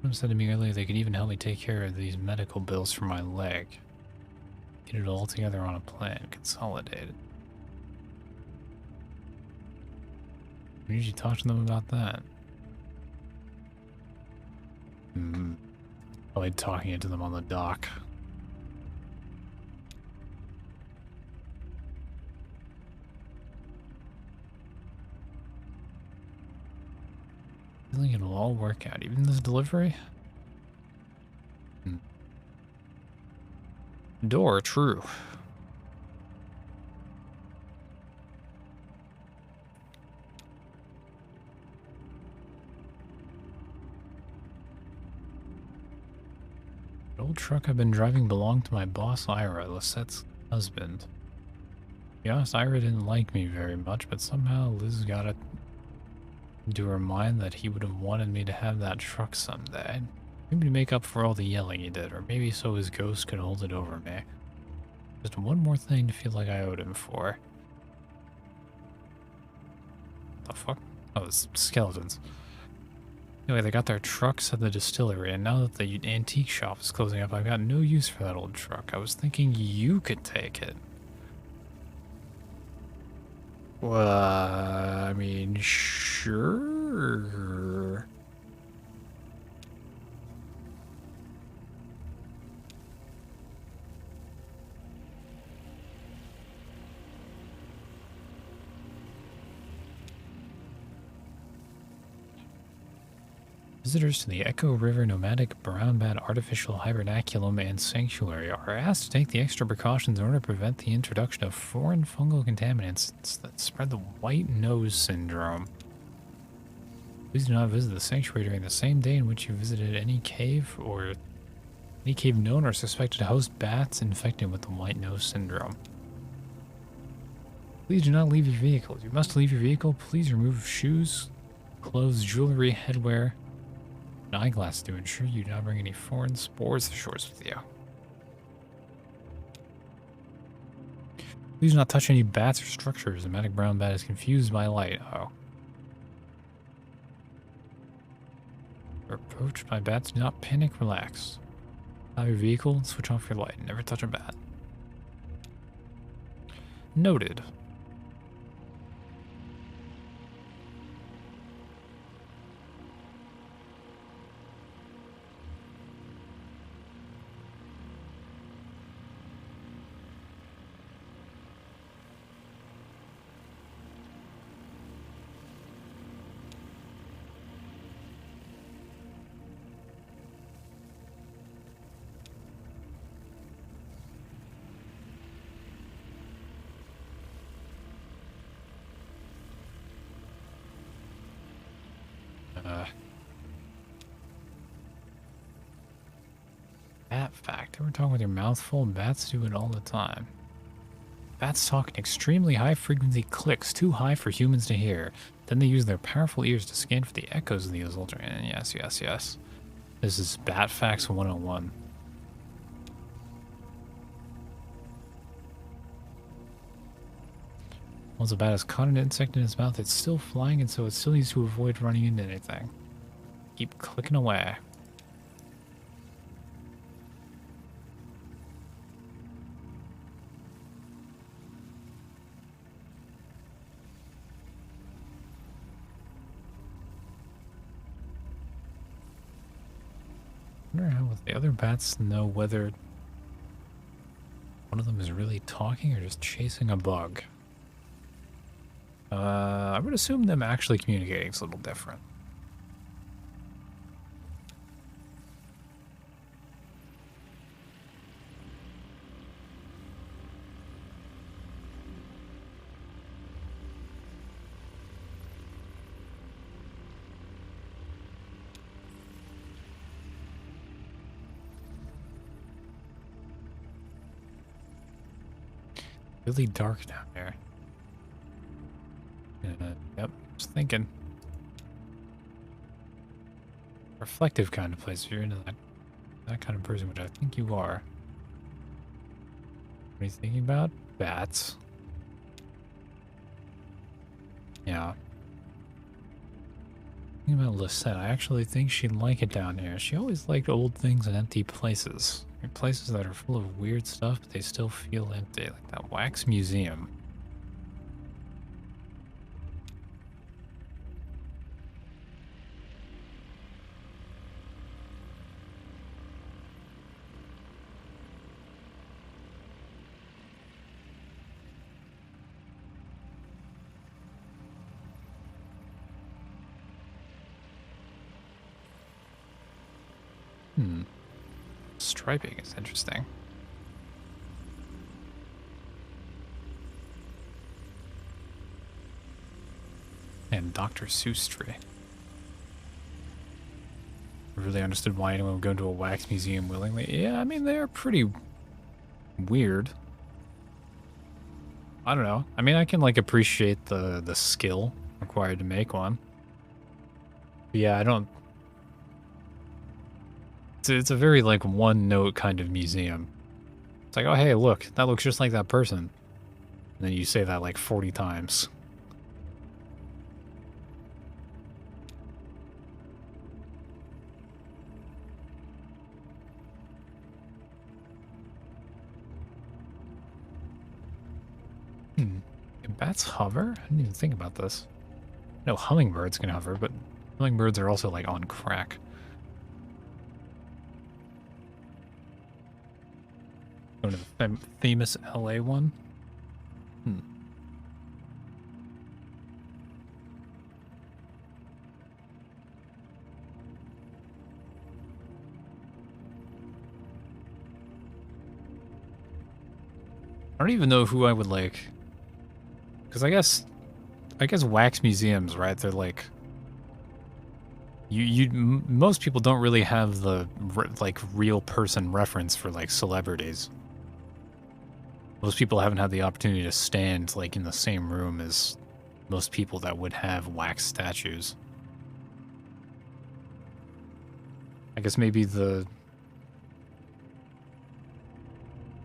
Someone said to me earlier they could even help me take care of these medical bills for my leg. Get it all together on a plan, consolidated. When did you talk to them about that? Probably talking to them on the dock. I think it'll all work out, even this delivery. Door, true. The old truck I've been driving belonged to my boss, Ira, Lisette's husband. To be honest, Ira didn't like me very much, but somehow Liz got it into her mind that he would have wanted me to have that truck someday. Maybe to make up for all the yelling he did, or maybe so his ghost could hold it over me. Just one more thing to feel like I owed him for. The fuck? Oh, it's skeletons. Anyway, they got their trucks at the distillery, and now that the antique shop is closing up, I've got no use for that old truck. I was thinking you could take it. Well, I mean, sure. Visitors to the Echo River Nomadic Brown Bat Artificial Hibernaculum and Sanctuary are asked to take the extra precautions in order to prevent the introduction of foreign fungal contaminants that spread the white nose syndrome. Please do not visit the sanctuary during the same day in which you visited any cave known or suspected to host bats infected with the white nose syndrome. Please do not leave your vehicle. You must leave your vehicle. Please remove shoes, clothes, jewelry, headwear, and eyeglasses to ensure you do not bring any foreign spores to shores with you. Please do not touch any bats or structures. The nomadic brown bat is confused by light. Oh. You're approached by bats. Do not panic. Relax. Stop your vehicle and switch off your light. Never touch a bat. Noted. Bat fact. Ever talking with your mouth full? Bats do it all the time. Bats talk in extremely high frequency clicks, too high for humans to hear. Then they use their powerful ears to scan for the echoes of these ultra. Yes, yes, yes. This is Bat Facts 101. Once a bat has caught an insect in its mouth, it's still flying, and so it still needs to avoid running into anything. Keep clicking away. I wonder how the other bats know whether one of them is really talking or just chasing a bug. I would assume them actually communicating is a little different. Really dark down there. Yep, just thinking. Reflective kind of place. If you're into that kind of person, which I think you are. What are you thinking about? Bats. Yeah. Thinking about Lisette, I actually think she'd like it down here. She always liked old things and empty places. Places that are full of weird stuff, but they still feel empty, like that wax museum. Striping is interesting. And Dr. Seuss tree. I really understood why anyone would go to a wax museum willingly. Yeah, I mean, they're pretty weird. I don't know. I mean, I can, like, appreciate the skill required to make one. But yeah, I don't... It's a very, like, one-note kind of museum. It's like, oh, hey, look, that looks just like that person. And then you say that, like, 40 times. Bats hover? I didn't even think about this. No, hummingbirds can hover, but hummingbirds are also like on crack. Going to the famous LA one. I don't even know who I would like, because I guess wax museums, right? They're like most people don't really have the like real person reference for like celebrities. Most people haven't had the opportunity to stand like in the same room as most people that would have wax statues. I guess maybe the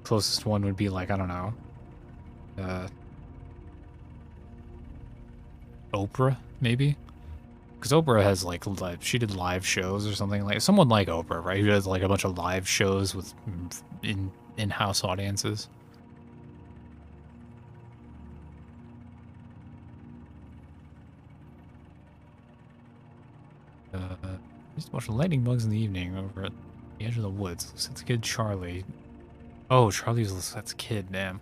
closest one would be like, I don't know, Oprah, maybe? Because Oprah has like, she did live shows or something, like someone like Oprah, right? Who does like a bunch of live shows with in-house audiences. Used to watch lightning bugs in the evening over at the edge of the woods. It's kid Charlie. Oh, Charlie's that's kid, damn.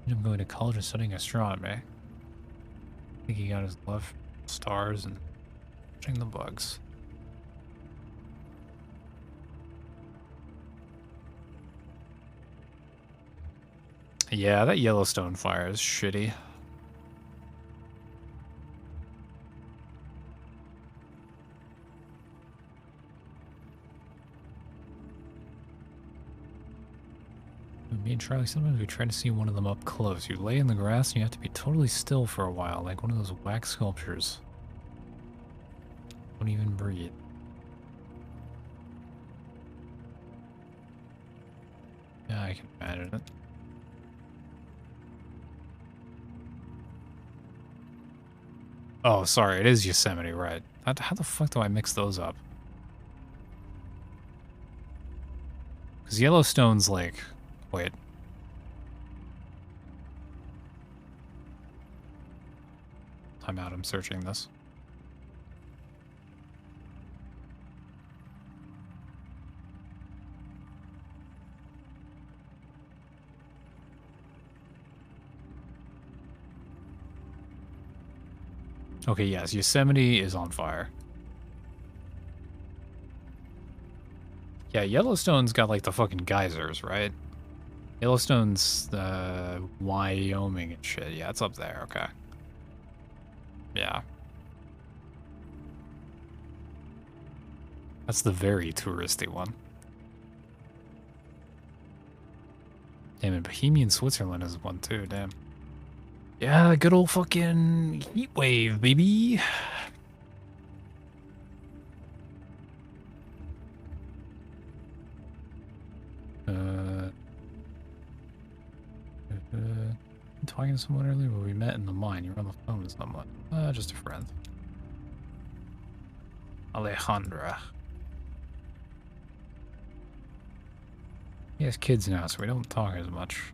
I'm going to college and studying astronomy. I think he got his love for stars and watching the bugs. Yeah, that Yellowstone fire is shitty. Me and Charlie, sometimes we try to see one of them up close. You lay in the grass and you have to be totally still for a while, like one of those wax sculptures. Don't even breathe. Yeah, I can imagine it. Oh, sorry, it is Yosemite, right? How the fuck do I mix those up? Because Yellowstone's like... Wait. Time out, I'm searching this. Okay, yes, Yosemite is on fire. Yeah, Yellowstone's got like the fucking geysers, right? Yellowstone's Wyoming and shit. Yeah, it's up there, okay. Yeah. That's the very touristy one. Damn, and Bohemian Switzerland is one too, damn. Yeah, good old fucking heat wave, baby. Talking to someone earlier, but we met in the mine. You were on the phone with someone. Just a friend. Alejandra. He has kids now, so we don't talk as much.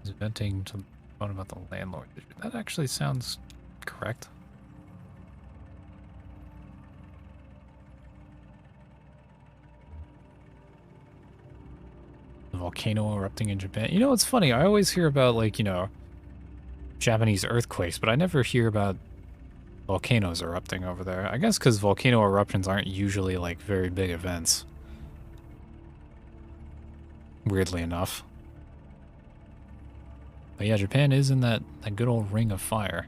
He's venting to the phone about the landlord. That actually sounds correct. The volcano erupting in Japan. You know, it's funny. I always hear about, like, you know, Japanese earthquakes, but I never hear about volcanoes erupting over there. I guess because volcano eruptions aren't usually, like, very big events. Weirdly enough. But yeah, Japan is in that good old ring of fire.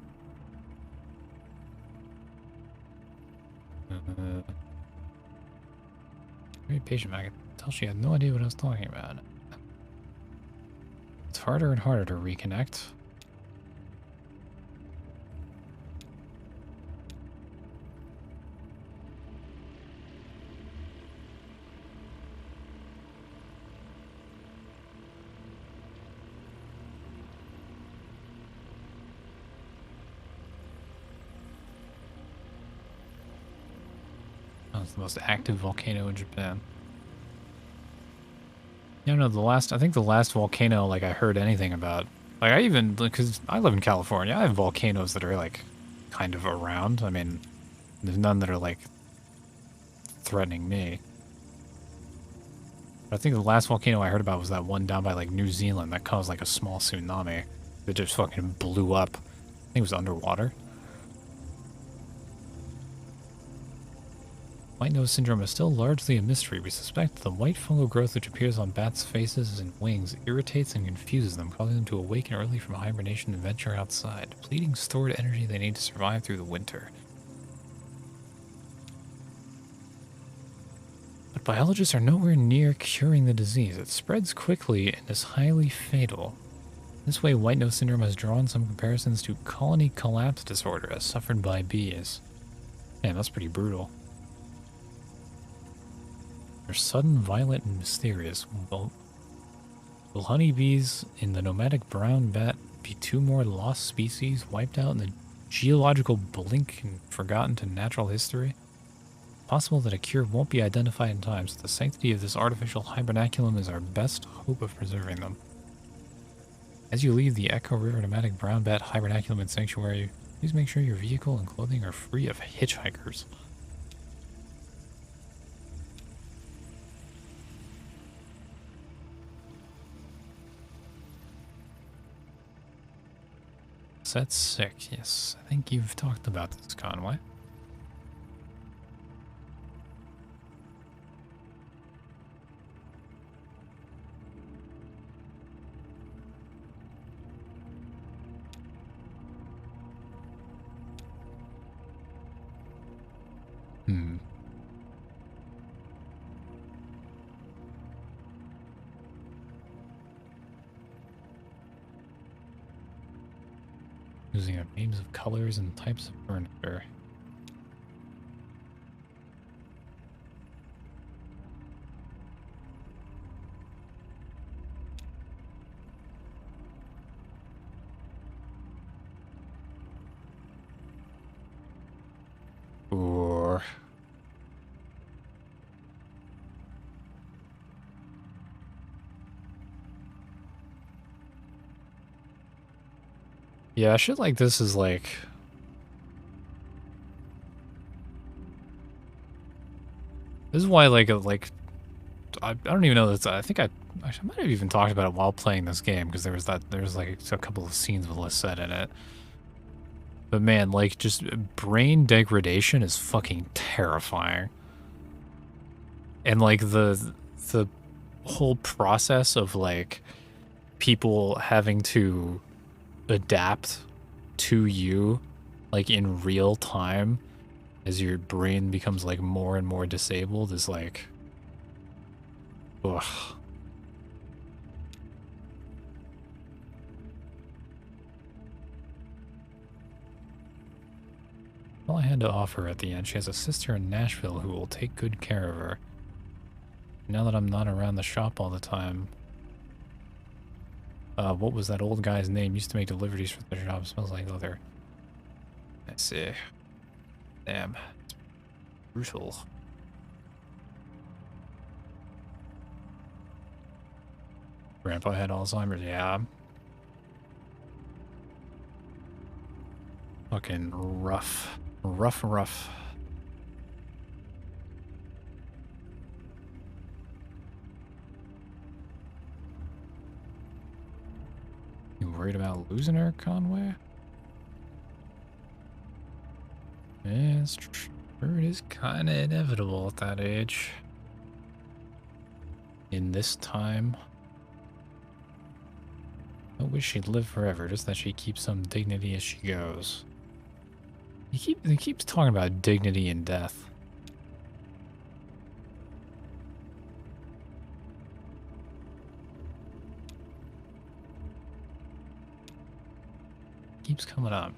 Very patient. I could tell she had no idea what I was talking about. It's harder and harder to reconnect. Oh, it's the most active volcano in Japan. Yeah, no, I think the last volcano, like, I heard anything about. Like, I even, because I live in California, I have volcanoes that are, like, kind of around. I mean, there's none that are, like, threatening me. But I think the last volcano I heard about was that one down by, like, New Zealand that caused, like, a small tsunami that just fucking blew up. I think it was underwater. White nose syndrome is still largely a mystery. We suspect the white fungal growth which appears on bats' faces and wings irritates and confuses them, causing them to awaken early from hibernation and venture outside, depleting stored energy they need to survive through the winter. But biologists are nowhere near curing the disease. It spreads quickly and is highly fatal. This way, white nose syndrome has drawn some comparisons to colony collapse disorder as suffered by bees. Man, that's pretty brutal. They're sudden, violent, and mysterious. Will honeybees in the nomadic brown bat be two more lost species wiped out in the geological blink and forgotten to natural history? Possible that a cure won't be identified in time, so the sanctity of this artificial hibernaculum is our best hope of preserving them. As you leave the Echo River nomadic brown bat hibernaculum and sanctuary, please make sure your vehicle and clothing are free of hitchhikers. That's sick. Yes, I think you've talked about this, Conway. Hmm. Using up names of colors and types of furniture. Or yeah, shit like this is like this is why like I don't even know that I think I might have even talked about it while playing this game because there was like a couple of scenes with Lisette in it. But man, like just brain degradation is fucking terrifying. And like the whole process of like people having to adapt to you like in real time as your brain becomes like more and more disabled is like ugh. All I had to offer at the end, she has a sister in Nashville who will take good care of her. Now that I'm not around the shop all the time, what was that old guy's name? Used to make deliveries for the shop. Smells like leather. I see. Damn. It's brutal. Grandpa had Alzheimer's. Yeah. Fucking rough. Rough. You worried about losing her, Conway? Yeah, it's true. It is kind of inevitable at that age. In this time. I wish she'd live forever, just that she keeps some dignity as she goes. He keeps talking about dignity and death. Keeps coming up.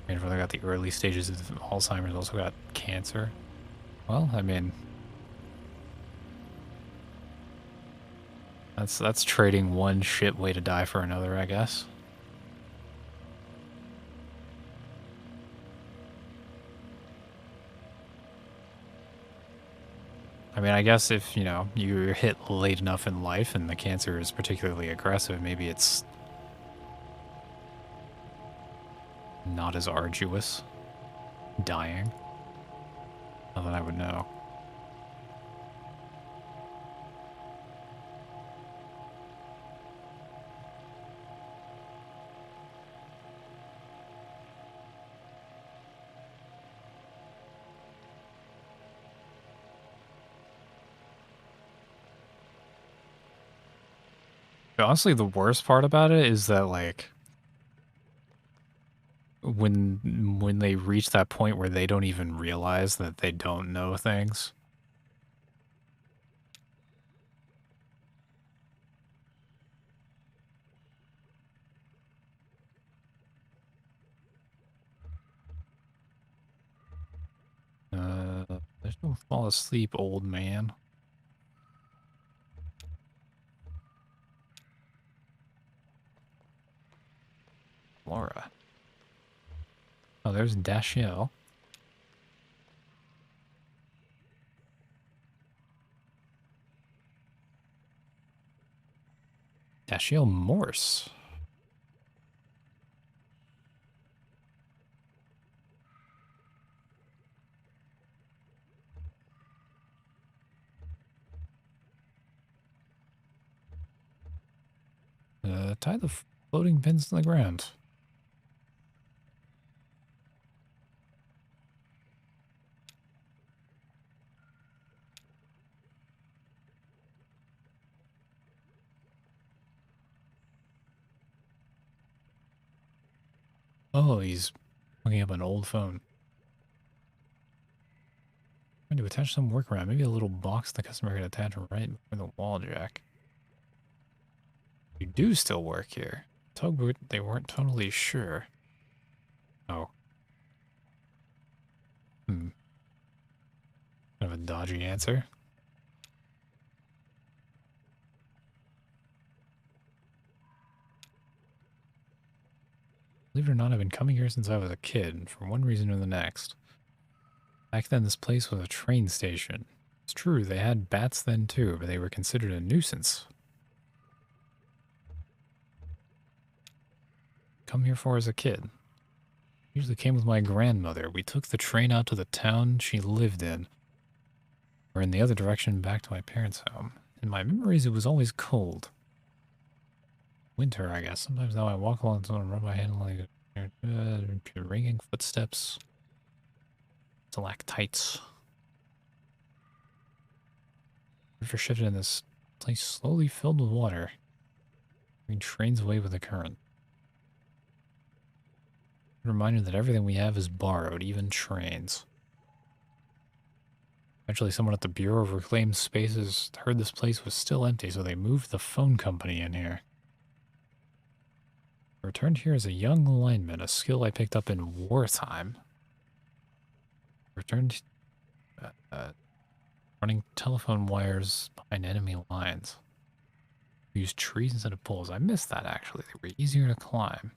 And they got the early stages of Alzheimer's, also got cancer. Well, I mean, that's trading one shit way to die for another, I guess. mean, I guess if, you know, you're hit late enough in life and the cancer is particularly aggressive, maybe it's not as arduous. Dying. Not that I would know. Honestly, the worst part about it is that, like, when they reach that point where they don't even realize that they don't know things. There's no fall asleep, old man. Laura. Oh, there's Dashiell. Dashiell Morse. Tie the floating pins to the ground. Oh, he's hooking up an old phone. Trying to attach some workaround. Maybe a little box the customer can attach right before the wall jack. You do still work here. Tugboat, they weren't totally sure. Oh. Hmm. Kind of a dodgy answer. Believe it or not, I've been coming here since I was a kid, for one reason or the next. Back then, this place was a train station. It's true, they had bats then too, but they were considered a nuisance. Come here for as a kid. Usually came with my grandmother. We took the train out to the town she lived in, or in the other direction back to my parents' home. In my memories, it was always cold. Winter, I guess. Sometimes now I walk along and rub my hand like ringing footsteps. Stalactites. River shifted in this place slowly filled with water. Bring trains away with the current. A reminder that everything we have is borrowed, even trains. Eventually, someone at the Bureau of Reclaimed Spaces heard this place was still empty, so they moved the phone company in here. I returned here as a young lineman, a skill I picked up in wartime. Returned running telephone wires behind enemy lines. We used trees instead of poles. I missed that, actually. They were easier to climb.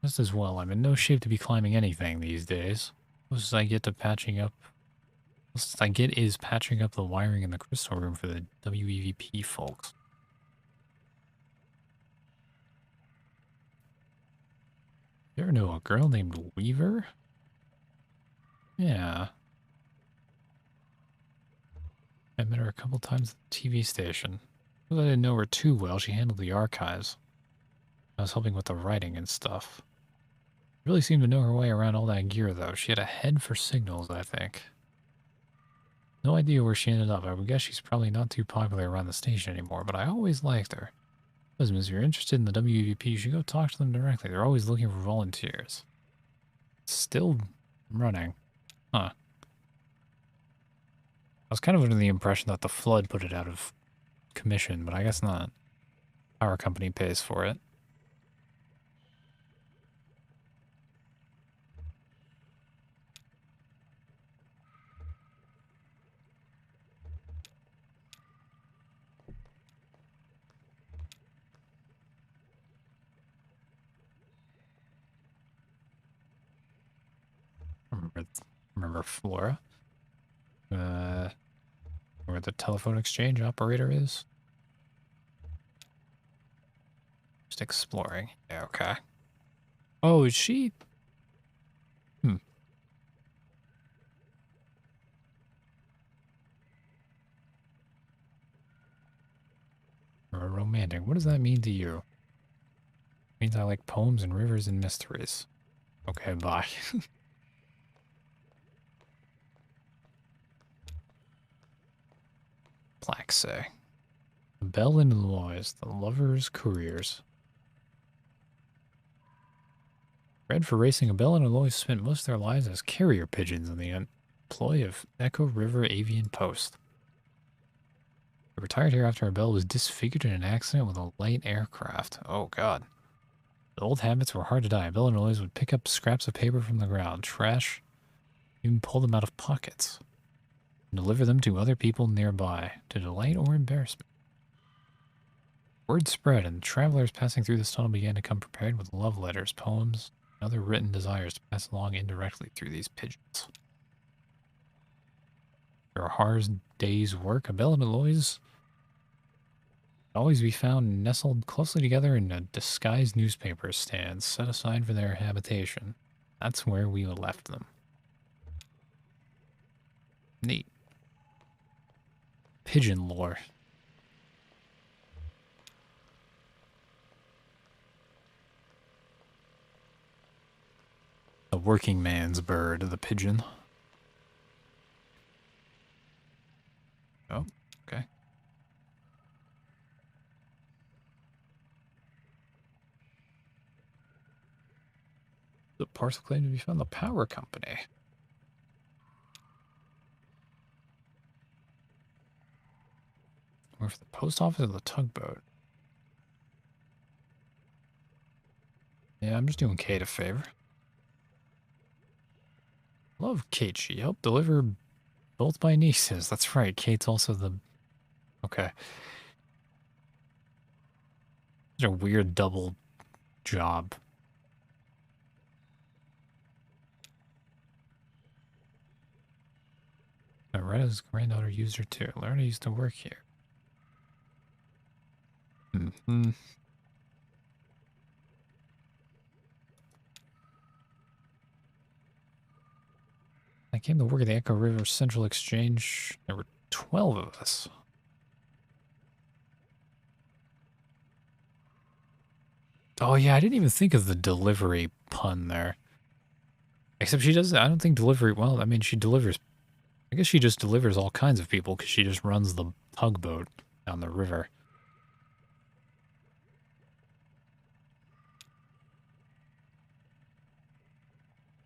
Just as well, I'm in no shape to be climbing anything these days. Closest I get to patching up... Closest I get is patching up the wiring in the crystal room for the WEVP folks. You ever know a girl named Weaver? Yeah. I met her a couple times at the TV station. Although I didn't know her too well, she handled the archives. I was helping with the writing and stuff. Really seemed to know her way around all that gear, though. She had a head for signals, I think. No idea where she ended up. I would guess she's probably not too popular around the station anymore, but I always liked her. Listen, if you're interested in the WVP, you should go talk to them directly. They're always looking for volunteers. Still running. Huh. I was kind of under the impression that the flood put it out of commission, but I guess not. Our company pays for it. I remember Remember Flora? Where the telephone exchange operator is? Just exploring. Yeah, okay. Oh, is she? Hmm. Or romantic. What does that mean to you? It means I like poems and rivers and mysteries. Okay, bye. Plaque say. Belle and Lois, the lovers' careers. Bred for racing, Abel and Alois spent most of their lives as carrier pigeons in the employ of Echo River Avian Post. They retired here after Abel was disfigured in an accident with a light aircraft. Oh, God. The old habits were hard to die. Abel and Alois would pick up scraps of paper from the ground, trash, even pull them out of pockets, and deliver them to other people nearby, to delight or embarrassment. Word spread, and travelers passing through this tunnel began to come prepared with love letters, poems, and other written desires to pass along indirectly through these pigeons. After a hard day's work, Abel and Alois would always be found nestled closely together in a disguised newspaper stand set aside for their habitation. That's where we left them. Neat. Pigeon lore. A working man's bird, the pigeon. Oh, okay. The parcel claim to be found the power company. Or for the post office or the tugboat. Yeah, I'm just doing Kate a favor. Love Kate. She helped deliver both my nieces. That's right. Kate's also the... Okay. Such a weird double job. Loretta's granddaughter used her too. Loretta used to work here. Mm-hmm. I came to work at the Echo River Central Exchange. There were 12 of us. Oh yeah, I didn't even think of the delivery pun there. Except she does, I don't think delivery, well, I mean, she delivers, I guess she just delivers all kinds of people because she just runs the tugboat down the river.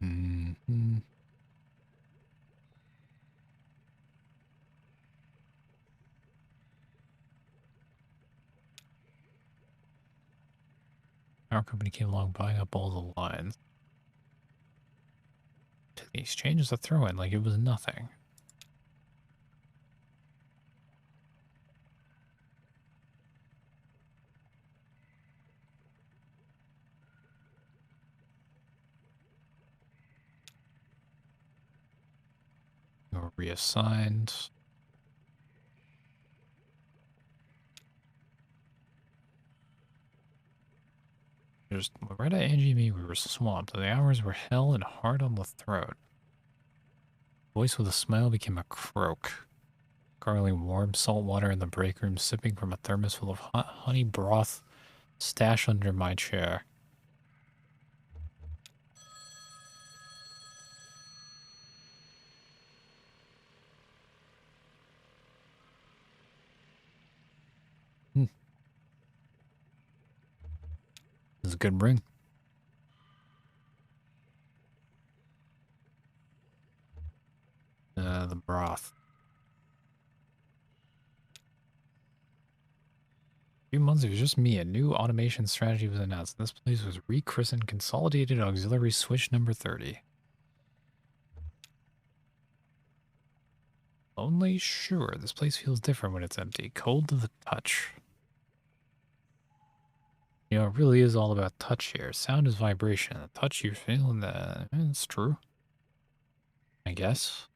Mm-hmm. Our company came along buying up all the lines. To the exchange a throw-in like it was nothing. We were reassigned. Just Loretta, Angie, and me, we were swamped. The hours were hell and hard on the throat. Voice with a smile became a croak. Gargling warm salt water in the break room, sipping from a thermos full of hot honey broth stashed under my chair. This is a good ring. The broth. A few months, it was just me. A new automation strategy was announced. This place was rechristened Consolidated Auxiliary Switch number 30. Lonely? Sure. This place feels different when it's empty. Cold to the touch. You know, it really is all about touch here. Sound is vibration. The touch you feel, and it's true. I guess.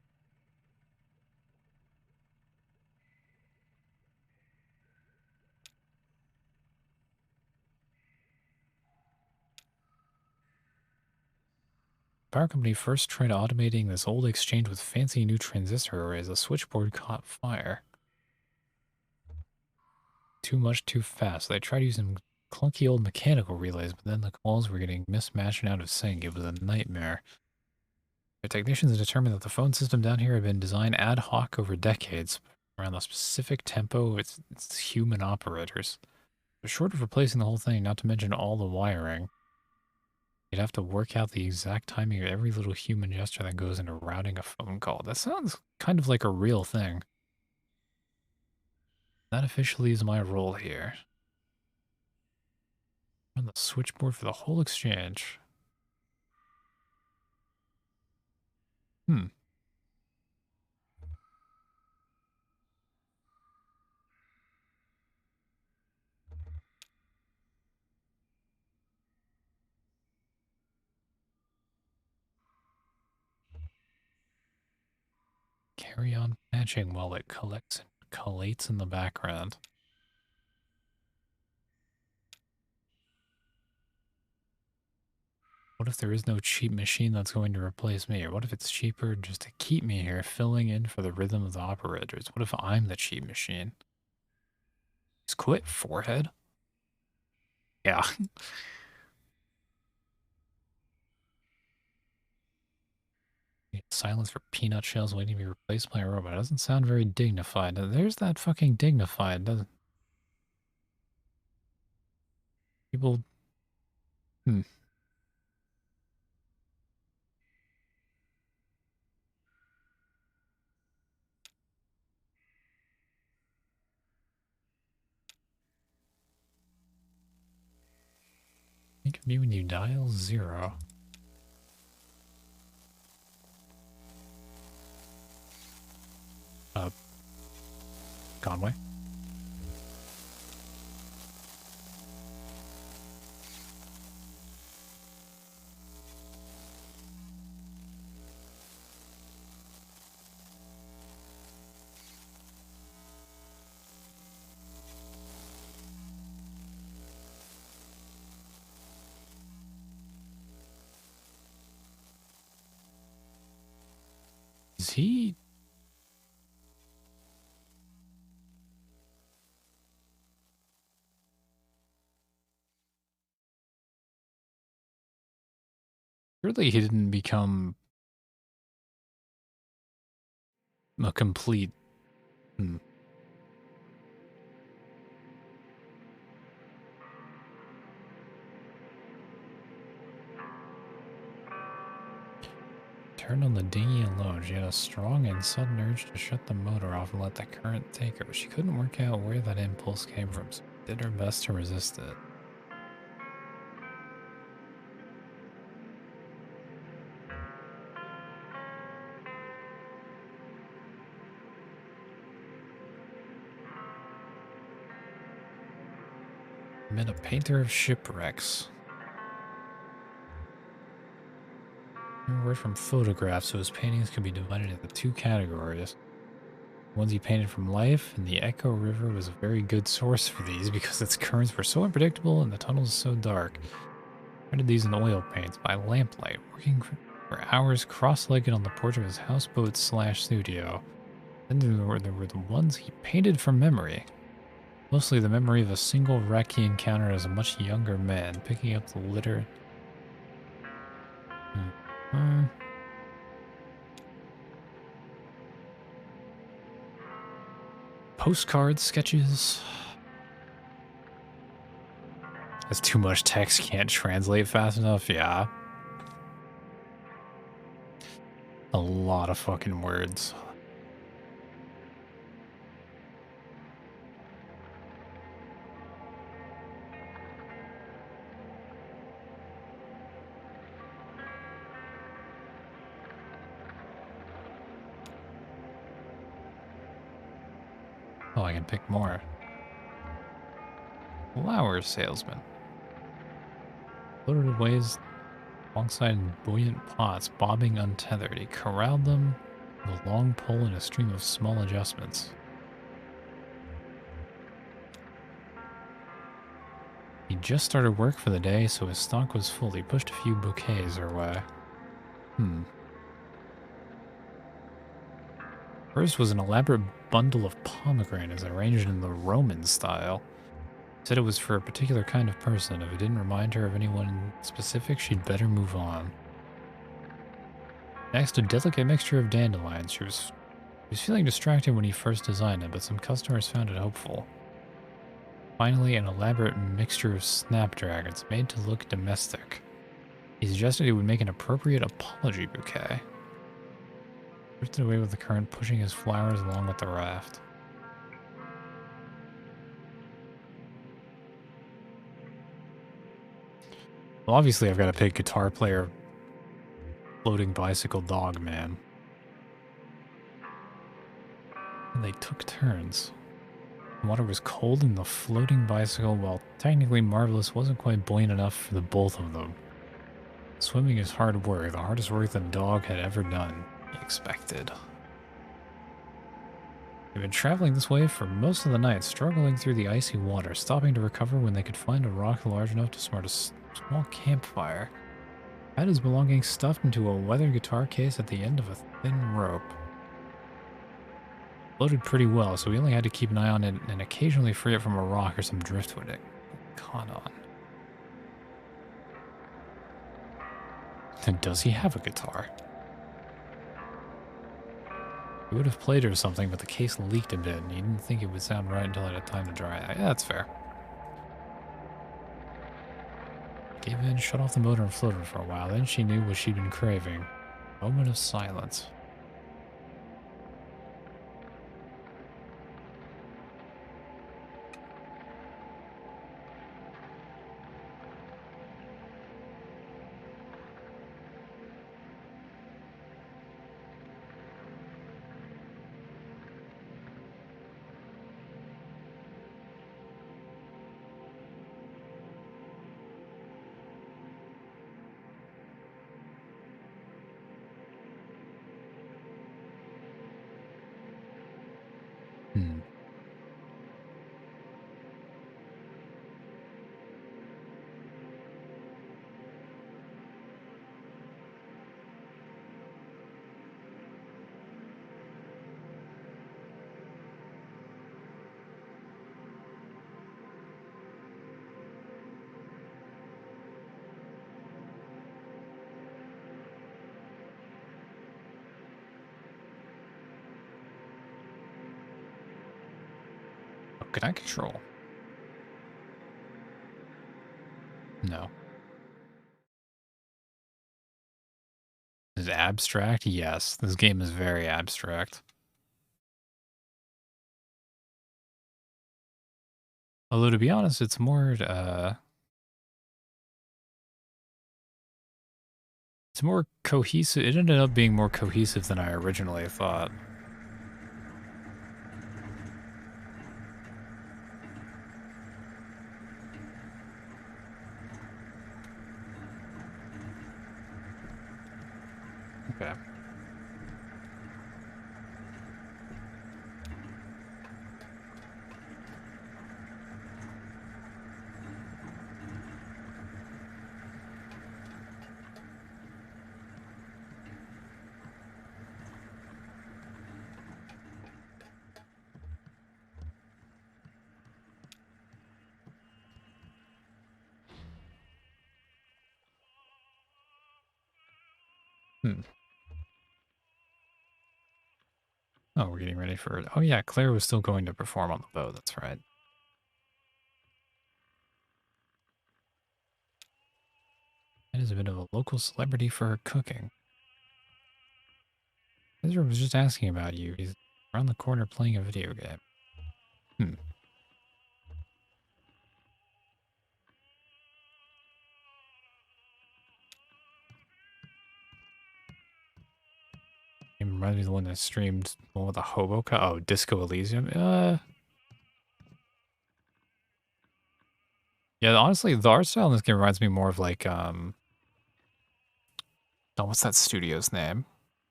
Power company first tried automating this old exchange with fancy new transistor arrays. The switchboard caught fire. Too much, too fast. They tried using clunky old mechanical relays, but then the calls were getting mismatched and out of sync. It was a nightmare. The technicians determined that the phone system down here had been designed ad hoc over decades around a specific tempo. It's human operators. But short of replacing the whole thing, not to mention all the wiring, you'd have to work out the exact timing of every little human gesture that goes into routing a phone call. That sounds kind of like a real thing. That officially is my role here. On the switchboard for the whole exchange. Hmm. Carry on patching while it collects and collates in the background. What if there is no cheap machine that's going to replace me? Or what if it's cheaper just to keep me here, filling in for the rhythm of the operators? What if I'm the cheap machine? Just quit, forehead. Yeah. Silence for peanut shells waiting to be replaced by a robot. Doesn't sound very dignified. There's that fucking dignified, doesn't people? Hmm. Think of me when you dial 0. Conway? Is he? Surely he didn't become a complete. Hmm. Turned on the dinghy alone. She had a strong and sudden urge to shut the motor off and let the current take her, but she couldn't work out where that impulse came from, so did her best to resist it. Met a painter of shipwrecks. Word from photographs, so his paintings could be divided into 2 categories. The ones he painted from life, and the Echo River was a very good source for these because its currents were so unpredictable and the tunnels so dark. Printed these in oil paints by lamplight, working for hours cross-legged on the porch of his houseboat/studio. Then there were the ones he painted from memory. Mostly the memory of a single wreck he encountered as a much younger man, picking up the litter. Postcard sketches. That's too much text, can't translate fast enough, yeah. A lot of fucking words. Oh, I can pick more. Flower salesman. Loaded ways Alongside buoyant pots bobbing untethered, he corralled them with a long pole and a stream of small adjustments. He just started work for the day, so his stock was full. He pushed a few bouquets her way. First was an elaborate bundle of pomegranates arranged in the Roman style. Said it was for a particular kind of person. If it didn't remind her of anyone specific, she'd better move on. Next, a delicate mixture of dandelions. She was feeling distracted when he first designed it, but some customers found it hopeful. Finally, an elaborate mixture of snapdragons made to look domestic. He suggested it would make an appropriate apology bouquet. Drifted away with the current, pushing his flowers along with the raft. Well, obviously I've got to pick guitar player, floating bicycle dog man. And they took turns. The water was cold and the floating bicycle, while technically marvelous, wasn't quite buoyant enough for the both of them. Swimming is hard work, the hardest work the dog had ever done, he expected. They'd been traveling this way for most of the night, struggling through the icy water, stopping to recover when they could find a rock large enough to start a small campfire. Had his belongings stuffed into a weathered guitar case at the end of a thin rope. Floated pretty well, so we only had to keep an eye on it and occasionally free it from a rock or some driftwood it caught on. And does he have a guitar? He would have played or something, but the case leaked a bit, and he didn't think it would sound right until it had time to dry. Yeah, that's fair. Gave in, shut off the motor, and floated for a while. Then she knew what she'd been craving. A moment of silence. Can I control? No. Is it abstract? Yes. This game is very abstract. Although, to be honest, it's more, it's more cohesive. It ended up being more cohesive than I originally thought. Okay. Oh, we're getting ready for it. Oh yeah, Claire was still going to perform on the boat. That's right. And is a bit of a local celebrity for her cooking. Ezra was just asking about you. He's around the corner playing a video game. It reminds me of the one that streamed one with the hobo. Oh, Disco Elysium. Yeah, honestly, the art style in this game reminds me more of like Oh, what's that studio's name?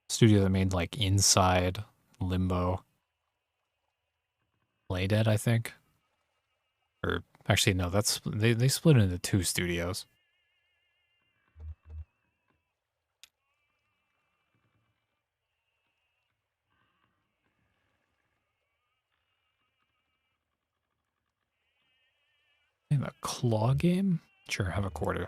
Studio that made like Inside, Limbo, Play Dead, I think. Or actually, no, that's they split it into two studios. In the claw game? Sure, have a quarter.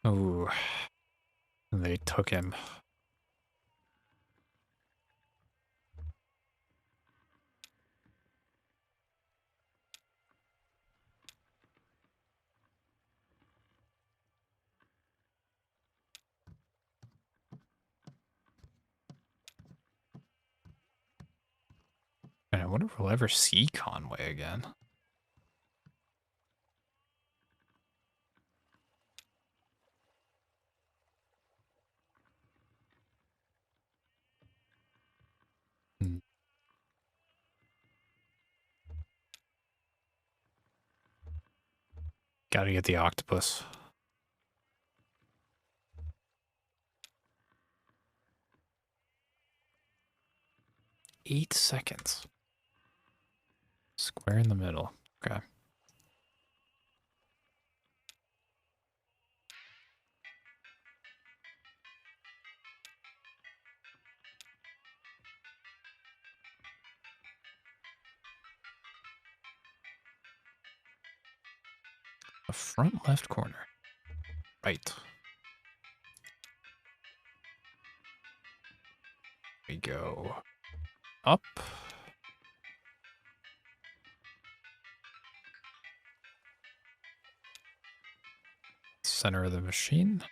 Ooh, they took him. And I wonder if we'll ever see Conway again. Hmm. Gotta get the octopus. 8 seconds. Square in the middle. Okay. The front left corner. Right. We go up. Center of the machine.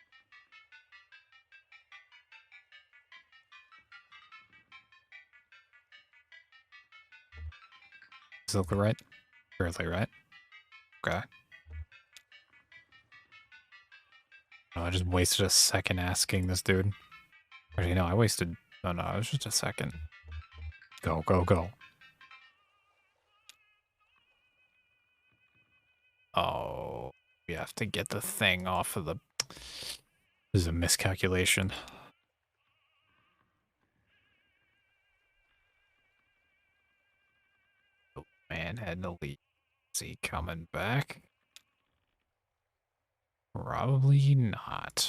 Does it look right? Barely right. Okay. Oh, I just wasted a second asking this dude. Actually, no, I wasted... Oh, no, it was just a second. Go, go, go. Oh, we have to get the thing off of the... This is a miscalculation. Oh, man, had no lead. Is he coming back? Probably not.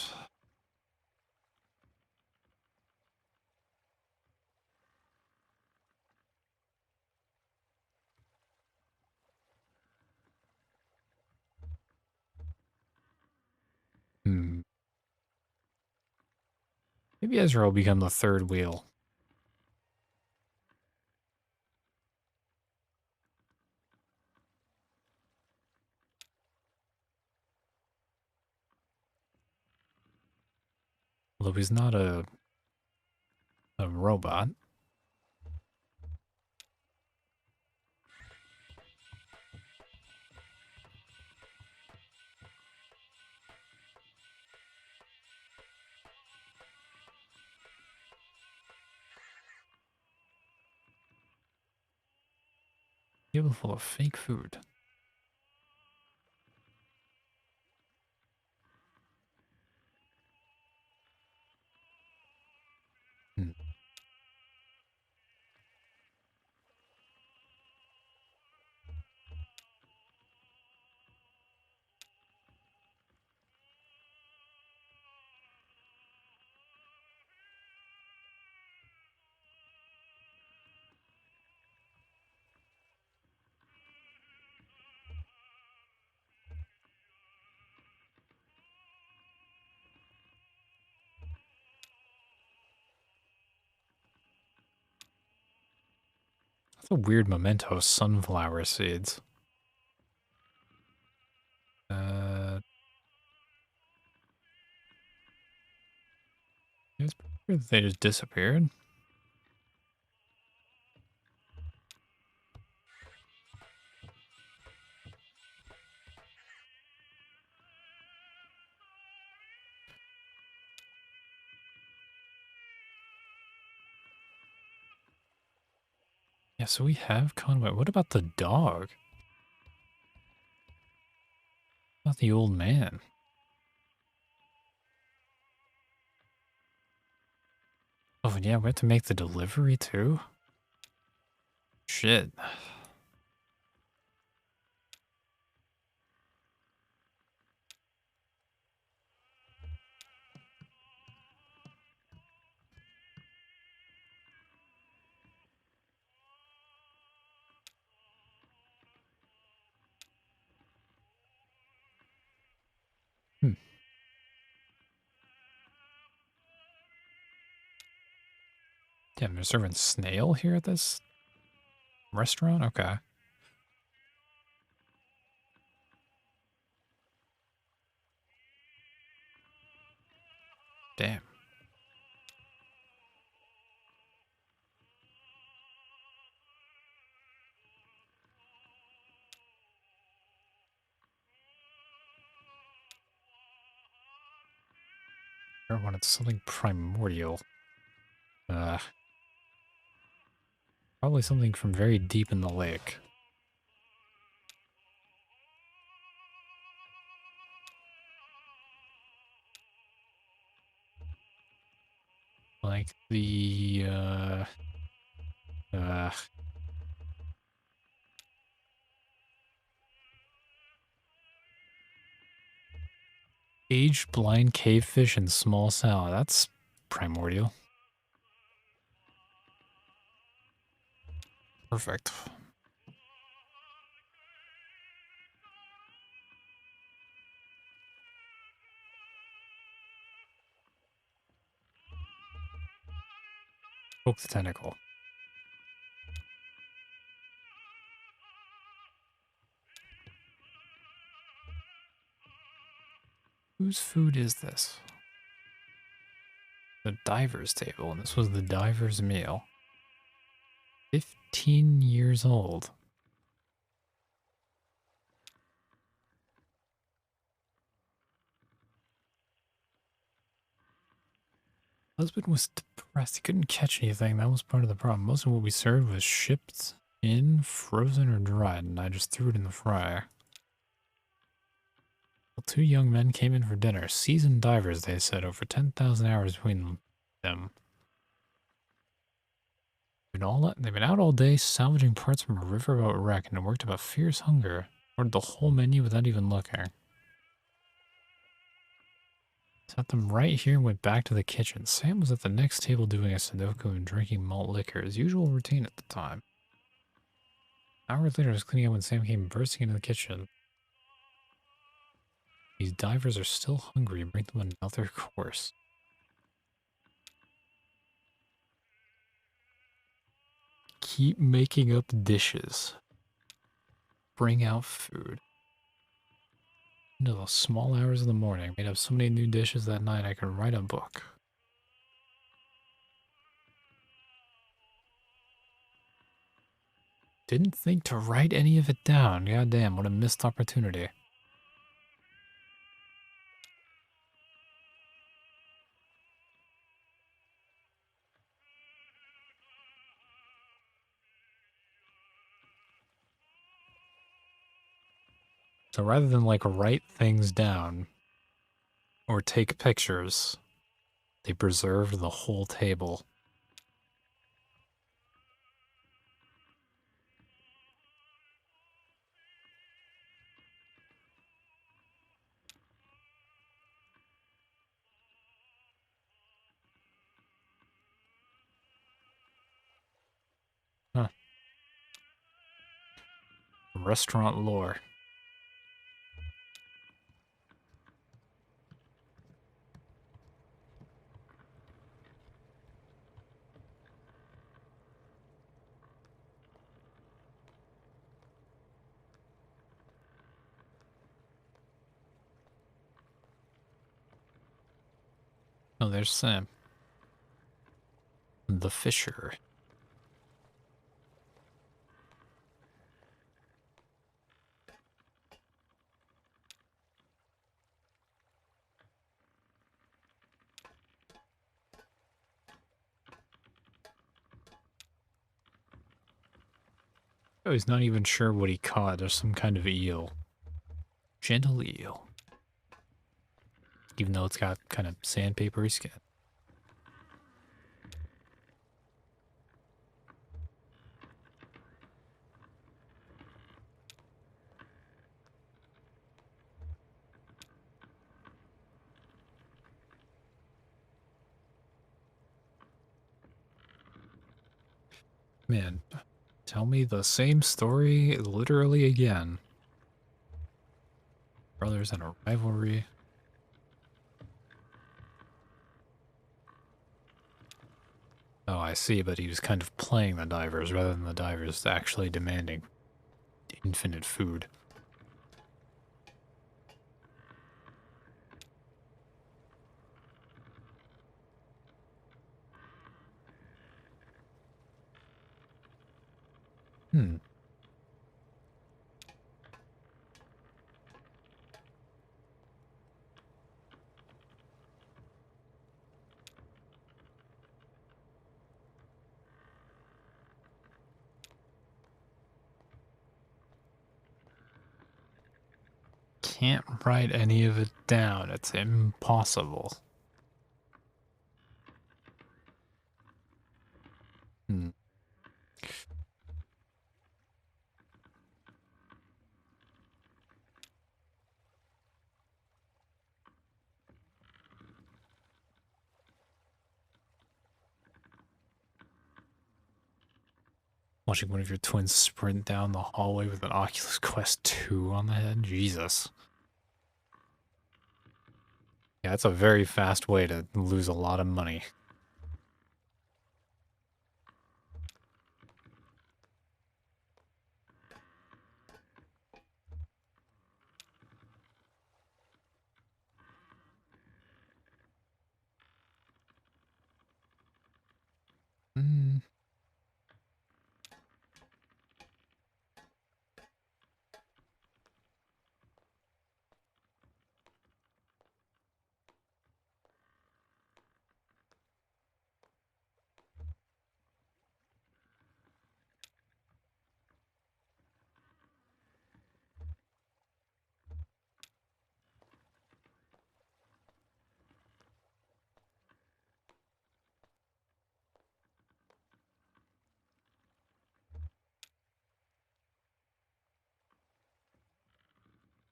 Hmm. Maybe Ezra will become the third wheel. Although he's not a robot. Table full of fake food. Hmm. That's a weird memento. Sunflower seeds. Uh, it's weird that they just disappeared. Yeah, so we have Conway. What about the dog? What about the old man? Oh, yeah, we have to make the delivery too? Shit. Hmm. Damn, they're serving snail here at this restaurant? Okay. Damn. I wanted something primordial. Probably something from very deep in the lake. Like the, uh, aged blind cavefish and small salad. That's primordial. Perfect. Poke the tentacle. Whose food is this? The diver's table, and this was the diver's meal. 15 years old. Husband was depressed. He couldn't catch anything. That was part of the problem. Most of what we served was shipped in, frozen, or dried, and I just threw it in the fryer. Well, two young men came in for dinner. Seasoned divers, they said, over 10,000 hours between them. They've been out all day salvaging parts from a riverboat wreck and worked up a fierce hunger. Ordered the whole menu without even looking. Set them right here and went back to the kitchen. Sam was at the next table doing a Sudoku and drinking malt liquor, his usual routine at the time. Hours later, I was cleaning up when Sam came bursting into the kitchen. These divers are still hungry. Bring them another course. Keep making up dishes. Bring out food. Into the small hours of the morning. Made up so many new dishes that night I could write a book. Didn't think to write any of it down. Goddamn, what a missed opportunity. So rather than like write things down or take pictures, they preserved the whole table. Huh. Restaurant lore. Oh, there's Sam. The Fisher. Oh, he's not even sure what he caught. There's some kind of eel. Gentle eel. Even though it's got kind of sandpapery skin. Man, tell me the same story literally again. Brothers in a rivalry. Oh, I see, but he was kind of playing the divers rather than the divers actually demanding infinite food. Hmm. Can't write any of it down. It's impossible. Hmm. Watching one of your twins sprint down the hallway with an Oculus Quest 2 on the head? Jesus. Yeah, that's a very fast way to lose a lot of money. Hmm.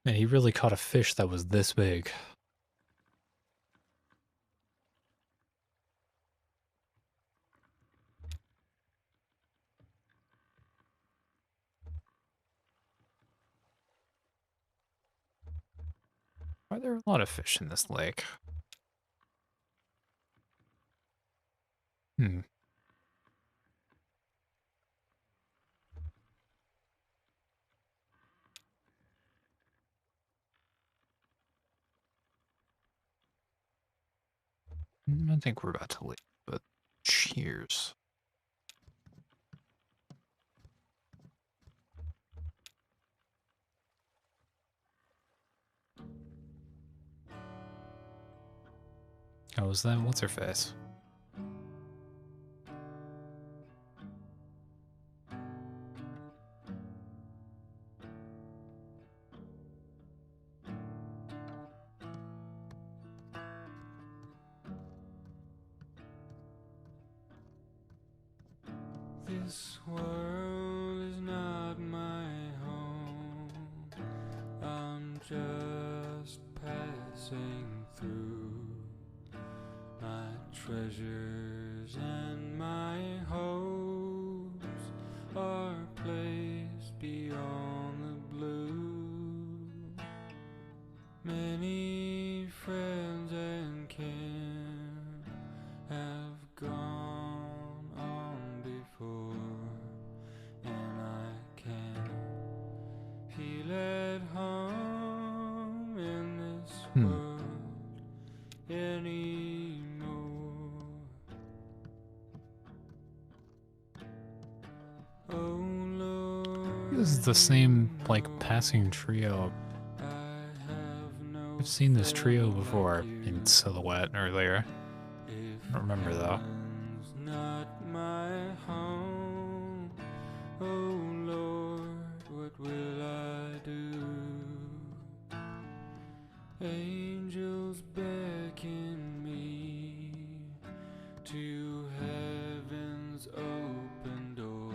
Man, he really caught a fish that was this big. Are there a lot of fish in this lake? Hmm. I think we're about to leave, but cheers. How was that? What's her face? This world is not my home. I'm just passing through. My treasures and my hopes are placed beyond the blue. Many friends and kin have gone on before, and I can't feel at home in this world anymore. Oh Lord, This is the same, like, passing trio. I've seen this trio before in silhouette earlier. I don't remember though. Not my home. Oh Lord, what will I do? Angels beckon me to heaven's open door,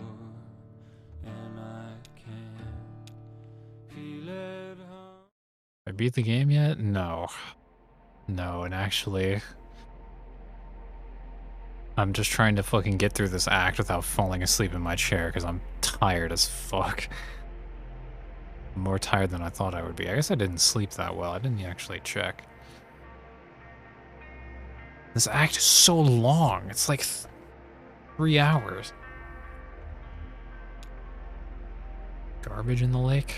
and I can't feel at home. I beat the game yet? No. No, and actually, I'm just trying to fucking get through this act without falling asleep in my chair because I'm tired as fuck. I'm more tired than I thought I would be. I guess I didn't sleep that well. I didn't actually check. This act is so long. It's like 3 hours. Garbage in the lake?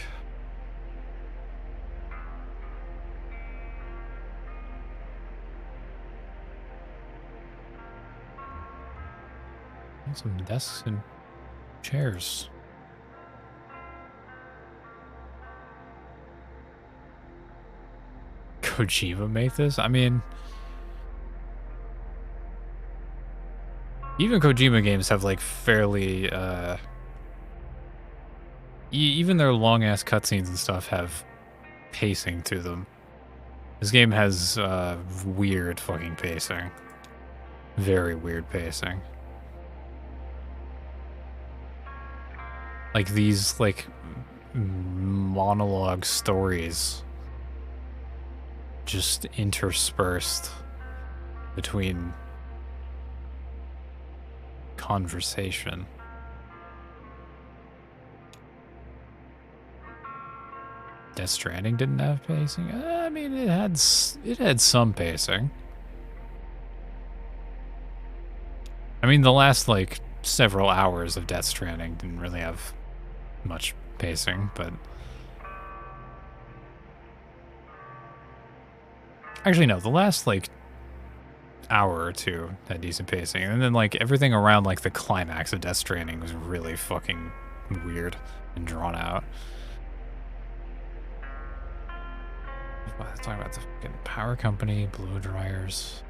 And some desks and chairs. Kojima make this? I mean, even Kojima games have like fairly, even their long ass cutscenes and stuff have pacing to them. This game has weird fucking pacing. Very weird pacing. Like these like monologue stories just interspersed between conversation. Death Stranding didn't have pacing. I mean, it had some pacing. I mean, the last like several hours of Death Stranding didn't really have much pacing, but actually no, the last like hour or two had decent pacing, and then like everything around like the climax of Death Stranding was really fucking weird and drawn out. Talking about the fucking power company, blow dryers.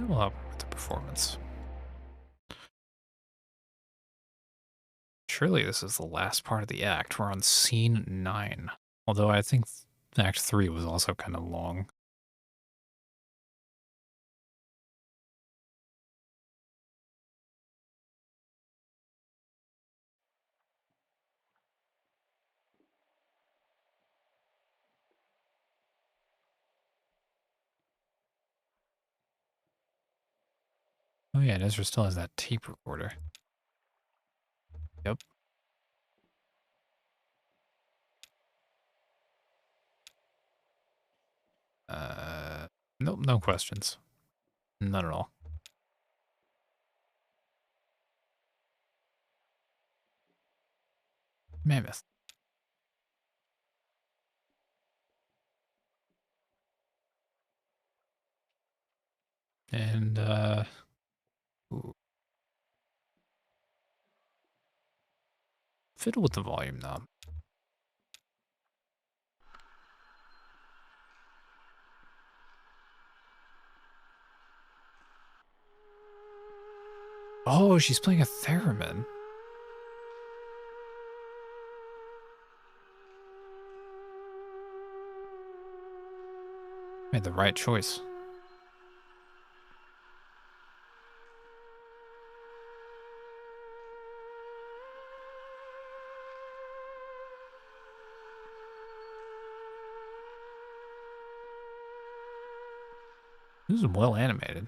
We'll help with the performance. Surely this is the last part of the act. We're on scene 9. Although I think Act 3 was also kind of long. Oh yeah, Ezra still has that tape recorder. Yep. Nope, no questions. None at all. Mammoth. And, ooh. Fiddle with the volume knob. Oh, she's playing a theremin. Made the right choice. This is well animated.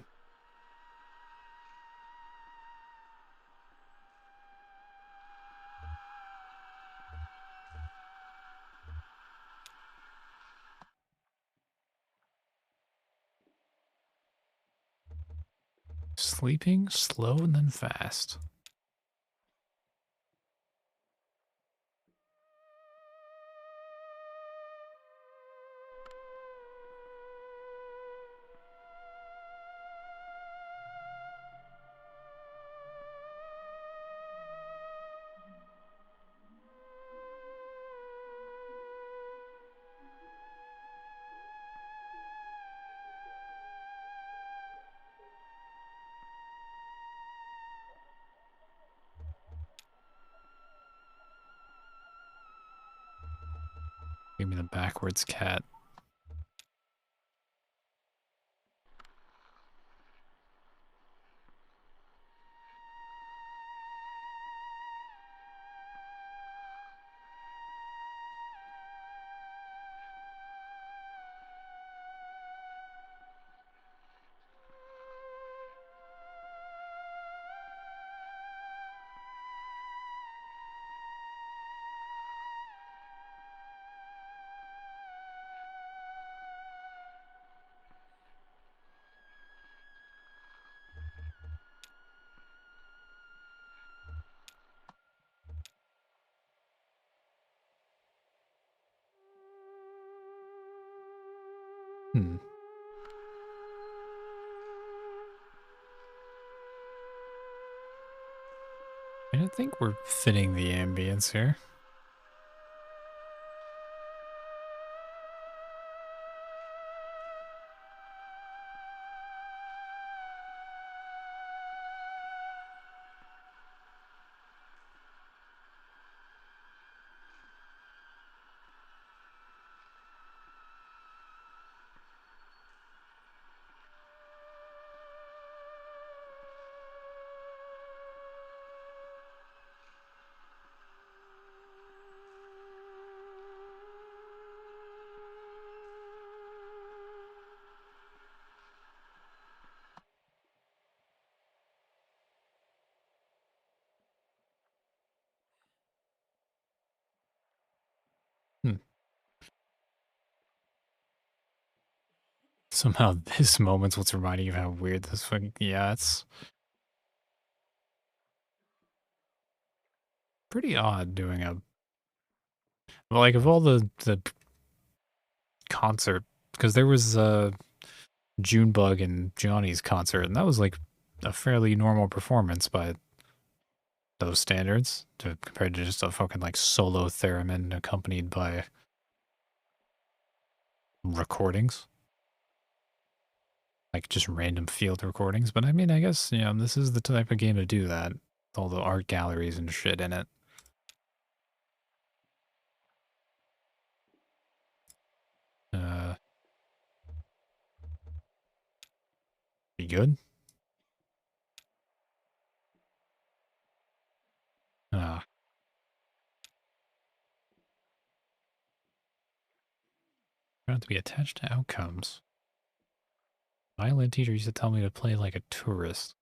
Sleeping, slow, and then fast. Give me the backwards cat. Hmm. I don't think we're fitting the ambience here. Hmm. Somehow this moment's what's reminding you of how weird this fucking... Yeah, it's pretty odd doing a... Like, of all the concert... Because there was Junebug and Johnny's concert, and that was like a fairly normal performance by those standards, compared to just a fucking like solo theremin accompanied by recordings. Like just random field recordings. But I mean, I guess, you know, this is the type of game to do that. All the art galleries and shit in it. Be good? Ah. Trying to be attached to outcomes. Violin teacher used to tell me to play like a tourist.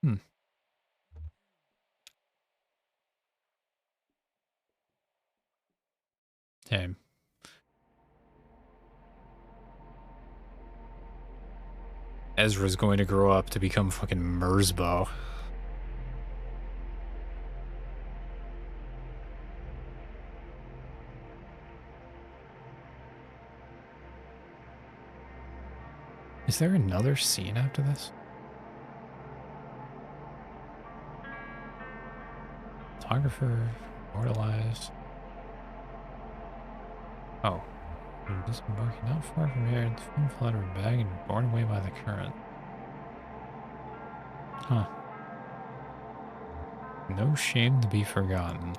Hmm. Damn. Ezra's going to grow up to become fucking Merzbow. Is there another scene after this? Photographer, immortalized. Oh. Disembarking not far from here, the fin fell out of her bag and borne away by the current. Huh. No shame to be forgotten.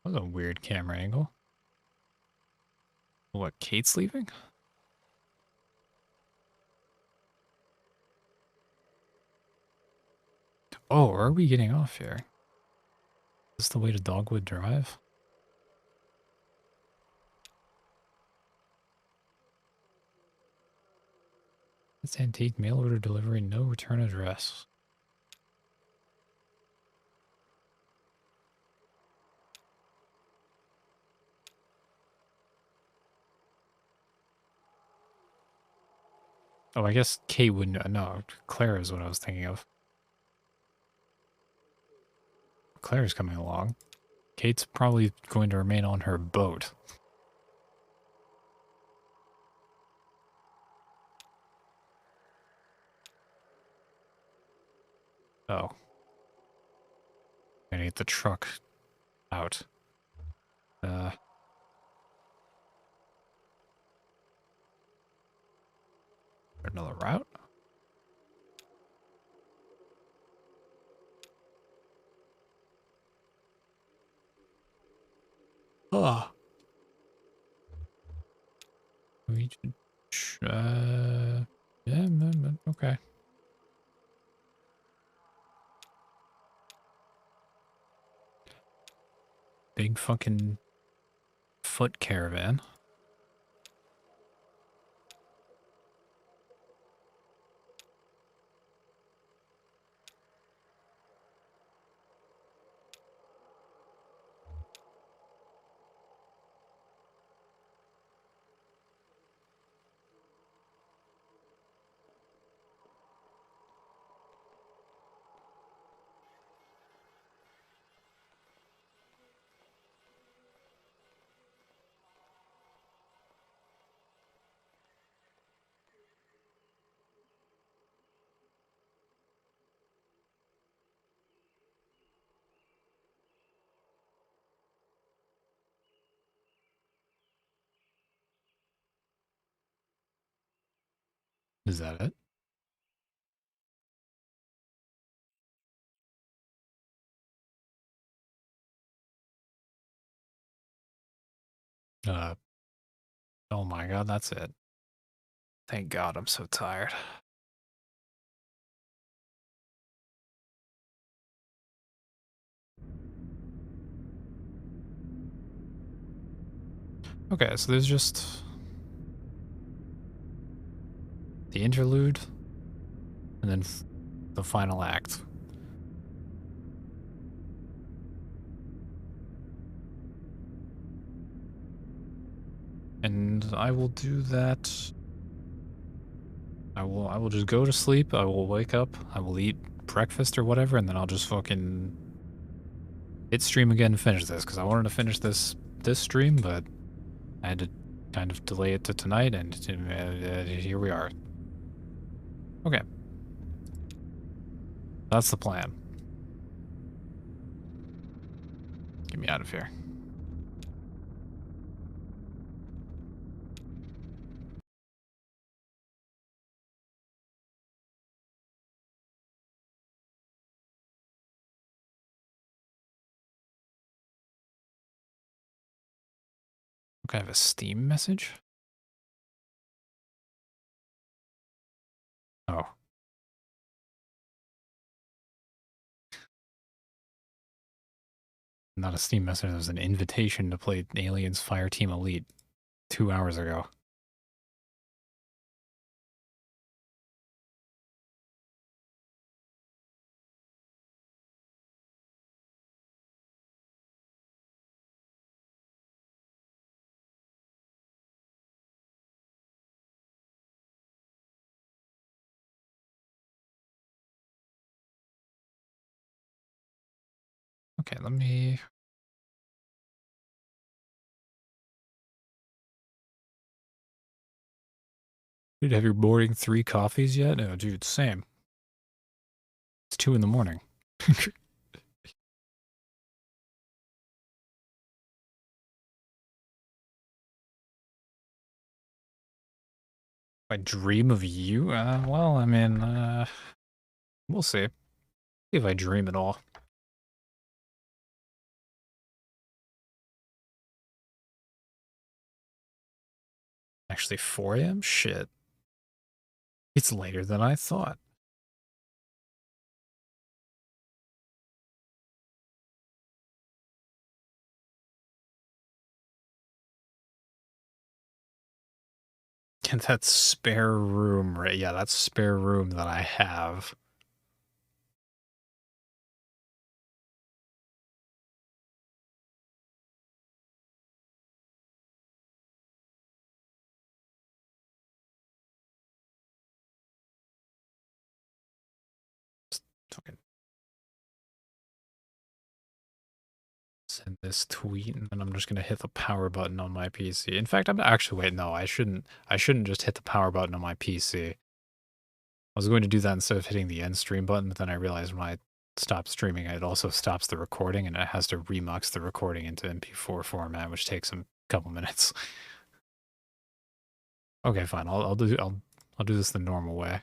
That was a weird camera angle. What, Kate's leaving? Oh, are we getting off here? Is this the way to Dogwood Drive? It's antique mail order delivery, no return address. Oh, I guess Kate wouldn't. No, Claire is what I was thinking of. Claire's coming along. Kate's probably going to remain on her boat. Oh. Gonna get the truck out. Another route? Oh. We should, yeah, okay. Big fucking foot caravan. Is that it? Oh my god, that's it. Thank God I'm so tired. Okay, so there's just the interlude and then the final act. And I will do that. I will just go to sleep. I will wake up. I will eat breakfast or whatever, and then I'll just fucking hit stream again and finish this, because I wanted to finish this stream, but I had to kind of delay it to tonight, and here we are. Okay. That's the plan. Get me out of here. Okay, I have a Steam message? Oh. Not a Steam message, it was an invitation to play Aliens Fireteam Elite 2 hours ago. Okay, let me... Dude, have you boarding 3 coffees yet? No, dude, same. It's 2 in the morning. I dream of you? Well, I mean, we'll see. See if I dream at all. Actually, 4 a.m.? Shit. It's later than I thought. And that spare room, right? Yeah, that spare room that I have. Fucking send this tweet, and then I'm just gonna hit the power button on my PC. In fact, I'm actually wait, no, I shouldn't just hit the power button on my PC. I was going to do that instead of hitting the end stream button, but then I realized when I stop streaming, it also stops the recording, and it has to remux the recording into MP4 format, which takes a couple minutes. Okay, fine. I'll do this the normal way.